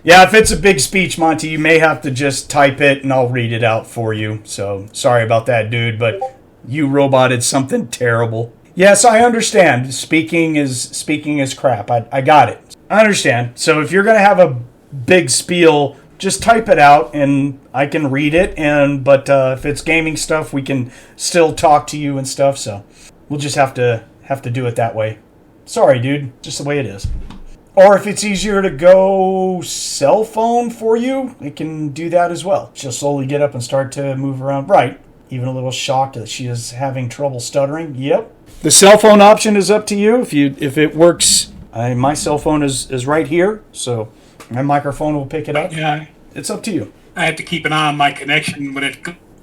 A: Yeah, if it's a big speech, Monte, you may have to just type it and I'll read it out for you. So, sorry about that, dude, but you roboted something terrible. Yes, I understand. Speaking is crap. I got it. I understand. So if you're going to have a big spiel, just type it out and I can read it. But if it's gaming stuff, we can still talk to you and stuff. So we'll just have to do it that way. Sorry, dude. Just the way it is. Or if it's easier to go cell phone for you, it can do that as well. Just slowly get up and start to move around. Right. even a little shocked that she is having trouble stuttering. Yep. The cell phone option is up to you. If it works, my cell phone is right here, so my microphone will pick it up.
D: Yeah.
A: It's up to you.
D: I have to keep an eye on my connection when it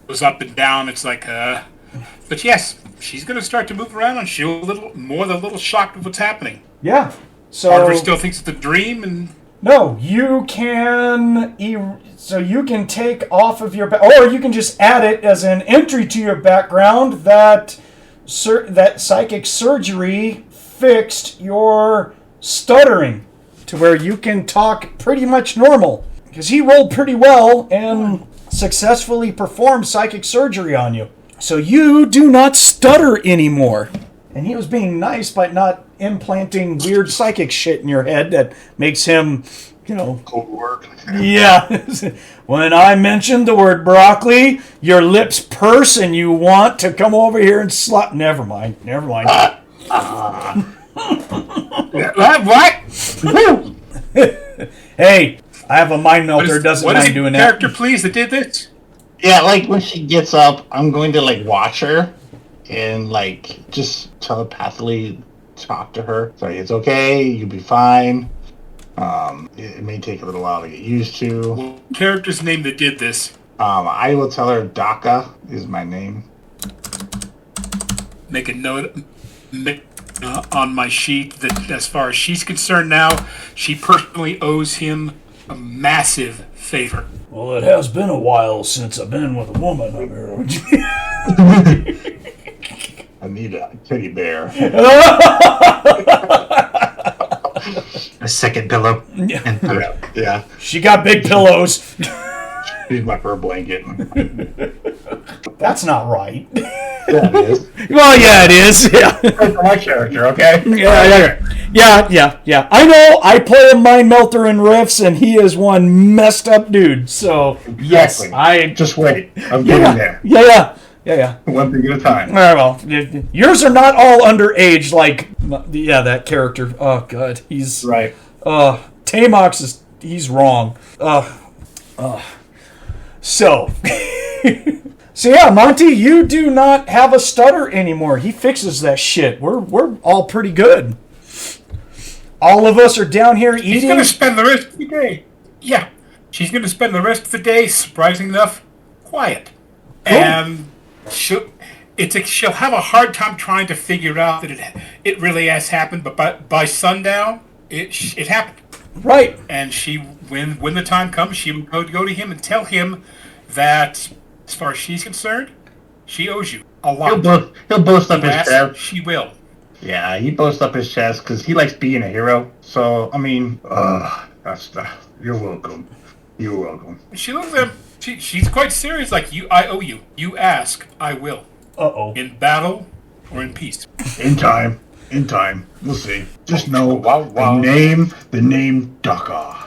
D: goes up and down. It's like, But yes, she's going to start to move around and she's a little shocked with what's happening.
A: Yeah. So
D: Harvard still thinks it's a dream, and
A: no, you can. So you can take off of your, or you can just add it as an entry to your background that psychic surgery fixed your stuttering to where you can talk pretty much normal. Because he rolled pretty well and successfully performed psychic surgery on you. So you do not stutter anymore. And he was being nice by not implanting weird psychic shit in your head that makes him,
B: Cold word.
A: Yeah. When I mentioned the word broccoli, your lips purse and you want to come over here and slap. Never mind.
D: What?
A: Hey, I have a mind melter. Doesn't mind doing that.
D: What is the character, please, that did this?
B: Yeah, like when she gets up, I'm going to watch her and just telepathically talk to her. Say, it's okay, you'll be fine. It may take a little while to get used to.
D: What character's name that did this?
B: I will tell her Dakka is my name.
D: Make a note on my sheet that as far as she's concerned now, she personally owes him a massive favor.
A: Well, it has been a while since I've been with a woman.
B: I need a teddy bear.
E: A second pillow.
B: Yeah.
A: She got big pillows.
B: She's my fur blanket.
A: That's not right.
B: Yeah, it is.
A: Well, yeah, it is. Yeah.
B: For my character, okay?
A: Yeah. I know. I play a mind melter in riffs, and he is one messed up dude. So yes,
B: Exactly. Just wait. I'm getting there.
A: Yeah.
B: One thing at a time.
A: All right, well, yours are not all underage. That character. Oh God, he's
B: Right.
A: Tamox he's wrong. So. So yeah, Monte, you do not have a stutter anymore. He fixes that shit. We're all pretty good. All of us are down here eating.
D: She's going to spend the rest of the day. Yeah, she's going to spend the rest of the day, surprisingly enough, quiet.
A: Cool.
D: And she'll have a hard time trying to figure out that it really has happened. But by sundown, it happened.
A: Right.
D: And when the time comes, she will go to him and tell him that, as far as she's concerned, she owes you a lot.
B: He'll boast up his chest.
D: She will.
B: Yeah, he boasts up his chest because he likes being a hero. So, you're welcome. You're welcome.
D: She looks at him. She's quite serious. Like, I owe you. You ask, I will.
A: Uh-oh.
D: In battle or in peace.
B: In time. We'll see. Just know
D: Wow.
B: the name Dakka.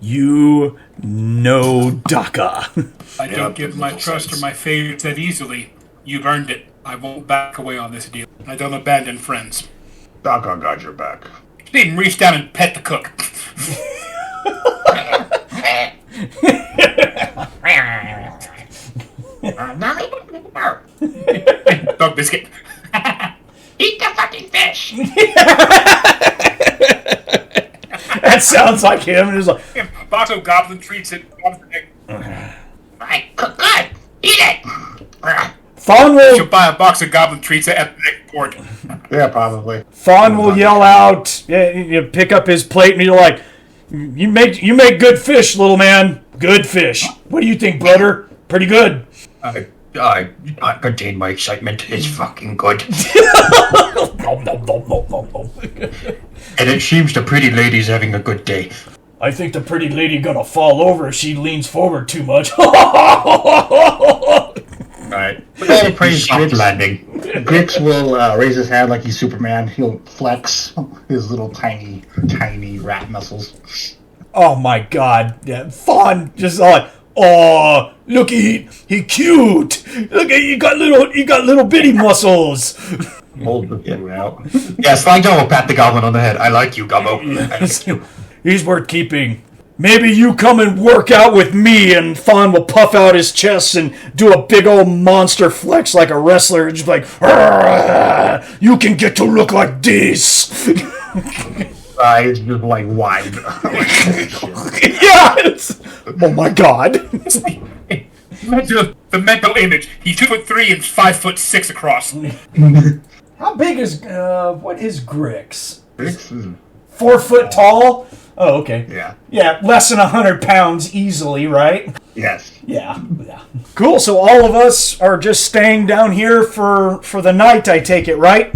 A: You know Dakka.
D: I don't give my trust or my favors that easily. You've earned it. I won't back away on this deal. I don't abandon friends.
B: Dakka got your back.
D: She didn't reach down and pet the cook. Dog biscuit. Eat the fucking fish.
A: That sounds like him. And he's like,
D: Box of Goblin treats it. Right, good. Eat it.
A: Thonn
D: She'll
A: will
D: buy a box of Goblin treats at the next board.
B: Yeah, probably.
A: yell out. You pick up his plate, and you're like, "You make good fish, little man. Good fish. What do you think, brother? Pretty good."
E: I can't contain my excitement. It's fucking good. And it seems the pretty lady's having a good day.
A: I think the pretty lady gonna fall over if she leans forward too much.
B: Right.
E: Soft landing.
B: Grix will raise his hand like he's Superman. He'll flex his little tiny rat muscles.
A: Oh my God! Yeah, Thonn just like, oh, look, he cute. Look, he got little bitty muscles.
B: Hold the food out.
E: Yeah, Slagjah will pat the goblin on the head. I like you, Gobbo. I like you.
A: He's worth keeping. maybe you come and work out with me, and Thonn will puff out his chest and do a big old monster flex like a wrestler, just like, you can get to look like this.
B: Eyes just like wide.
A: Yeah, oh my god.
D: The mental image. He's 2'3" and 5'6" across.
A: How big is, what is Grix?
B: Grix is
A: 4 foot tall? Oh, okay.
B: Yeah.
A: Yeah, less than 100 pounds easily, right?
B: Yes.
A: Yeah. Cool, so all of us are just staying down here for the night, I take it, right?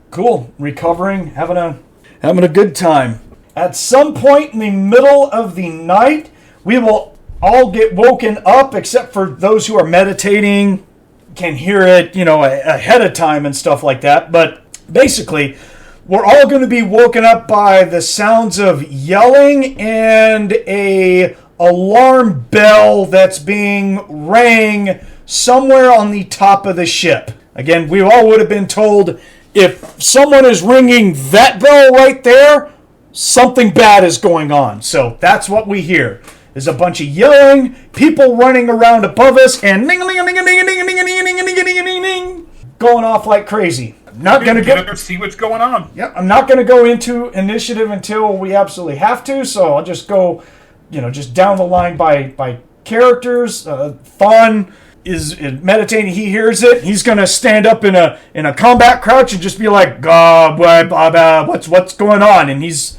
A: Cool. Recovering, having a good time. At some point in the middle of the night, we will all get woken up, except for those who are meditating, can hear it, ahead of time and stuff like that. But basically, we're all going to be woken up by the sounds of yelling and a alarm bell that's being rang somewhere on the top of the ship. Again, we all would have been told, if someone is ringing that bell right there, something bad is going on. So that's what we hear. There's a bunch of yelling, people running around above us, and going off like crazy. I'm not going to
D: get up and see what's going on.
A: Yeah, I'm not going to go into initiative until we absolutely have to, so I'll just go, just down the line by characters. Thonn is meditating. He hears it. He's going to stand up in a combat crouch and just be like, what's going on? And he's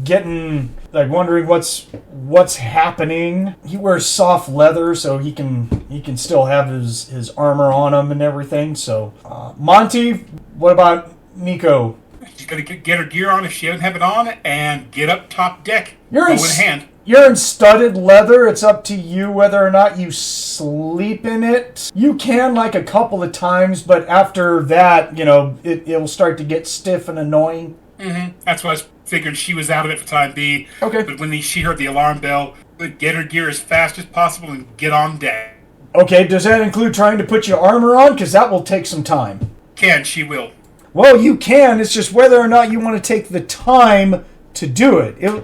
A: getting wondering what's happening. He wears soft leather, so he can still have his armor on him and everything. So Monte, what about Nikko?
D: She's gonna get her gear on if she doesn't have it on, and get up top deck.
A: You're
D: in hand.
A: You're in studded leather. It's up to you whether or not you sleep in it. You can a couple of times, but after that, it'll start to get stiff and annoying.
D: Mm-hmm. That's why I figured she was out of it for time being. Okay. But when she heard the alarm bell, get her gear as fast as possible and get on deck.
A: Okay, does that include trying to put your armor on? Because that will take some time.
D: She will.
A: Well, you can. It's just whether or not you want to take the time to do it.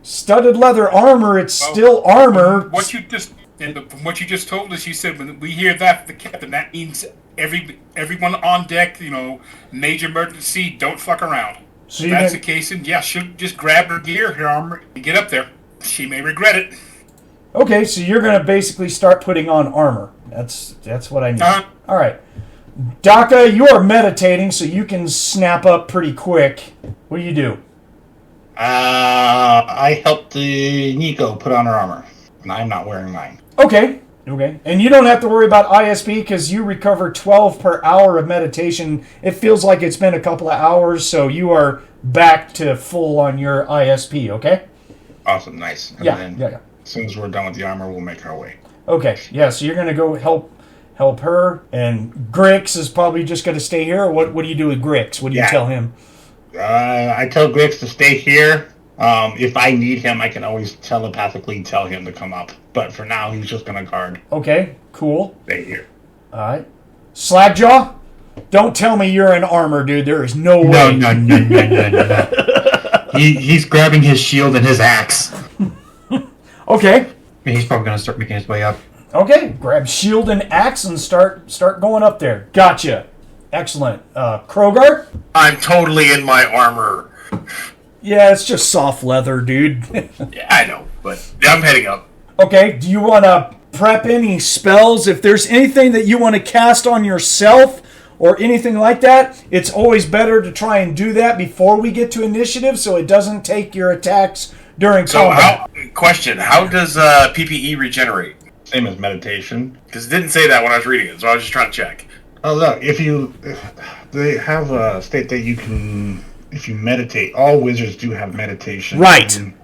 A: Studded leather armor, it's still armor.
D: From what you just told us, you said when we hear that from the captain, that means everyone on deck, major emergency, don't fuck around. So if that's the case, and she'll just grab her gear, her armor, and get up there. She may regret it.
A: Okay, so you're going to basically start putting on armor. That's what I need. All right. Dakka, you are meditating, so you can snap up pretty quick. What do you do?
B: I helped Nikko put on her armor, and I'm not wearing mine.
A: Okay. And you don't have to worry about ISP because you recover 12 per hour of meditation. It feels like it's been a couple of hours, so you are back to full on your ISP, okay?
B: Awesome, nice. And then as soon as we're done with the armor, we'll make our way.
A: Okay, so you're going to go help her, and Grix is probably just going to stay here, or what do you do with Grix? What do you tell him?
B: I tell Grix to stay here. If I need him, I can always telepathically tell him to come up. But for now, he's just going to guard.
A: Okay, cool.
B: Stay here.
A: All right. Slagjah, don't tell me you're in armor, dude. There is no way.
E: No. He's grabbing his shield and his axe.
A: Okay.
E: He's probably going to start making his way up.
A: Okay, grab shield and axe and start going up there. Gotcha. Excellent. Krogark?
C: I'm totally in my armor.
A: Yeah, it's just soft leather, dude.
C: Yeah, I know, but I'm heading up.
A: Okay, do you want to prep any spells? If there's anything that you want to cast on yourself or anything like that, it's always better to try and do that before we get to initiative so it doesn't take your attacks during combat.
C: How does PPE regenerate?
B: Same as meditation.
C: Because it didn't say that when I was reading it, so I was just trying to check.
B: Oh, look, they have a state that you can, if you meditate, all wizards do have meditation.
A: Right.
B: In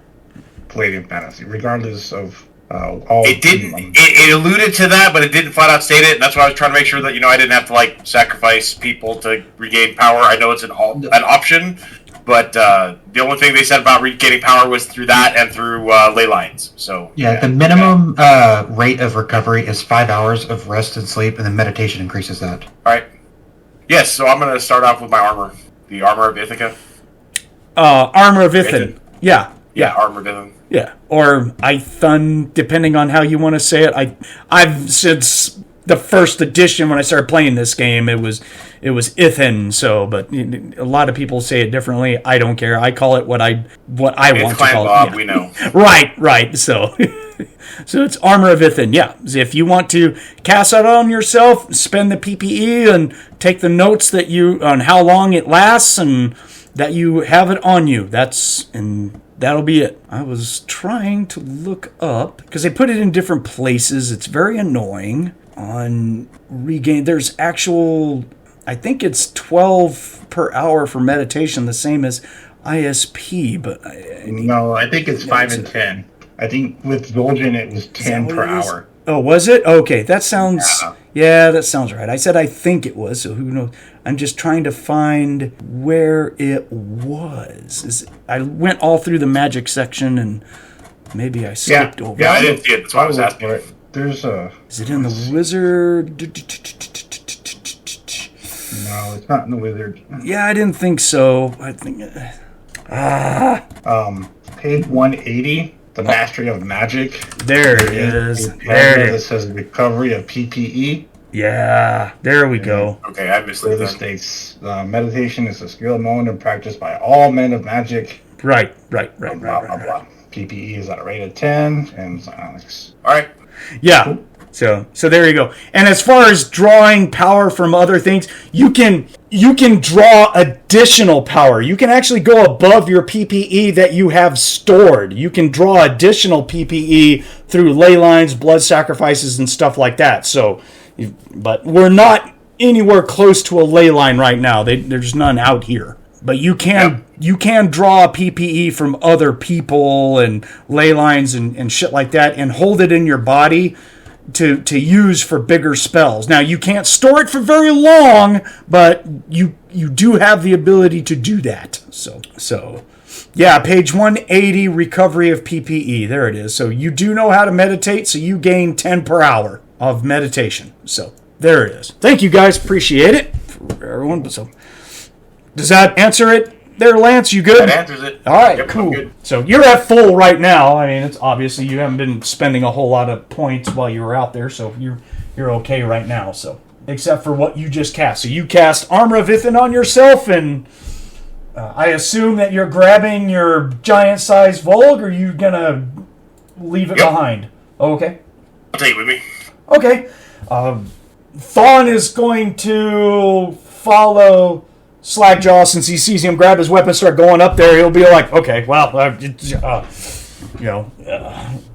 B: Palladium fantasy, regardless of all.
C: It didn't. It alluded to that, but it didn't flat out state it. And that's why I was trying to make sure that I didn't have to sacrifice people to regain power. I know it's an option, but the only thing they said about regaining power was through that and through ley lines. So
E: the minimum rate of recovery is 5 hours of rest and sleep, and then meditation increases that.
C: All right. Yes. So I'm going to start off with my armor, the armor of Ithaca.
A: Armor of Ithan. Yeah.
C: Yeah, armored in.
A: Yeah, or Thonn, depending on how you want to say it. I've since the first edition when I started playing this game, it was Ithin. So, but a lot of people say it differently. I don't care. I call it what I want to call
C: Bob,
A: it. Yeah.
C: we know.
A: Right. So, so it's Armor of Ithin. Yeah, if you want to cast that on yourself, spend the PPE and take the notes that on how long it lasts and that you have it on you. That'll be it. I was trying to look up, because they put it in different places. It's very annoying. On regain, there's actual, I think it's 12 per hour for meditation, the same as ISP, but...
B: No, I think it's 5 and 10. I think with Zoljan it was 10 per hour.
A: Oh, was it? Okay, that sounds... Yeah, that sounds right. I said I think it was, so who knows? I'm just trying to find where it was. I went all through the magic section, and maybe I skipped over it.
C: Yeah, I didn't see it. That's why I was asking.
B: There's a...
A: Is it in the wizard?
B: No, it's not in the wizard.
A: Yeah, I didn't think so. I think...
B: Page 180, the Mastery of Magic.
A: There it is.
B: There it says Recovery of PPE.
A: Yeah, there we go.
C: Okay, I missed it.
B: Further states, meditation is a skill known and practiced by all men of magic.
A: Right.
B: Blah, blah. PPE is at a rate of 10, and psionics.
C: All right.
A: Yeah. Cool. So there you go. And as far as drawing power from other things, you can draw additional power. You can actually go above your PPE that you have stored. You can draw additional PPE through ley lines, blood sacrifices, and stuff like that. So, but we're not anywhere close to a ley line right now. There's none out here. But you can draw PPE from other people and ley lines and shit like that and hold it in your body to use for bigger spells. Now, you can't store it for very long, but you do have the ability to do that. So yeah, page 180, Recovery of PPE. There it is. So you do know how to meditate, so you gain 10 per hour of meditation. So there it is. Thank you, guys. Appreciate it for everyone. So does that answer it there, Lance? You good?
C: That answers it.
A: All right,
C: yep,
A: cool.
C: Good.
A: So you're at full right now. I mean, it's obviously you haven't been spending a whole lot of points while you were out there, so you're okay right now. So except for what you just cast. So you cast Armor of Ithin on yourself, and I assume that you're grabbing your giant-sized Volg, or are you gonna leave it behind? Okay.
C: I'll take it with me.
A: Okay. Thonn is going to follow Slagjah, since he sees him grab his weapon, start going up there. He'll be like, okay, well,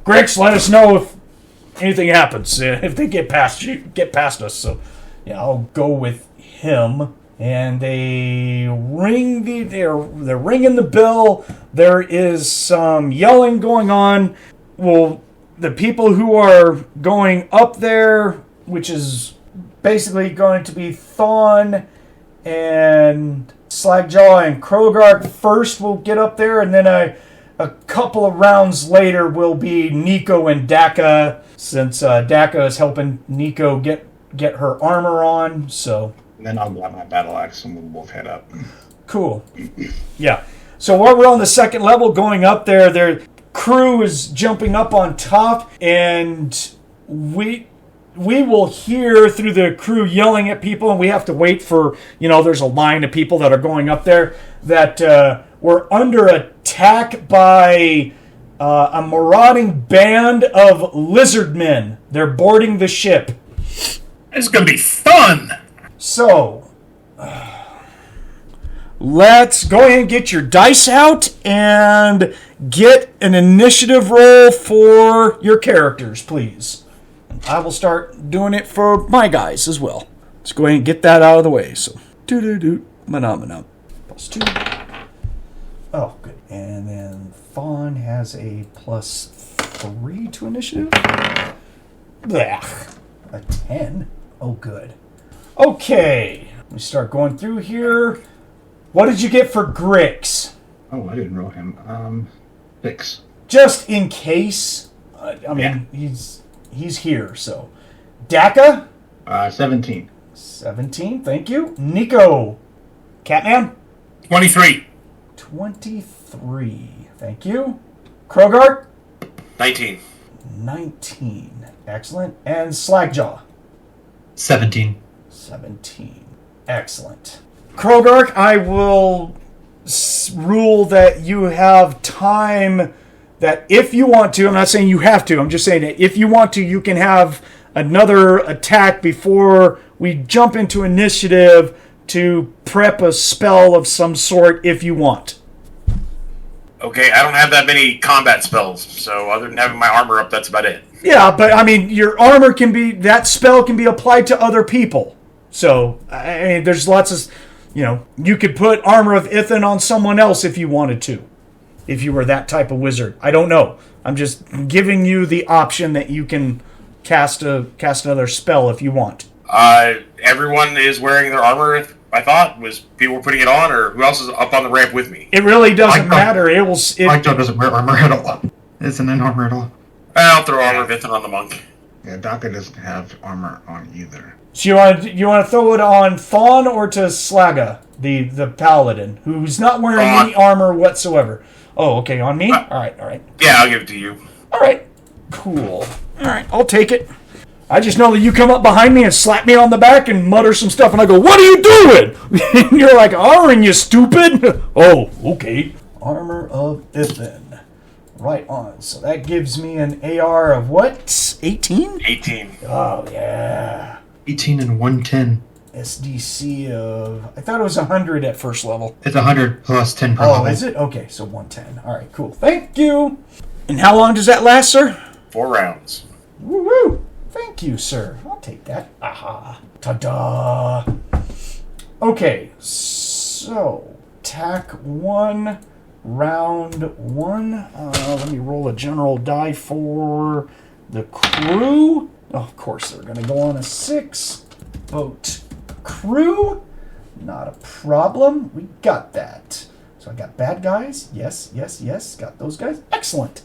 A: Grix, let us know if anything happens, if they get past us. So, yeah, I'll go with him. And they're ringing the bell. There is some yelling going on. Well, the people who are going up there, which is basically going to be Thonn and Slagjah and Krogark first will get up there, and then a couple of rounds later will be Nikko and Dakka, since Dakka is helping Nikko get her armor on. So
B: and then I'll grab my battle axe and we'll both head up. Cool.
A: Yeah. So while we're on the second level going up there, their crew is jumping up on top, and we will hear through the crew yelling at people, and we have to wait for, there's a line of people that are going up there, that we're under attack by a marauding band of lizard men. They're boarding the ship.
D: It's going to be fun!
A: So, let's go ahead and get your dice out and get an initiative roll for your characters, please. I will start doing it for my guys as well. Let's go ahead and get that out of the way. So, Manamana. +2. Oh, good. And then Thonn has a +3 to initiative. Blech. A 10. Oh, good. Okay. Let me start going through here. What did you get for Grix?
B: Oh, I didn't roll him. 6.
A: Just in case. He's here, so. Dakka?
B: 17.
A: 17, thank you. Nikko. Catman?
D: 23.
A: 23, thank you. Krogark?
C: 19.
A: 19. Excellent. And Slagjah?
E: 17.
A: 17. Excellent. Krogark, I will rule that you have time that if you want to, I'm not saying you have to, I'm just saying that if you want to, you can have another attack before we jump into initiative to prep a spell of some sort if you want.
C: Okay, I don't have that many combat spells, so other than having my armor up, that's about it.
A: Yeah, but I mean, your armor can be, that spell can be applied to other people. So, I mean, there's lots of, you could put Armor of Ithon on someone else if you wanted to. If you were that type of wizard. I don't know. I'm just giving you the option that you can cast another spell if you want.
C: Everyone is wearing their armor, I thought. Was people were putting it on, or who else is up on the ramp with me?
A: It really doesn't matter.
E: Slagjah doesn't wear armor at all. Isn't in armor at all.
C: I'll throw Armor of Ithon on the monk.
B: Yeah, Dakka doesn't have armor on either.
A: So you want to throw it on Thonn or to Slagjah, the paladin, who's not wearing any armor whatsoever? Oh, okay, on me? All right.
C: Yeah, I'll give it to you.
A: All right, cool. All right, I'll take it. I just know that you come up behind me and slap me on the back and mutter some stuff, and I go, "What are you doing?" And you're like, "Armoring, you stupid." Oh, okay. Armor of Ithon. Right on. So that gives me an AR of what? 18?
C: 18.
A: Oh, yeah.
E: 18 and 110.
A: SDC of... I thought it was 100 at first level.
E: It's 100 plus 10 per level.
A: Oh, is it? Okay, so 110. All right, cool. Thank you. And how long does that last, sir?
C: 4 rounds.
A: Woo-woo. Thank you, sir. I'll take that. Aha. Ta-da. Okay, so... Attack 1... Round 1. Let me roll a general die for the crew. Oh, of course, they're going to go on a 6. Boat crew. Not a problem. We got that. So I got bad guys. Yes. Got those guys. Excellent.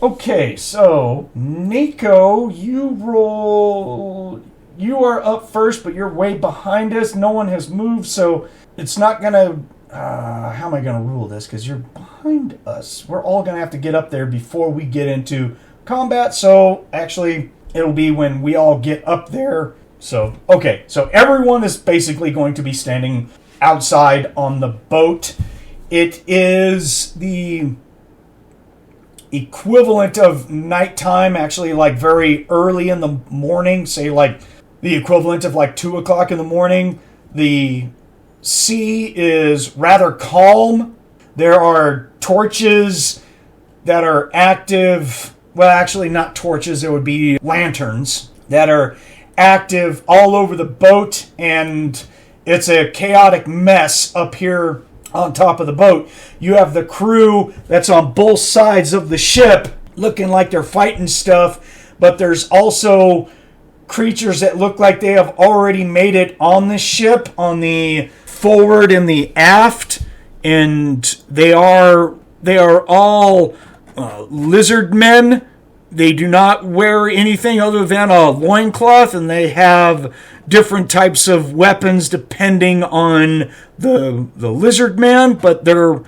A: Okay, so Nikko, you roll. You are up first, but you're way behind us. No one has moved, so it's not going to... how am I going to rule this? Because you're behind us. We're all going to have to get up there before we get into combat. So, actually, it'll be when we all get up there. So, okay. So, everyone is basically going to be standing outside on the boat. It is the equivalent of nighttime, actually, like very early in the morning. Say, like, the equivalent of, like, 2 o'clock in the morning. The sea is rather calm. There are torches that are active. Well, actually, not torches. There would be lanterns that are active all over the boat, and it's a chaotic mess up here on top of the boat. You have the crew that's on both sides of the ship looking like they're fighting stuff, but there's also creatures that look like they have already made it on the ship, on the forward and the aft, and they are all lizard men. They do not wear anything other than a loincloth, and they have different types of weapons depending on the lizard man, but they're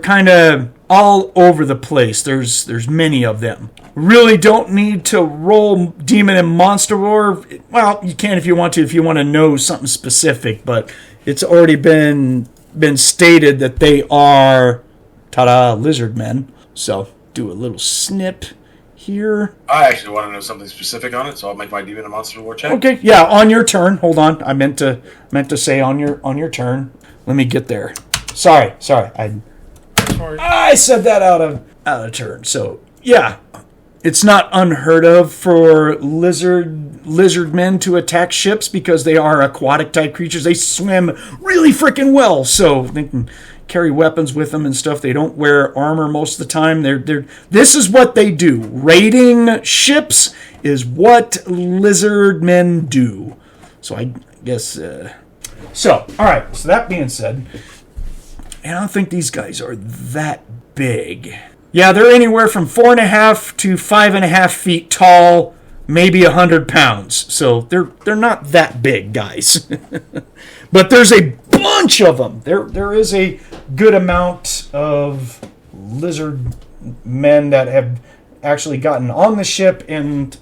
A: kind of all over the place. There's many of them. Really don't need to roll Demon and Monster War. Well, you can if you want to know something specific, but it's already been stated that they are lizard men. So do a little snip here.
C: I actually want to know something specific on it, so I'll make my Demon and Monster War check.
A: Okay, yeah, on your turn. Hold on, I meant to say on your turn. Let me get there. Sorry. I said that out of turn. So yeah, it's not unheard of for lizard men to attack ships because they are aquatic type creatures. They swim really freaking well, so they can carry weapons with them and stuff. They don't wear armor most of the time. This is what they do. Raiding ships is what lizard men do. So I guess. So all right. So that being said, and I don't think these guys are that big. Yeah, they're anywhere from 4.5 to 5.5 feet tall, maybe 100 pounds. So they're not that big, guys. But there's a bunch of them. There is a good amount of lizard men that have actually gotten on the ship, and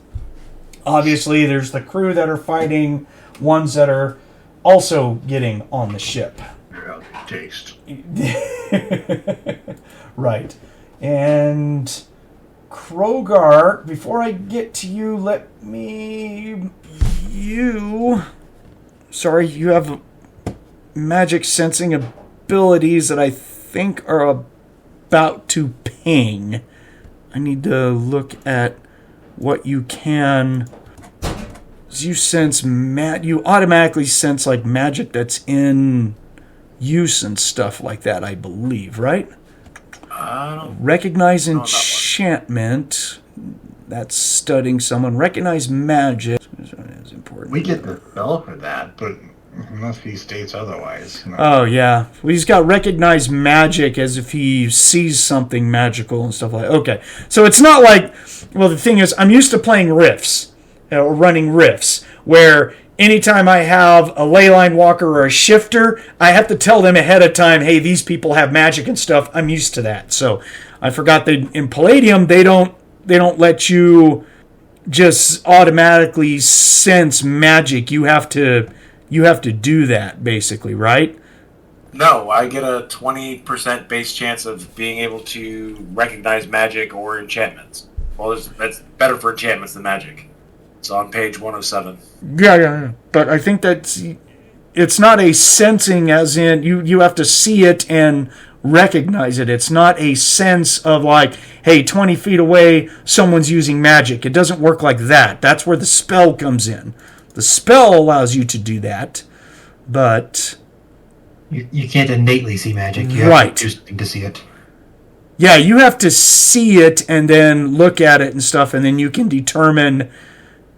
A: obviously there's the crew that are fighting, ones that are also getting on the ship.
B: Taste.
A: Right. And Krogark, before I get to you, Sorry, you have magic sensing abilities that I think are about to ping. I need to look at what you can... You sense you automatically sense like magic that's in use and stuff like that, I believe, right? Recognize enchantment. That's studying someone. Recognize magic is important.
B: We get the spell for that, but unless he states otherwise. No.
A: Oh, yeah. Well, he's got recognize magic as if he sees something magical and stuff like that. Okay. So it's not like... Well, the thing is, I'm used to playing riffs. Or running riffs, where anytime I have a leyline walker or a shifter, I have to tell them ahead of time, hey, these people have magic and stuff. I'm used to that. So I forgot that in Palladium they don't let you just automatically sense magic. You have to do that, basically, right?
C: No, I get a 20% base chance of being able to recognize magic or enchantments. Well, that's better for enchantments than magic. It's on page 107.
A: Yeah. But I think it's not a sensing as in you have to see it and recognize it. It's not a sense of like, hey, 20 feet away, someone's using magic. It doesn't work like that. That's where the spell comes in. The spell allows you to do that, but...
E: You can't innately see magic. You have to do something to see it.
A: Yeah, you have to see it and then look at it and stuff, and then you can determine...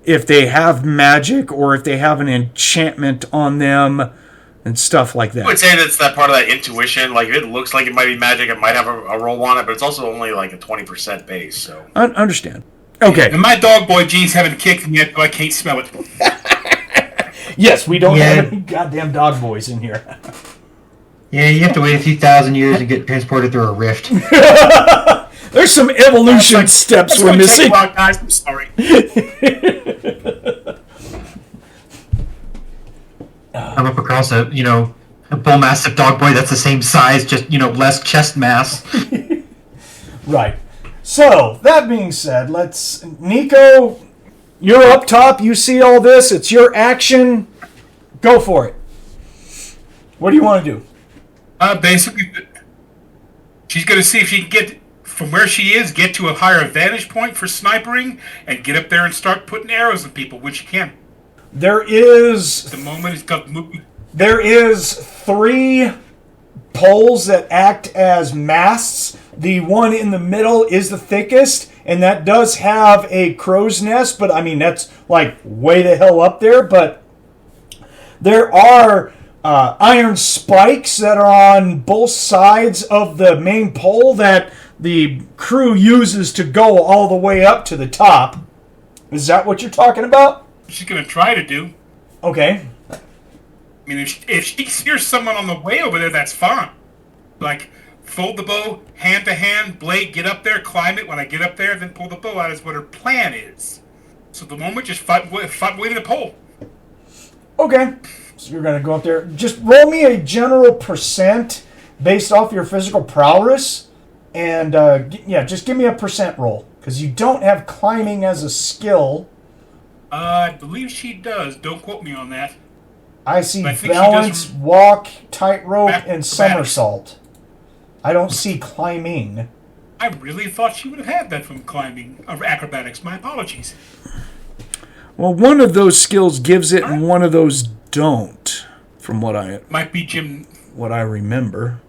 A: if they have magic or if they have an enchantment on them and stuff like that.
C: I would say that's that part of that intuition. Like, if it looks like it might be magic, it might have a roll on it, but it's also only like a 20% base. So
A: understand. Okay.
D: And my dog boy genes haven't kicked in yet, so I can't smell it.
A: Yes, we don't have any goddamn dog boys in here.
E: Yeah, you have to wait a few thousand years and get transported through a rift.
A: There's some evolution steps we're missing.
D: Guys, I'm sorry.
E: I'm up across a bull mastiff dog boy that's the same size, just less chest mass.
A: Right. So that being said, Nikko, you're up top. You see all this. It's your action. Go for it. What do you want to do?
D: Basically, she's going to see if she can get from where she is, get to a higher vantage point for snipering, and get up there and start putting arrows at people when she can.
A: There is...
D: The moment it's got moving.
A: There is 3 poles that act as masts. The one in the middle is the thickest, and that does have a crow's nest, but I mean, that's like way the hell up there, but there are iron spikes that are on both sides of the main pole that the crew uses to go all the way up to the top. Is that what you're talking about?
D: She's going to try to do.
A: Okay.
D: I mean, if she hears someone on the way over there, that's fine. Like, fold the bow, hand to hand, blade, get up there, climb it. When I get up there, then pull the bow out is what her plan is. So the moment, just fight with the pole.
A: Okay. So you're going to go up there. Just roll me a general percent based off your physical prowess. And, just give me a percent roll. Because you don't have climbing as a skill.
D: I believe she does. Don't quote me on that.
A: I see balance, walk, tightrope, and somersault. I don't see climbing.
D: I really thought she would have had that from climbing. Acrobatics. My apologies.
A: Well, one of those skills gives it, and one of those don't. From what I remember.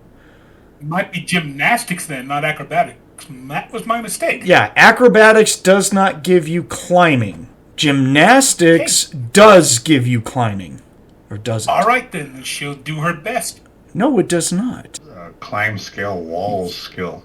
D: Might be gymnastics then, not acrobatics. That was my mistake.
A: Yeah, acrobatics does not give you climbing. Gymnastics does give you climbing. Or does it?
D: All right, then. She'll do her best.
A: No, it does not.
B: Climb skill, walls skill.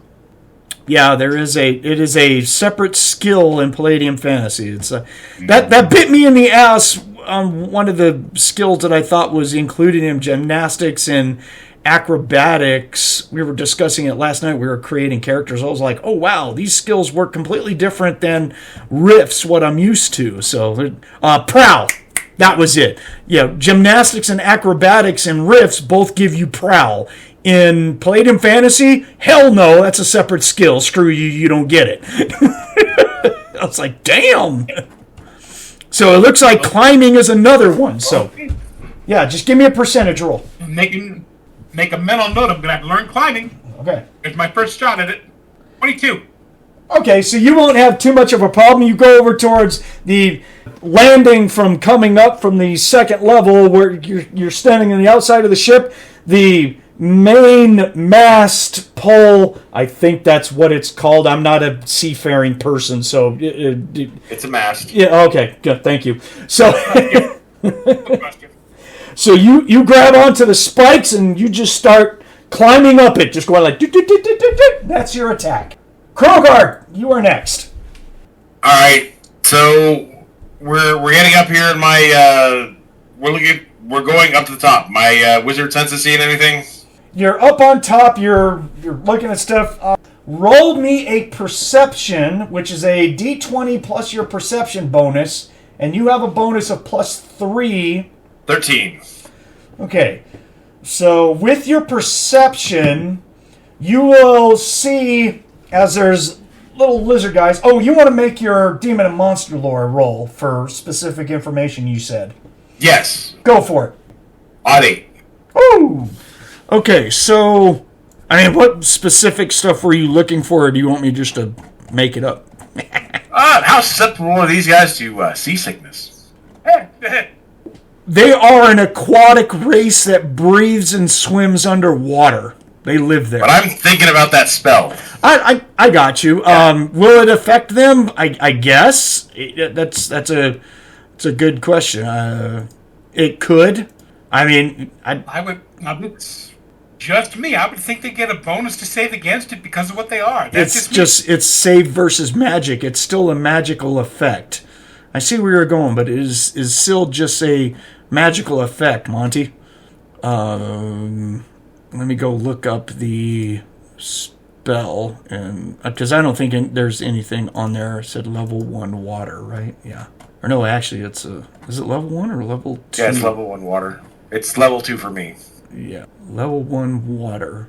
A: Yeah, it is a separate skill in Palladium Fantasy. It's that bit me in the ass on one of the skills that I thought was included in gymnastics and acrobatics, we were discussing it last night. We were creating characters. I was like, oh, wow, these skills work completely different than riffs, what I'm used to. So, prowl. That was it. Yeah, gymnastics and acrobatics and riffs both give you prowl. In Palladium Fantasy, hell no, that's a separate skill. Screw you, you don't get it. I was like, damn. So it looks like climbing is another one. So, yeah, just give me a percentage roll.
D: Make a mental note. I'm going to have to learn climbing.
A: Okay.
D: It's my first shot at it. 22.
A: Okay, so you won't have too much of a problem. You go over towards the landing from coming up from the second level where you're standing on the outside of the ship. The main mast pole, I think that's what it's called. I'm not a seafaring person, so...
C: It's a mast.
A: Yeah, okay, good, thank you. So... So you grab onto the spikes and you just start climbing up it, just going like... That's your attack. Krogark, you are next.
C: All right, so we're getting up here, and my we're going up to the top. My wizard sense is seeing anything.
A: You're up on top. You're looking at stuff. Roll me a perception, which is a D20 plus your perception bonus, and you have a bonus of +3.
C: 13.
A: Okay, so with your perception, you will see as there's little lizard guys. Oh, you want to make your demon and monster lore roll for specific information, you said.
C: Yes.
A: Go for it.
C: Odd 8.
A: Ooh. Okay, so, I mean, what specific stuff were you looking for, or do you want me just to make it up?
C: How susceptible are these guys to seasickness?
A: They are an aquatic race that breathes and swims underwater. They live there.
C: But I'm thinking about that spell.
A: I got you.
C: Yeah.
A: Will it affect them? I guess that's a good question. It could. I mean,
D: I would. It's just me. I would think they get a bonus to save against it because of what they are. That's
A: it's save versus magic. It's still a magical effect. I see where you're going, but it is still just a magical effect, Monte. Let me go look up the spell, and because I don't think there's anything on there. It said level 1 water, right? Yeah. Or no, actually, is it level 1 or level 2?
C: Yeah, it's level 1 water. It's level 2 for me.
A: Yeah, level 1 water.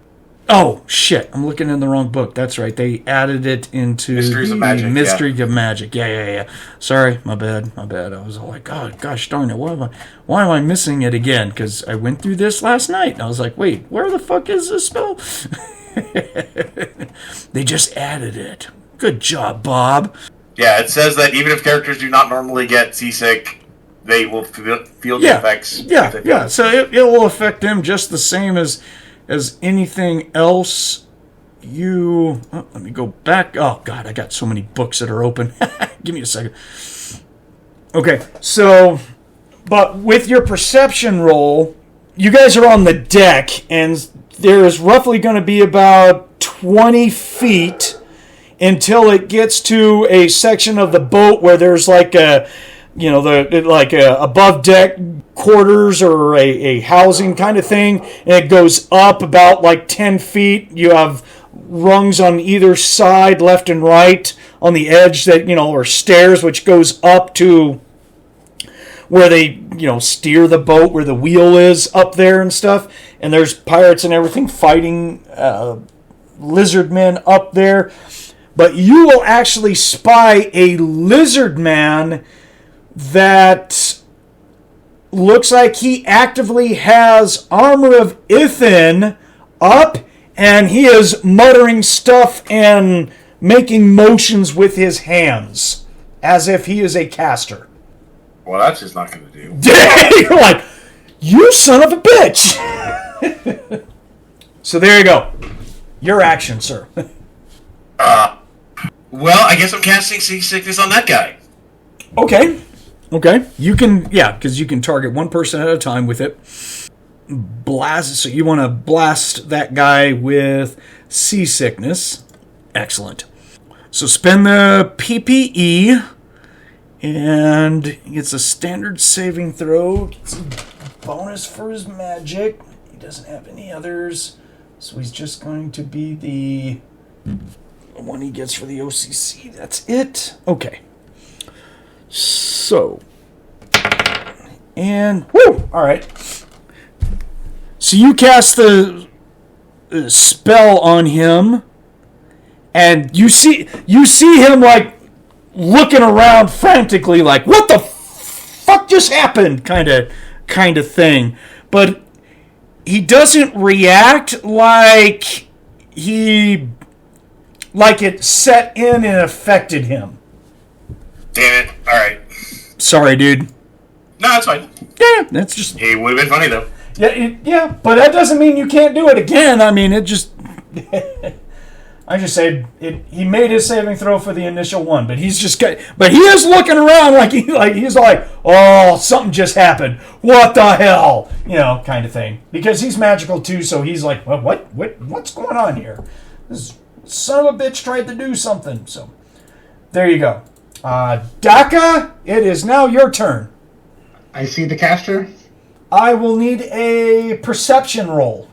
A: Oh, shit, I'm looking in the wrong book. That's right, they added it into
C: Mysteries of Magic.
A: Mystery of Magic. Yeah. Sorry, my bad. I was all like, God, gosh darn it, why am I missing it again? Because I went through this last night, and I was like, wait, where the fuck is this spell? They just added it. Good job, Bob.
C: Yeah, it says that even if characters do not normally get seasick, they will feel the effects.
A: Yeah. So it will affect them just the same as anything else. Let me go back. Oh, God, I got so many books that are open. Give me a second. Okay, so, but with your perception roll, you guys are on the deck, and there's roughly going to be about 20 feet until it gets to a section of the boat where there's like a above deck quarters or a housing kind of thing, and it goes up about like 10 feet. You have rungs on either side, left and right, on the edge that, or stairs, which goes up to where they, steer the boat, where the wheel is up there and stuff. And there's pirates and everything fighting lizard men up there. But you will actually spy a lizard man that looks like he actively has Armor of Ithin up, and he is muttering stuff and making motions with his hands as if he is a caster.
C: Well, that's just not going to do.
A: You're like, you son of a bitch! So there you go. Your action, sir.
C: Well, I guess I'm casting seasickness on that guy.
A: Okay. You can, because you can target one person at a time with it. Blast. So you want to blast that guy with seasickness. Excellent. So spend the PPE, and he gets a standard saving throw. Gets a bonus for his magic. He doesn't have any others. So he's just going to be the one he gets for the OCC. That's it. Okay. So. And, woo! Alright. So you cast the spell on him. And you see him, like, looking around frantically, like, what the fuck just happened? Kind of thing. But he doesn't react like it set in and affected him.
C: Damn it. Alright.
A: Sorry, dude.
C: No, that's fine.
A: Yeah, that's just...
C: It would have been funny, though.
A: Yeah, but that doesn't mean you can't do it again. I mean, it just... I just said he made his saving throw for the initial one, but he's just but he is looking around like he's like, oh, something just happened. What the hell? You know, kind of thing. Because he's magical too, so he's like, well, what's going on here? This son of a bitch tried to do something. So there you go. Dakka, it is now your turn.
B: I see the caster.
A: I will need a perception roll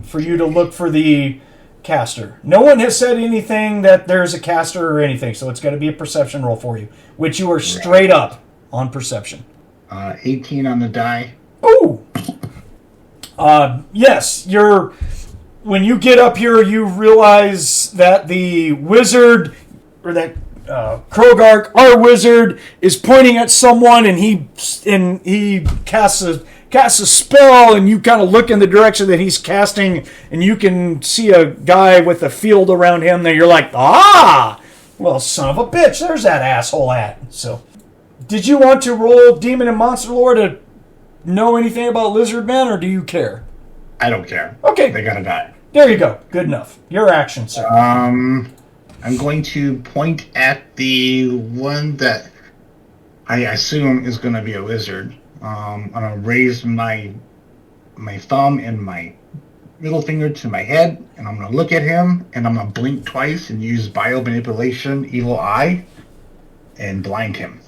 A: for you to look for the caster. No one has said anything that there's a caster or anything, so it's going to be a perception roll for you, which you are straight up on perception.
B: 18 on the die.
A: Ooh! Yes, when you get up here, you realize that the wizard, or that Krogark, our wizard, is pointing at someone, and he casts a spell, and you kind of look in the direction that he's casting, and you can see a guy with a field around him that you're like, well, son of a bitch, there's that asshole at. So, did you want to roll Demon and Monster Lore to know anything about Lizard Men, or do you care?
B: I don't care.
A: Okay.
B: They gotta die.
A: There you go. Good enough. Your action, sir.
B: I'm going to point at the one that I assume is going to be a lizard. I'm going to raise my thumb and my middle finger to my head, and I'm going to look at him, and I'm going to blink twice and use biomanipulation, evil eye, and blind him.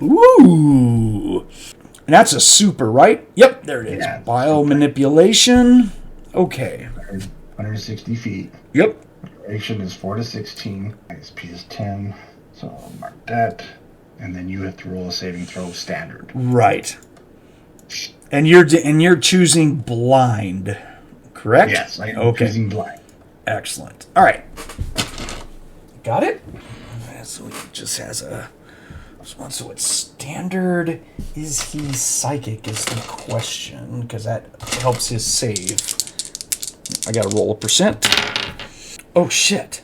A: Ooh. And that's a super, right? Yep, there it is.
B: Yeah,
A: biomanipulation. Okay.
B: 160 feet.
A: Yep.
B: Duration is 4 to 16. ISP is 10. So I'll mark that. And then you have to roll a saving throw standard.
A: Right. And you're choosing blind, correct?
B: Yes, I am choosing blind.
A: Excellent. All right. Got it? So it just has a... So it's standard. Is he psychic is the question, because that helps his save. I got to roll a percent. Oh, shit.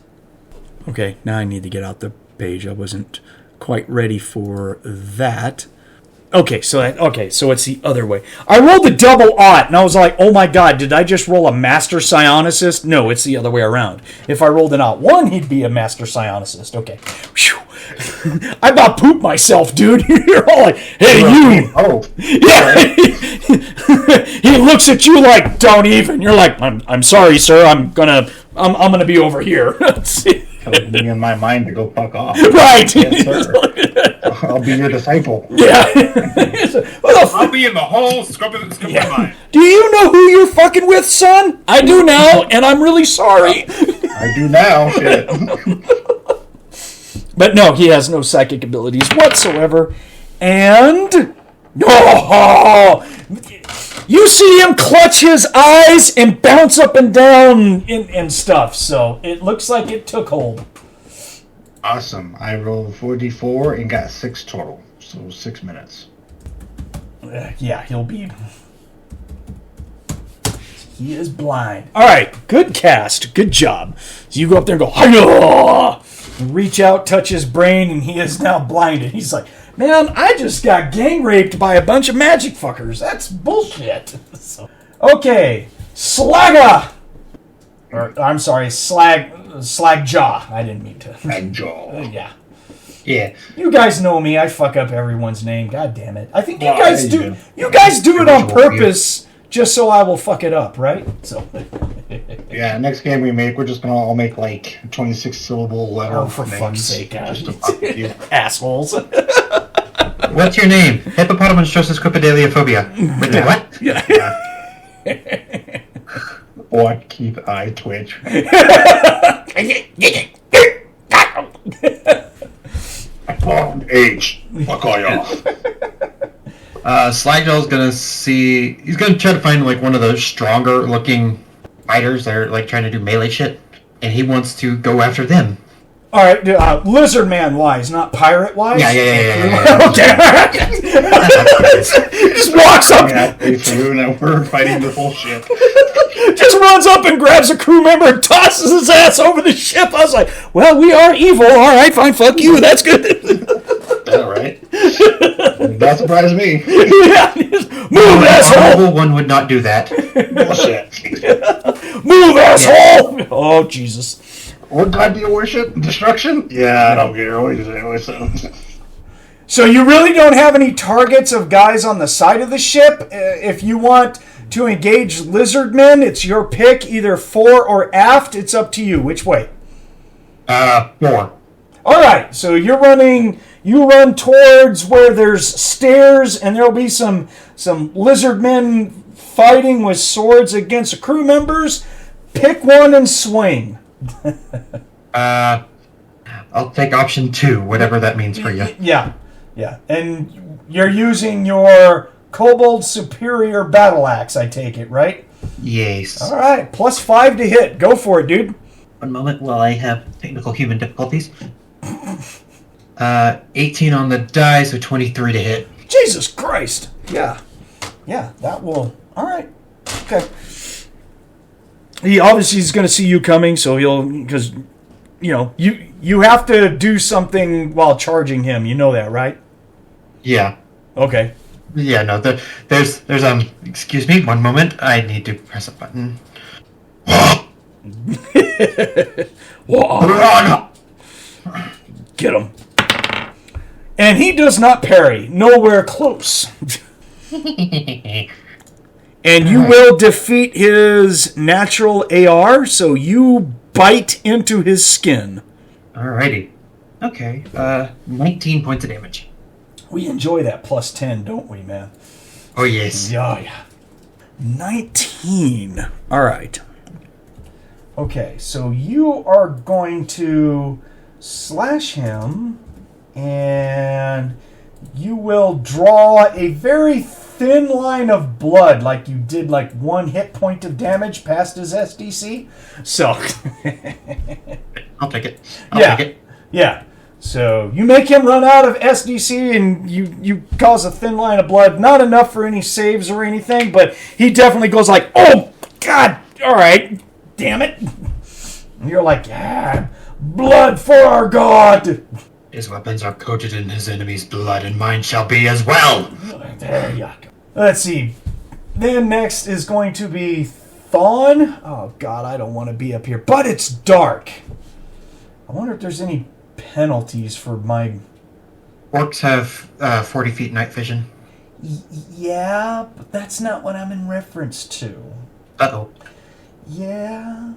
A: Okay, now I need to get out the page. I wasn't quite ready for that. Okay, so it's the other way. I rolled a double aught, and I was like, oh my god, did I just roll a master psionicist? No, it's the other way around. If I rolled an aught 1, he'd be a master psionicist. Okay. Whew. I about pooped myself, dude. You're all like, hey, you.
B: Oh.
A: Yeah. He looks at you like, don't even. You're like, I'm sorry, sir. I'm gonna be over here.
B: Telling me in my mind to go fuck off.
A: Right.
B: Yes, sir. I'll be your disciple.
A: Yeah.
D: I'll be in the hole, scrubbing my mind.
A: Do you know who you're fucking with, son? I do now, and I'm really sorry.
B: I do now. Shit.
A: But no, he has no psychic abilities whatsoever. And... Oh! You see him clutch his eyes and bounce up and down and stuff. So it looks like it took hold.
B: Awesome. I rolled 4d4 and got 6 total. So 6 minutes.
A: Yeah, he'll be... He is blind. All right, good cast. Good job. So you go up there and go, hi-yah! Reach out, touch his brain, and he is now blinded. He's like, man, I just got gang raped by a bunch of magic fuckers. That's bullshit. So, okay, Slagjah. Or, I'm sorry, Slagjah. I didn't mean to.
B: Slagjah.
A: Yeah.
B: Yeah.
A: You guys know me. I fuck up everyone's name. God damn it. I think you
B: Well,
A: guys
B: you
A: do. You guys do it on purpose, just so I will fuck it up, right? So.
B: Yeah, next game we make, we're just gonna all make like 26-syllable letter.
A: Oh, for
B: names
A: fuck's sake,
B: just to fuck with you.
A: Assholes.
E: What's your name? Hippopotamonstrosesquipedaliophobia. Wait, what?
A: Yeah.
B: Watch Keith eye twitch. Age. Fuck all y'all.
E: Slagjah's gonna see. He's gonna try to find like one of those stronger looking fighters that are like trying to do melee shit, and he wants to go after them.
A: All right, lizard man wise, not pirate wise.
E: Yeah.
A: Okay. He just walks up,
B: We're fighting the whole ship.
A: just runs up and grabs a crew member and tosses his ass over the ship. I was like, well, we are evil. All right, fine, fuck you. That's good.
B: All right. That surprised me.
A: Yeah. Move, asshole.
E: One would not do that.
B: Bullshit.
A: Move, asshole. Oh, Jesus.
B: What god do you worship? Destruction? Yeah, I don't care what you say.
A: So you really don't have any targets of guys on the side of the ship? If you want to engage lizardmen, it's your pick, either fore or aft. It's up to you. Which way?
E: More.
A: All right, so you run towards where there's stairs, and there'll be some lizardmen fighting with swords against crew members. Pick one and swing.
E: I'll take option 2, whatever that means for you.
A: Yeah. And you're using your Kobold Superior Battle Axe, I take it, right?
E: Yes.
A: All right, +5 to hit. Go for it, dude.
E: One moment while I have technical human difficulties. 18 on the die, so 23 to hit.
A: Jesus Christ. Yeah, that will... All right. Okay. He obviously is going to see you coming, so because you have to do something while charging him. You know that, right?
E: Yeah.
A: Okay.
E: Yeah, no, there's excuse me, one moment. I need to press a button.
A: Whoa. Get him. And he does not parry. Nowhere close. And you will defeat his natural AR, so you bite into his skin.
E: Alrighty. Okay, 19 points of damage.
A: We enjoy that +10, don't we, man?
E: Oh, yes.
A: Yeah. 19. All right. Okay, so you are going to slash him, and you will draw a very thin line of blood, like you did like 1 hit point of damage past his SDC. So,
E: I'll take it.
A: Yeah. So you make him run out of SDC, and you cause a thin line of blood. Not enough for any saves or anything, but he definitely goes like, "Oh God! All right, damn it!" And you're like, blood for our god.
E: His weapons are coated in his enemy's blood, and mine shall be as well.
A: There you go. Let's see. Then next is going to be Thonn. Oh God, I don't want to be up here, but it's dark. I wonder if there's any penalties for my...
E: Orcs have 40 feet night vision.
A: Yeah, but that's not what I'm in reference to.
E: Uh-oh.
A: Yeah.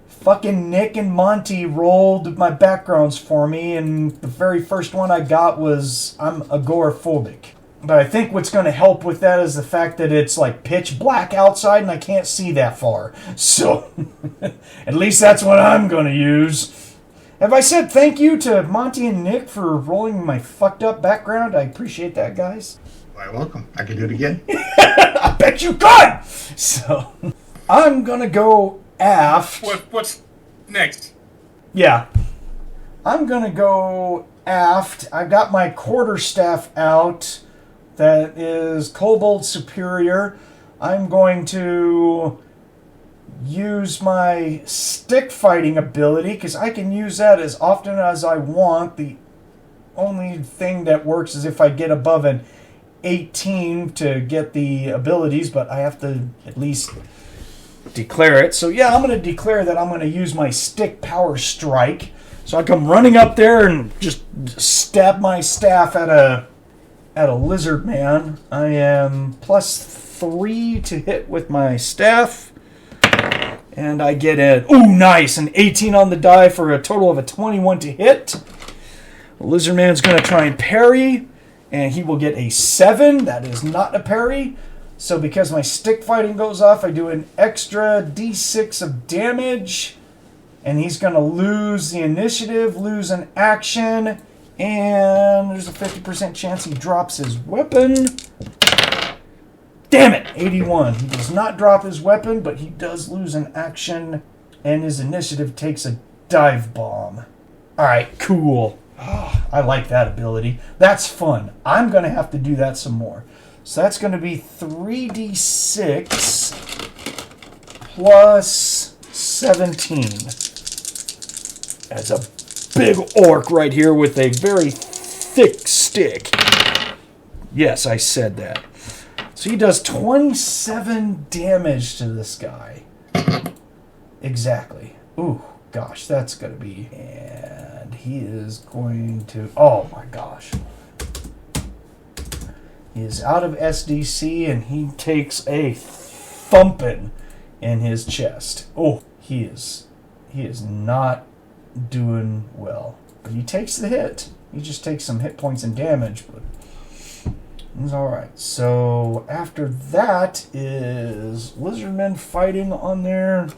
A: Fucking Nick and Monte rolled my backgrounds for me, and the very first one I got was I'm agoraphobic. But I think what's going to help with that is the fact that it's like pitch black outside and I can't see that far. So, at least that's what I'm going to use. Have I said thank you to Monte and Nick for rolling my fucked up background? I appreciate that, guys.
B: Why, welcome. I can do it again.
A: I bet you could! So, I'm going to go aft.
D: What's next?
A: Yeah. I'm going to go aft. I've got my quarterstaff out. That is Kobold Superior. I'm going to use my stick fighting ability, because I can use that as often as I want. The only thing that works is if I get above an 18 to get the abilities, but I have to at least declare it. So yeah, I'm going to declare that I'm going to use my stick power strike. So I come running up there and just stab my staff at a lizard man. I am +3 to hit with my staff. And I get nice, an 18 on the die for a total of a 21 to hit. The lizard man's going to try and parry, and he will get a 7. That is not a parry. So because my stick fighting goes off, I do an extra d6 of damage. And he's going to lose the initiative, lose an action. And there's a 50% chance he drops his weapon. Damn it! 81. He does not drop his weapon, but he does lose an action. And his initiative takes a dive bomb. Alright, cool. Oh, I like that ability. That's fun. I'm going to have to do that some more. So that's going to be 3d6 plus 17. That's a big orc right here with a very thick stick. Yes, I said that. So he does 27 damage to this guy. Exactly. Ooh, gosh, that's going to be... And he is going to... Oh, my gosh. He is out of SDC, and he takes a thumping in his chest. Oh, he is not doing well. But he takes the hit. He just takes some hit points and damage, but it's alright. So after that is Lizardmen fighting on there.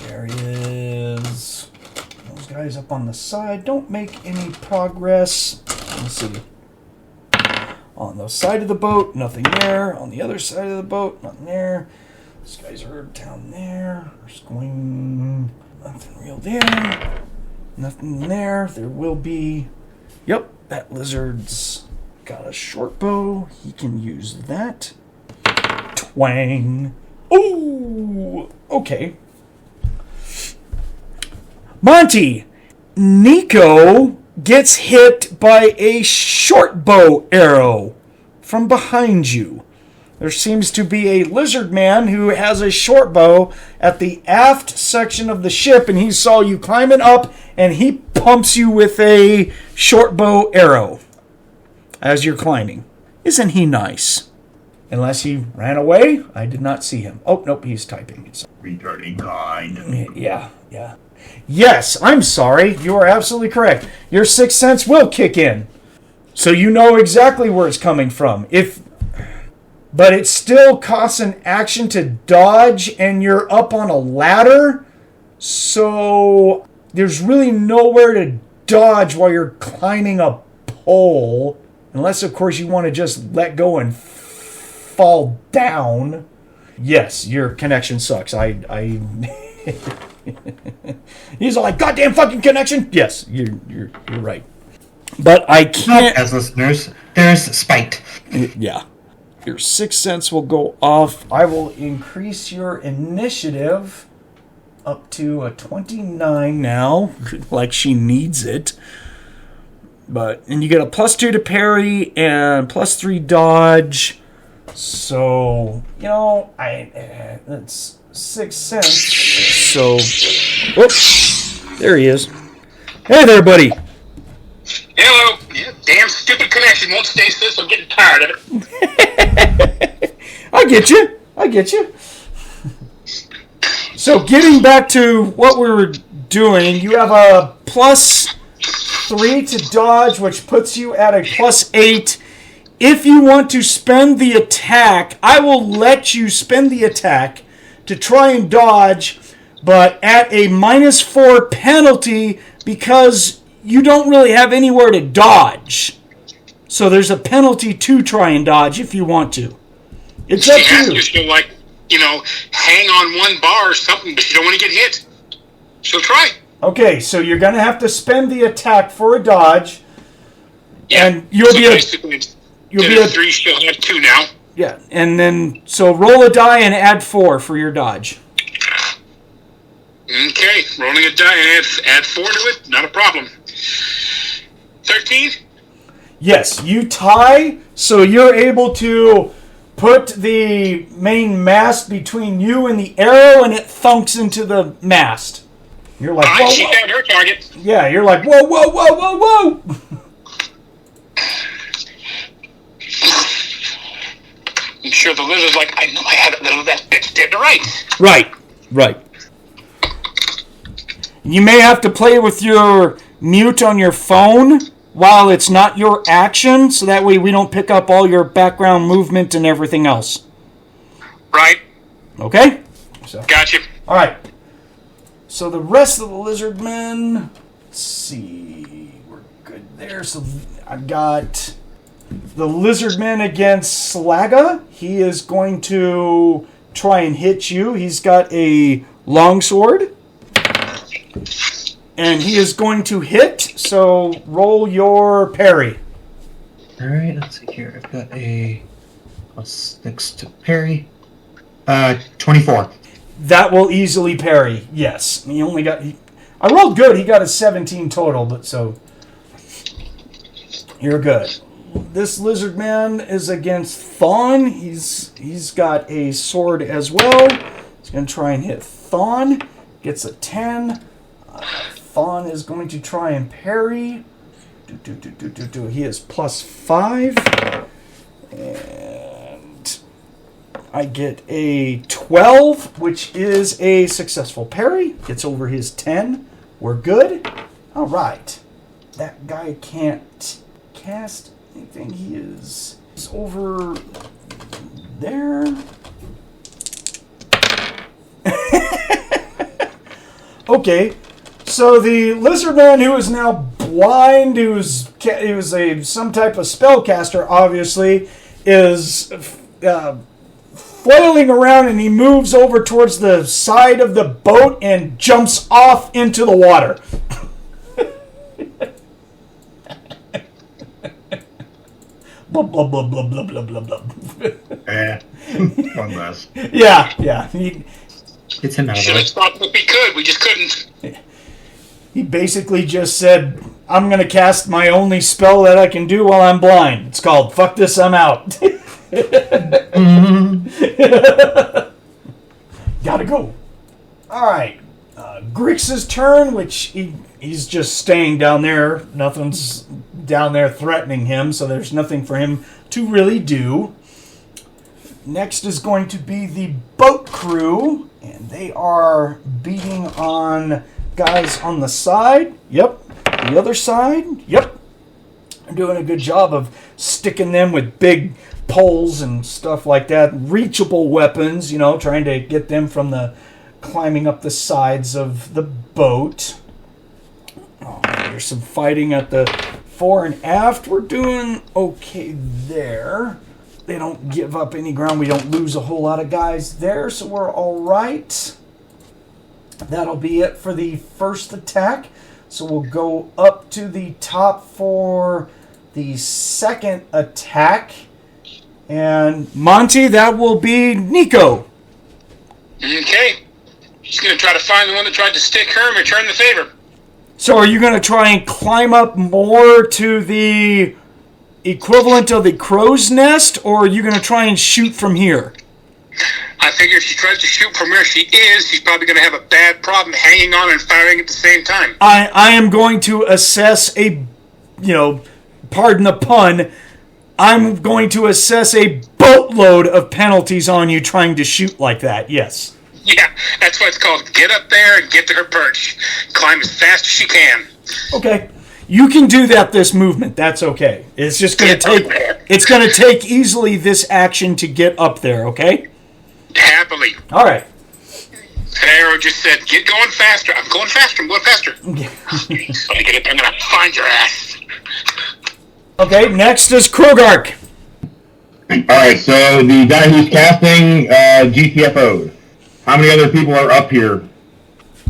A: There he is. Those guys up on the side don't make any progress. Let's see. On the side of the boat, nothing there. On the other side of the boat, nothing there. These guys are down there. There's going... Nothing real there. Nothing there. There will be... Yep, that lizard's got a short bow. He can use that. Twang. Ooh! Okay. Monte! Nikko gets hit by a short bow arrow from behind you. There seems to be a lizard man who has a short bow at the aft section of the ship, and he saw you climbing up, and he pumps you with a short bow arrow as you're climbing. Isn't he nice? Unless he ran away, I did not see him. Oh, nope, he's typing. It's
B: Returning kind.
A: Yeah. Yes, I'm sorry. You are absolutely correct. Your sixth sense will kick in. So you know exactly where it's coming from. But it still costs an action to dodge, and you're up on a ladder. So there's really nowhere to dodge while you're climbing a pole. Unless, of course, you want to just let go and fall down. Yes, your connection sucks. He's like, goddamn fucking connection. Yes, you're right. But I can't.
E: As listeners, there's spite.
A: Yeah. Your sixth sense will go off. I will increase your initiative up to a 29 now, like she needs it. And you get a +2 to parry and +3 dodge. So, that's sixth sense. So, whoops, there he is. Hey there, buddy.
D: Hello. Yeah, damn stupid connection won't stay still, so I'm getting tired of it.
A: I get you. So getting back to what we were doing, you have a +3 to dodge, which puts you at a +8. If you want to spend the attack, I will let you spend the attack to try and dodge, but at a -4 penalty because you don't really have anywhere to dodge. So there's a penalty to try and dodge if you want to. It's up to you.
D: She'll hang on one bar or something, but she don't want to get hit. She'll try.
A: Okay, so you're going to have to spend the attack for a dodge.
D: Yeah.
A: And you'll be a
D: 3, she'll have 2 now.
A: Yeah, and then, so roll a die and add 4 for your dodge.
D: Okay, rolling a die and add 4 to it, not a problem. 13?
A: Yes, you tie, so you're able to put the main mast between you and the arrow, and it thunks into the mast. You're like, whoa,
D: she found her target.
A: Yeah, you're like, whoa, whoa, whoa, whoa, whoa!
D: I'm sure the lizard's like, I know I had a little of that bitch dead to rights.
A: Right. You may have to play with your mute on your phone while it's not your action, so that way we don't pick up all your background movement and everything else.
D: Right.
A: Okay? So,
D: Gotcha.
A: all right. So the rest of the lizard men, let's see, we're good there. So I've got the lizard men against Slagjah. He is going to try and hit you. He's got a longsword. And he is going to hit, so roll your parry.
E: Alright, let's see here. I've got a +6 to parry. 24.
A: That will easily parry, yes. He only got... I rolled good. He got a 17 total, but so... You're good. This lizard man is against Thonn. He's got a sword as well. He's going to try and hit Thonn. Gets a 10. Thonn is going to try and parry. He is +5. And I get a 12, which is a successful parry. Gets over his 10. We're good. All right. That guy can't cast anything. He's over there. Okay. So the lizard man, who is now blind, he was some type of spellcaster, obviously, is flailing around, and he moves over towards the side of the boat and jumps off into the water. Blah blah blah blah blah blah blah blah.
B: One less.
A: Yeah.
E: It's another.
D: Should have stopped if we could. We just couldn't.
A: He basically just said, I'm going to cast my only spell that I can do while I'm blind. It's called, fuck this, I'm out. Gotta go. Alright. Grix's turn, which he's just staying down there. Nothing's down there threatening him, so there's nothing for him to really do. Next is going to be the boat crew, and they are beating on guys on the side. Yep. The other side. Yep. They're doing a good job of sticking them with big poles and stuff like that. Reachable weapons, trying to get them from the climbing up the sides of the boat. Oh, there's some fighting at the fore and aft. We're doing okay there. They don't give up any ground. We don't lose a whole lot of guys there, so we're all right. That'll be it for the first attack. So we'll go up to the top for the second attack. And Monte, that will be Nikko.
D: Okay. She's going to try to find the one that tried to stick her and return the favor.
A: So are you going to try and climb up more to the equivalent of the crow's nest, or are you going to try and shoot from here?
D: I figure if she tries to shoot from where she is, she's probably going to have a bad problem hanging on and firing at the same time.
A: I am going to assess a, pardon the pun, I'm going to assess a boatload of penalties on you trying to shoot like that, yes.
D: Yeah, that's what it's called. Get up there and get to her perch. Climb as fast as she can.
A: Okay. You can do that this movement. That's okay. It's just going to take easily this action to get up there, okay?
D: Happily.
A: All right.
D: Arrow just said, get going faster. I'm going faster. When I get up there, I'm going to find your ass.
A: Okay, next is Krogark.
B: Alright, so the guy who's casting GTFO'd. How many other people are up here?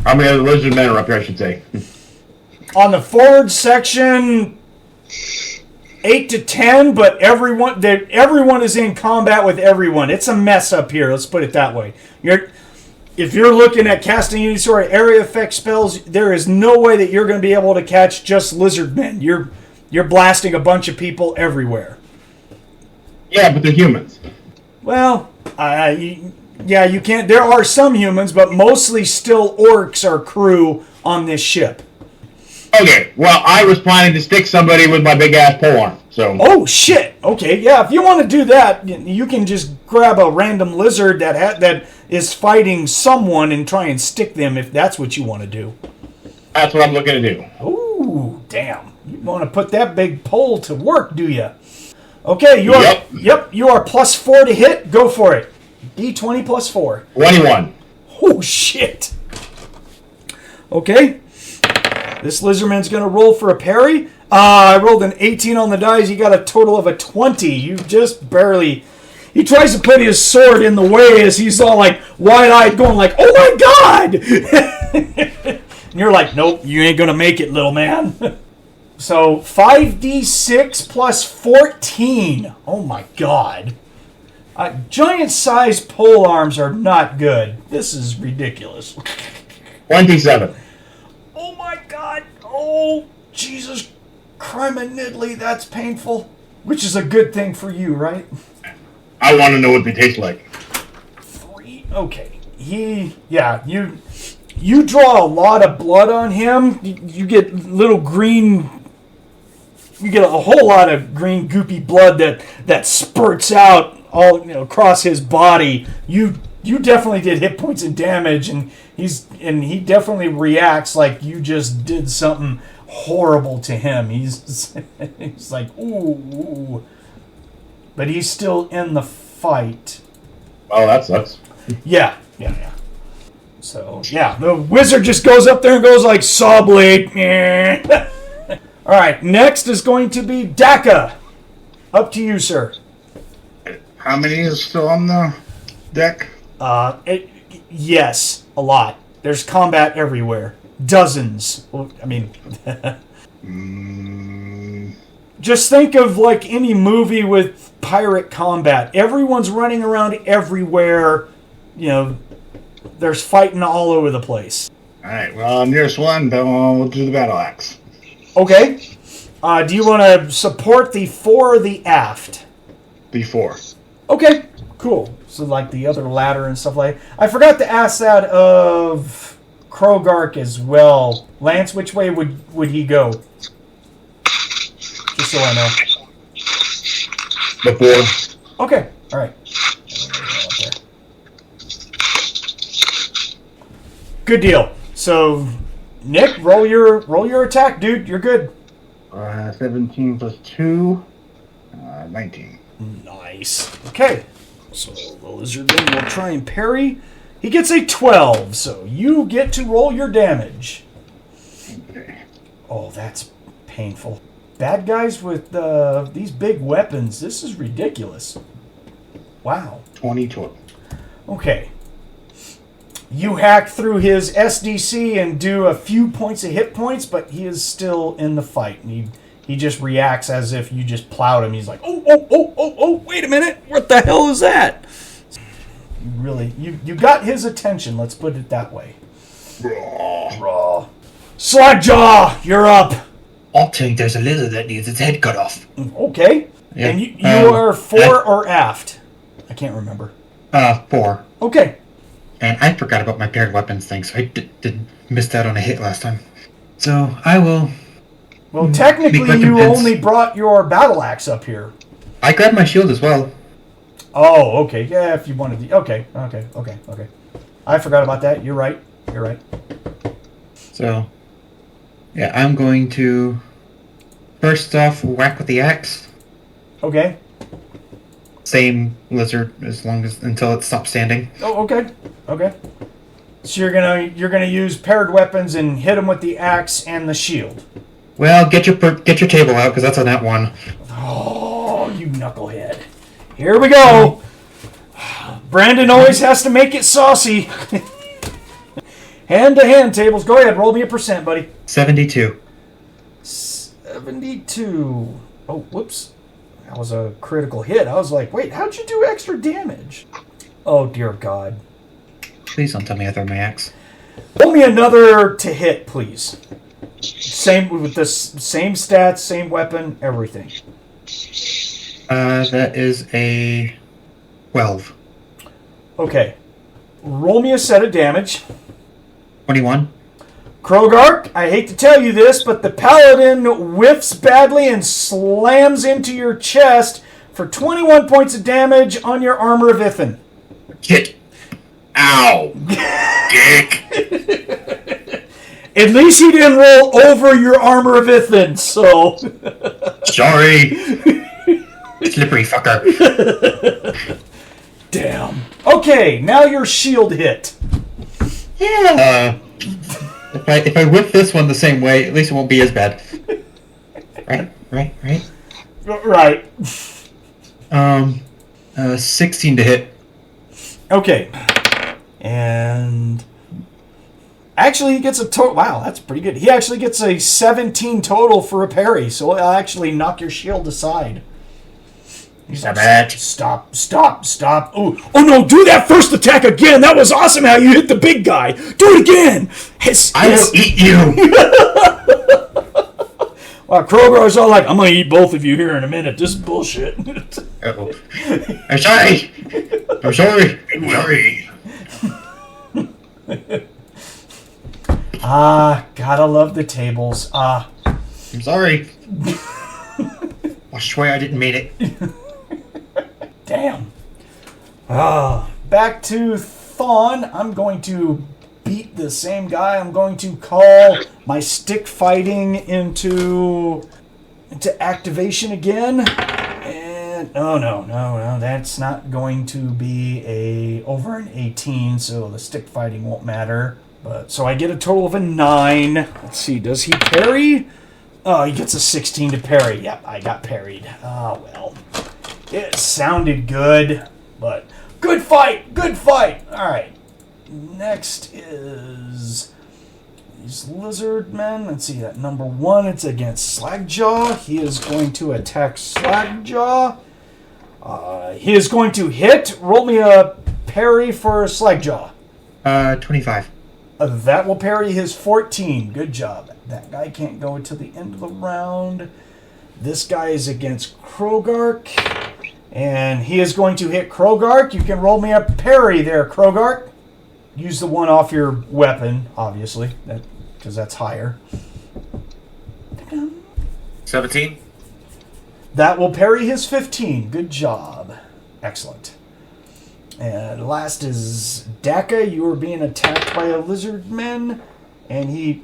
B: How many other lizard men are up here, I should say?
A: On the forward section, 8 to 10, but everyone is in combat with everyone. It's a mess up here, let's put it that way. If you're looking at casting any sort of area effect spells, there is no way that you're going to be able to catch just lizard men. You're blasting a bunch of people everywhere.
B: Yeah, but they're humans.
A: Well, yeah, you can't. There are some humans, but mostly still orcs are crew on this ship.
B: Okay, well, I was planning to stick somebody with my big-ass polearm, so...
A: Oh, shit! Okay, yeah, if you want to do that, you can just grab a random lizard that is fighting someone and try and stick them if that's what you want to do.
B: That's what I'm looking to do.
A: Ooh, damn. You want to put that big pole to work, do you? Okay, you are. Yep, you are +4 to hit. Go for it. D20 +4.
B: 21.
A: Oh shit. Okay. This lizardman's gonna roll for a parry. I rolled an 18 on the dice. He got a total of a 20. You just barely. He tries to put his sword in the way as he's all like wide-eyed, going like, "Oh my god!" And you're like, "Nope, you ain't gonna make it, little man." So 5d6 +14. Oh my god. Giant-sized pole arms are not good. This is ridiculous.
B: 27.
A: Oh my god. Oh, Jesus Christ, that's painful. Which is a good thing for you, right?
B: I want to know what they taste like.
A: 3. Okay. You draw a lot of blood on him. You get little green. You get a whole lot of green goopy blood that spurts out all across his body. You definitely did hit points and damage, and he definitely reacts like you just did something horrible to him. He's like ooh, but he's still in the fight.
B: Oh, that sucks.
A: Yeah. So the wizard just goes up there and goes like saw blade. All right, next is going to be Dakka. Up to you, sir.
B: How many is still on the deck?
A: Yes, a lot. There's combat everywhere. Dozens. Well, I mean, just think of like any movie with pirate combat. Everyone's running around everywhere. There's fighting all over the place.
B: All right, well, nearest one, then we'll do the battle axe.
A: Okay. Do you want to support the fore or the aft?
B: Before.
A: Okay, cool. So like the other ladder and stuff like that. I forgot to ask that of Krogark as well. Lance, which way would he go? Just so I know.
B: Before.
A: Okay, all right. Good deal. So, Nick, roll your attack, dude. You're good.
B: 17 plus 2, 19.
A: Nice. Okay. So the lizardman will try and parry. He gets a 12, so you get to roll your damage.
B: Okay.
A: Oh, that's painful. Bad guys with these big weapons. This is ridiculous. Wow.
B: 22.
A: Okay. You hack through his SDC and do a few points of hit points, but he is still in the fight. And he just reacts as if you just plowed him. He's like, oh, wait a minute. What the hell is that? You got his attention, let's put it that way. Raw. Slagjah, you're up.
E: I think there's a lizard that needs its head cut off.
A: Okay.
E: Yeah.
A: And you are fore or aft? I can't remember.
E: 4.
A: Okay.
E: And I forgot about my paired weapons thing, so I did miss that on a hit last time. So I will...
A: Well, technically you only brought your battle axe up here.
E: I grabbed my shield as well.
A: Oh, okay. Yeah, if you wanted to... Okay. I forgot about that. You're right.
E: So, yeah, I'm going to... First off, whack with the axe.
A: Okay.
E: Same lizard until it stops standing.
A: Oh, okay. So you're gonna use paired weapons and hit him with the axe and the shield.
E: Well, get your table out because that's on that one.
A: Oh, you knucklehead! Here we go. Brandon always has to make it saucy. Hand-to-hand tables. Go ahead. Roll me a percent, buddy.
E: 72.
A: 72. Oh, whoops. That was a critical hit. I was like, wait, how'd you do extra damage? Oh, dear God.
E: Please don't tell me I throw my axe.
A: Roll me another to hit, please. Same with the same stats, same weapon, everything.
E: That is a 12.
A: Okay. Roll me a set of damage.
E: 21.
A: Krogark, I hate to tell you this, but the Paladin whiffs badly and slams into your chest for 21 points of damage on your armor of Ithan.
E: Shit.
C: Ow! Dick!
A: At least he didn't roll over your armor of Ithyn, so...
E: Sorry. Slippery fucker.
A: Damn. Okay, now your shield hit.
E: Yeah. If I whip this one the same way, at least it won't be as bad. Right.
A: Right.
E: 16 to hit.
A: Okay. And... Actually, he gets a total... Wow, that's pretty good. He actually gets a 17 total for a parry, so it'll actually knock your shield aside.
E: Stop it.
A: Stop. Oh no, do that first attack again. That was awesome how you hit the big guy. Do it again.
E: I will eat you.
A: Well, Krogark's all like, I'm going to eat both of you here in a minute. This is bullshit.
E: Uh-oh. I'm sorry.
A: Gotta love the tables.
E: I'm sorry. I swear I didn't mean it.
A: Damn. Back to Thonn. I'm going to beat the same guy. I'm going to call my stick fighting into activation again. And no, that's not going to be over an 18, so the stick fighting won't matter. But so I get a total of a 9. Let's see, does he parry? Oh, he gets a 16 to parry. Yep, I got parried. Oh, well. It sounded good, but good fight. All right. Next is these lizard men. Let's see, that number 1, it's against Slagjah. He is going to attack Slagjah. He is going to hit. Roll me a parry for Slagjah.
E: 25.
A: That will parry his 14. Good job. That guy can't go until the end of the round. This guy is against Krogark. And he is going to hit Krogark. You can roll me a parry there, Krogark. Use the one off your weapon, obviously, because that's higher.
C: 17.
A: That will parry his 15. Good job. Excellent. And last is Dakka. You are being attacked by a lizard man. And he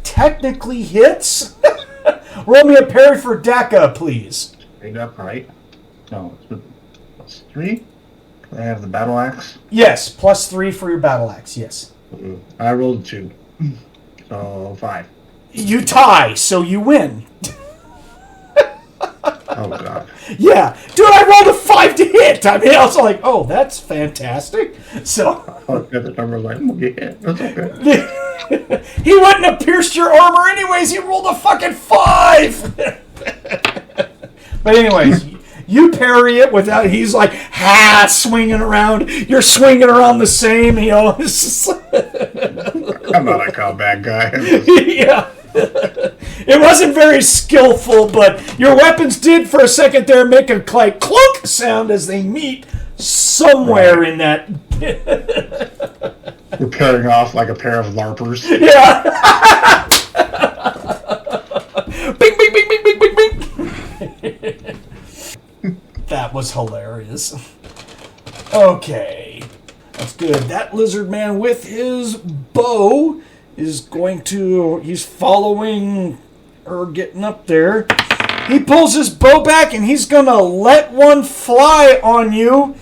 A: technically hits. Roll me a parry for Dakka, please.
B: Straight up, right? No, it's +3. I have the battle axe.
A: Yes, +3 for your battle axe, yes.
B: I rolled 2. So 5.
A: You tie, so you win.
B: Oh, God.
A: Yeah. Dude, I rolled a 5 to hit. I mean, I was like, oh, that's fantastic. So...
B: I looked at the number like, I'm going to get hit. That's okay.
A: He wouldn't have pierced your armor anyways. He rolled a fucking 5. But anyways, you parry it without... He's like, swinging around. You're swinging around the same, you know. It's just
B: I'm not a combat guy.
A: yeah. It wasn't very skillful, but your weapons did for a second there make a like clunk sound as they meet somewhere in that.
B: We're pairing off like a pair of LARPers.
A: Yeah. Bing, bing, bing, bing, bing, bing, bing. That was hilarious. Okay. That's good. That lizard man with his bow is going to... He's following her getting up there. He pulls his bow back and he's going to let one fly on you.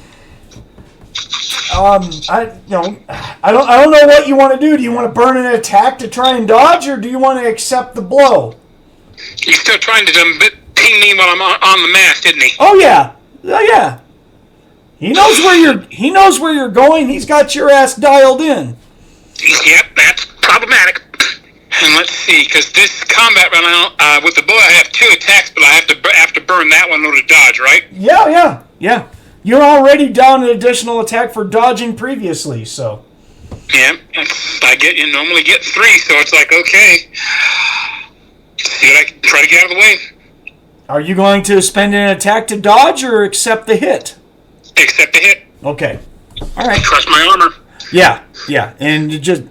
A: I don't know what you want to do. Do you want to burn an attack to try and dodge, or do you want to accept the blow?
D: He's still trying to ping me while I'm on the mast, isn't he?
A: Oh yeah. He knows where you're going. He's got your ass dialed in.
D: Yep, that's problematic. And let's see, because this combat run, with the bow, I have 2 attacks, but I have to burn that one in order to dodge, right?
A: Yeah. You're already down an additional attack for dodging previously, so.
D: Yeah, you normally get 3, so it's like, okay. See what I can try to get out of the way.
A: Are you going to spend an attack to dodge or accept the hit?
D: Accept the hit.
A: Okay. All right.
D: Trust my armor.
A: Yeah, and you just...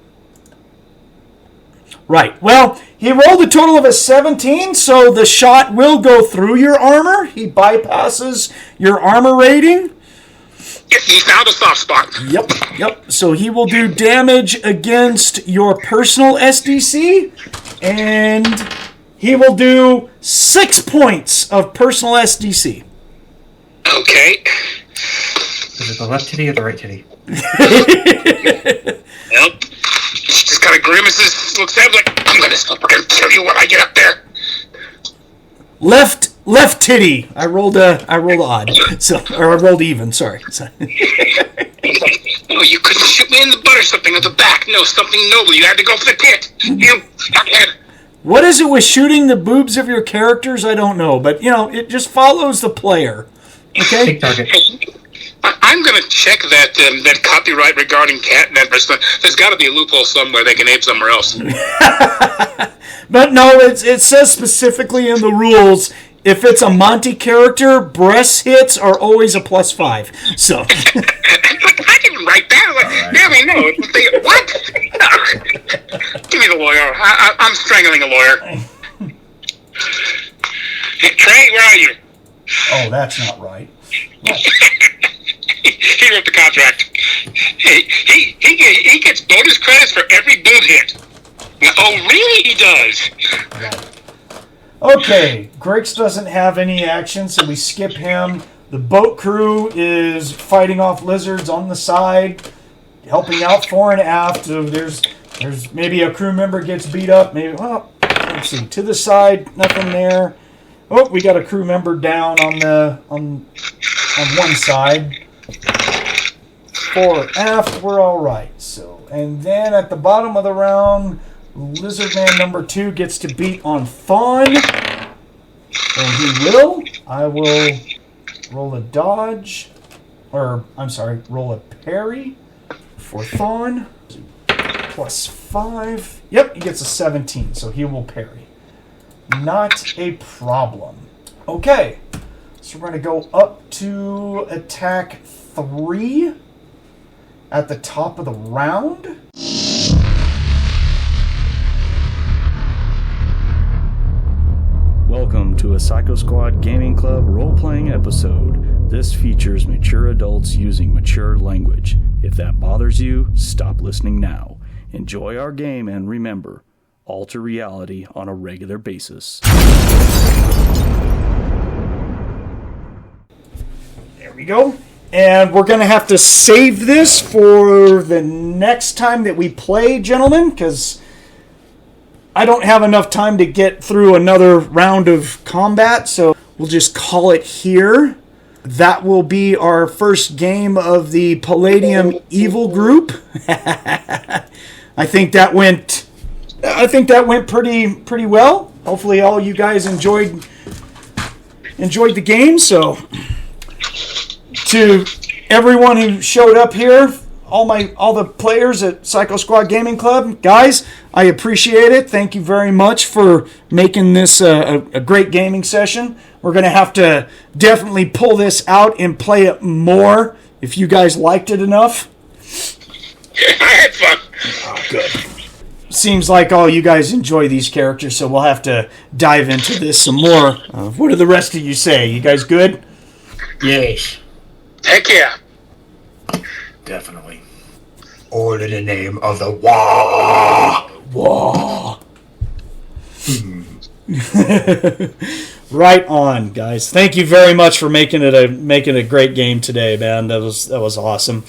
A: Right. Well, he rolled a total of a 17, so the shot will go through your armor. He bypasses your armor rating.
F: He found a soft spot.
A: Yep. So he will do damage against your personal SDC, and he will do 6 points of personal SDC.
F: Okay.
E: Is it the left titty or the right titty?
F: Yep. She just kind of grimaces, looks at him like, I'm gonna kill you when I get up there.
A: Left titty. I rolled odd. So, or I rolled even. Sorry.
F: No, you couldn't shoot me in the butt or something or the back. No, something noble. You had to go for the tit. You fuckhead.
A: What is it with shooting the boobs of your characters? I don't know, but it just follows the player. Okay.
E: Big target.
F: I'm going to check that copyright regarding catnip. There's got to be a loophole somewhere they can aim somewhere else.
A: But no, it says specifically in the rules, if it's a Monte character, breast hits are always a +5. So.
F: I didn't write that. Damn, I know. What? No. Give me the lawyer. I'm strangling a lawyer. Hey, Trey, where are you?
A: Oh, that's not right.
F: He wrote the contract. He gets bonus credits for every boob hit. Oh, really? He does.
A: Okay, Grix doesn't have any action, so we skip him. The boat crew is fighting off lizards on the side, helping out fore and aft. So there's maybe a crew member gets beat up. Maybe let's see, to the side, nothing there. Oh, we got a crew member down on one side. Fore aft, we're all right. So, and then at the bottom of the round, Lizard Man number 2 gets to beat on Thonn, and he will. I will roll a dodge, or I'm sorry, roll a parry for Thonn. +5. Yep, he gets a 17, so he will parry. Not a problem. Okay, so we're going to go up to attack 3 at the top of the round. Welcome to a Psycho Squad Gaming Club role-playing episode. This features mature adults using mature language. If that bothers you, stop listening now. Enjoy our game and remember, alter reality on a regular basis. There we go. And we're going to have to save this for the next time that we play, gentlemen, because I don't have enough time to get through another round of combat, so we'll just call it here. That will be our first game of the Palladium Evil Group. I think that went pretty well. Hopefully all you guys enjoyed the game. So to everyone who showed up here, all the players at Psycho Squad Gaming Club, guys, I appreciate it. Thank you very much for making this a great gaming session. We're going to have to definitely pull this out and play it more if you guys liked it enough.
F: I had fun.
A: Oh, good. Seems like all you guys enjoy these characters, so we'll have to dive into this some more. What do the rest of you say? You guys good?
B: Yes.
F: Heck yeah.
C: Definitely.
E: All in the name of the Wah!
A: Whoa. Right on, guys. Thank you very much for making it a great game today, man. That was awesome.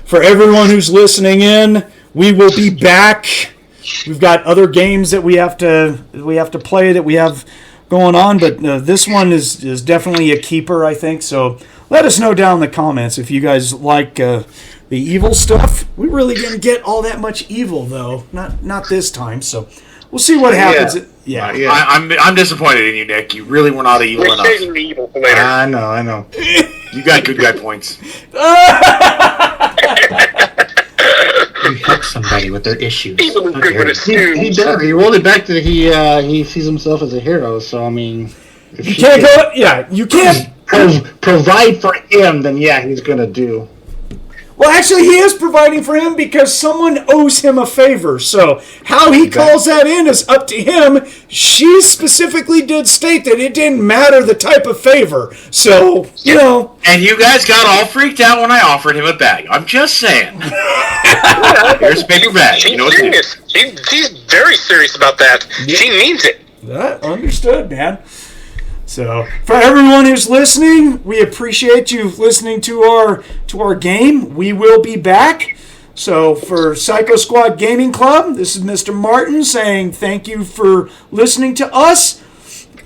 A: For everyone who's listening in, we will be back. We've got other games that we have to play that we have going on, but this one is definitely a keeper, I think. So let us know down in the comments if you guys like the evil stuff. We're really gonna get all that much evil though, not this time. So we'll see what happens. Yeah.
C: I'm disappointed in you, Nick. You really were not evil enough.
F: We're saving the evil for later.
B: I know.
C: You got good guy points.
E: You help somebody with their issues.
F: Evil is good with its
B: He
F: dudes.
B: does. He rolled it back to he sees himself as a hero. So I mean, if
A: You can't go. Yeah, you can't.
B: provide for him, then yeah, he's gonna do.
A: Well, actually, he is providing for him because someone owes him a favor. So how he calls that in is up to him. She specifically did state that it didn't matter the type of favor. So, you know.
G: And you guys got all freaked out when I offered him a bag. I'm just saying. Here's a paper bag.
F: She's
G: You know what to do.
F: serious. She's very serious about that.
A: Yeah.
F: She means it.
A: Understood, man. So, for everyone who's listening, we appreciate you listening to our game. We will be back. So, for Psycho Squad Gaming Club, this is Mr. Martin saying thank you for listening to us.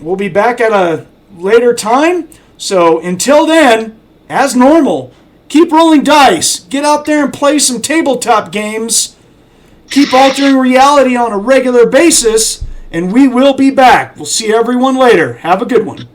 A: We'll be back at a later time. So, until then, as normal, keep rolling dice. Get out there and play some tabletop games. Keep altering reality on a regular basis. And we will be back. We'll see everyone later. Have a good one.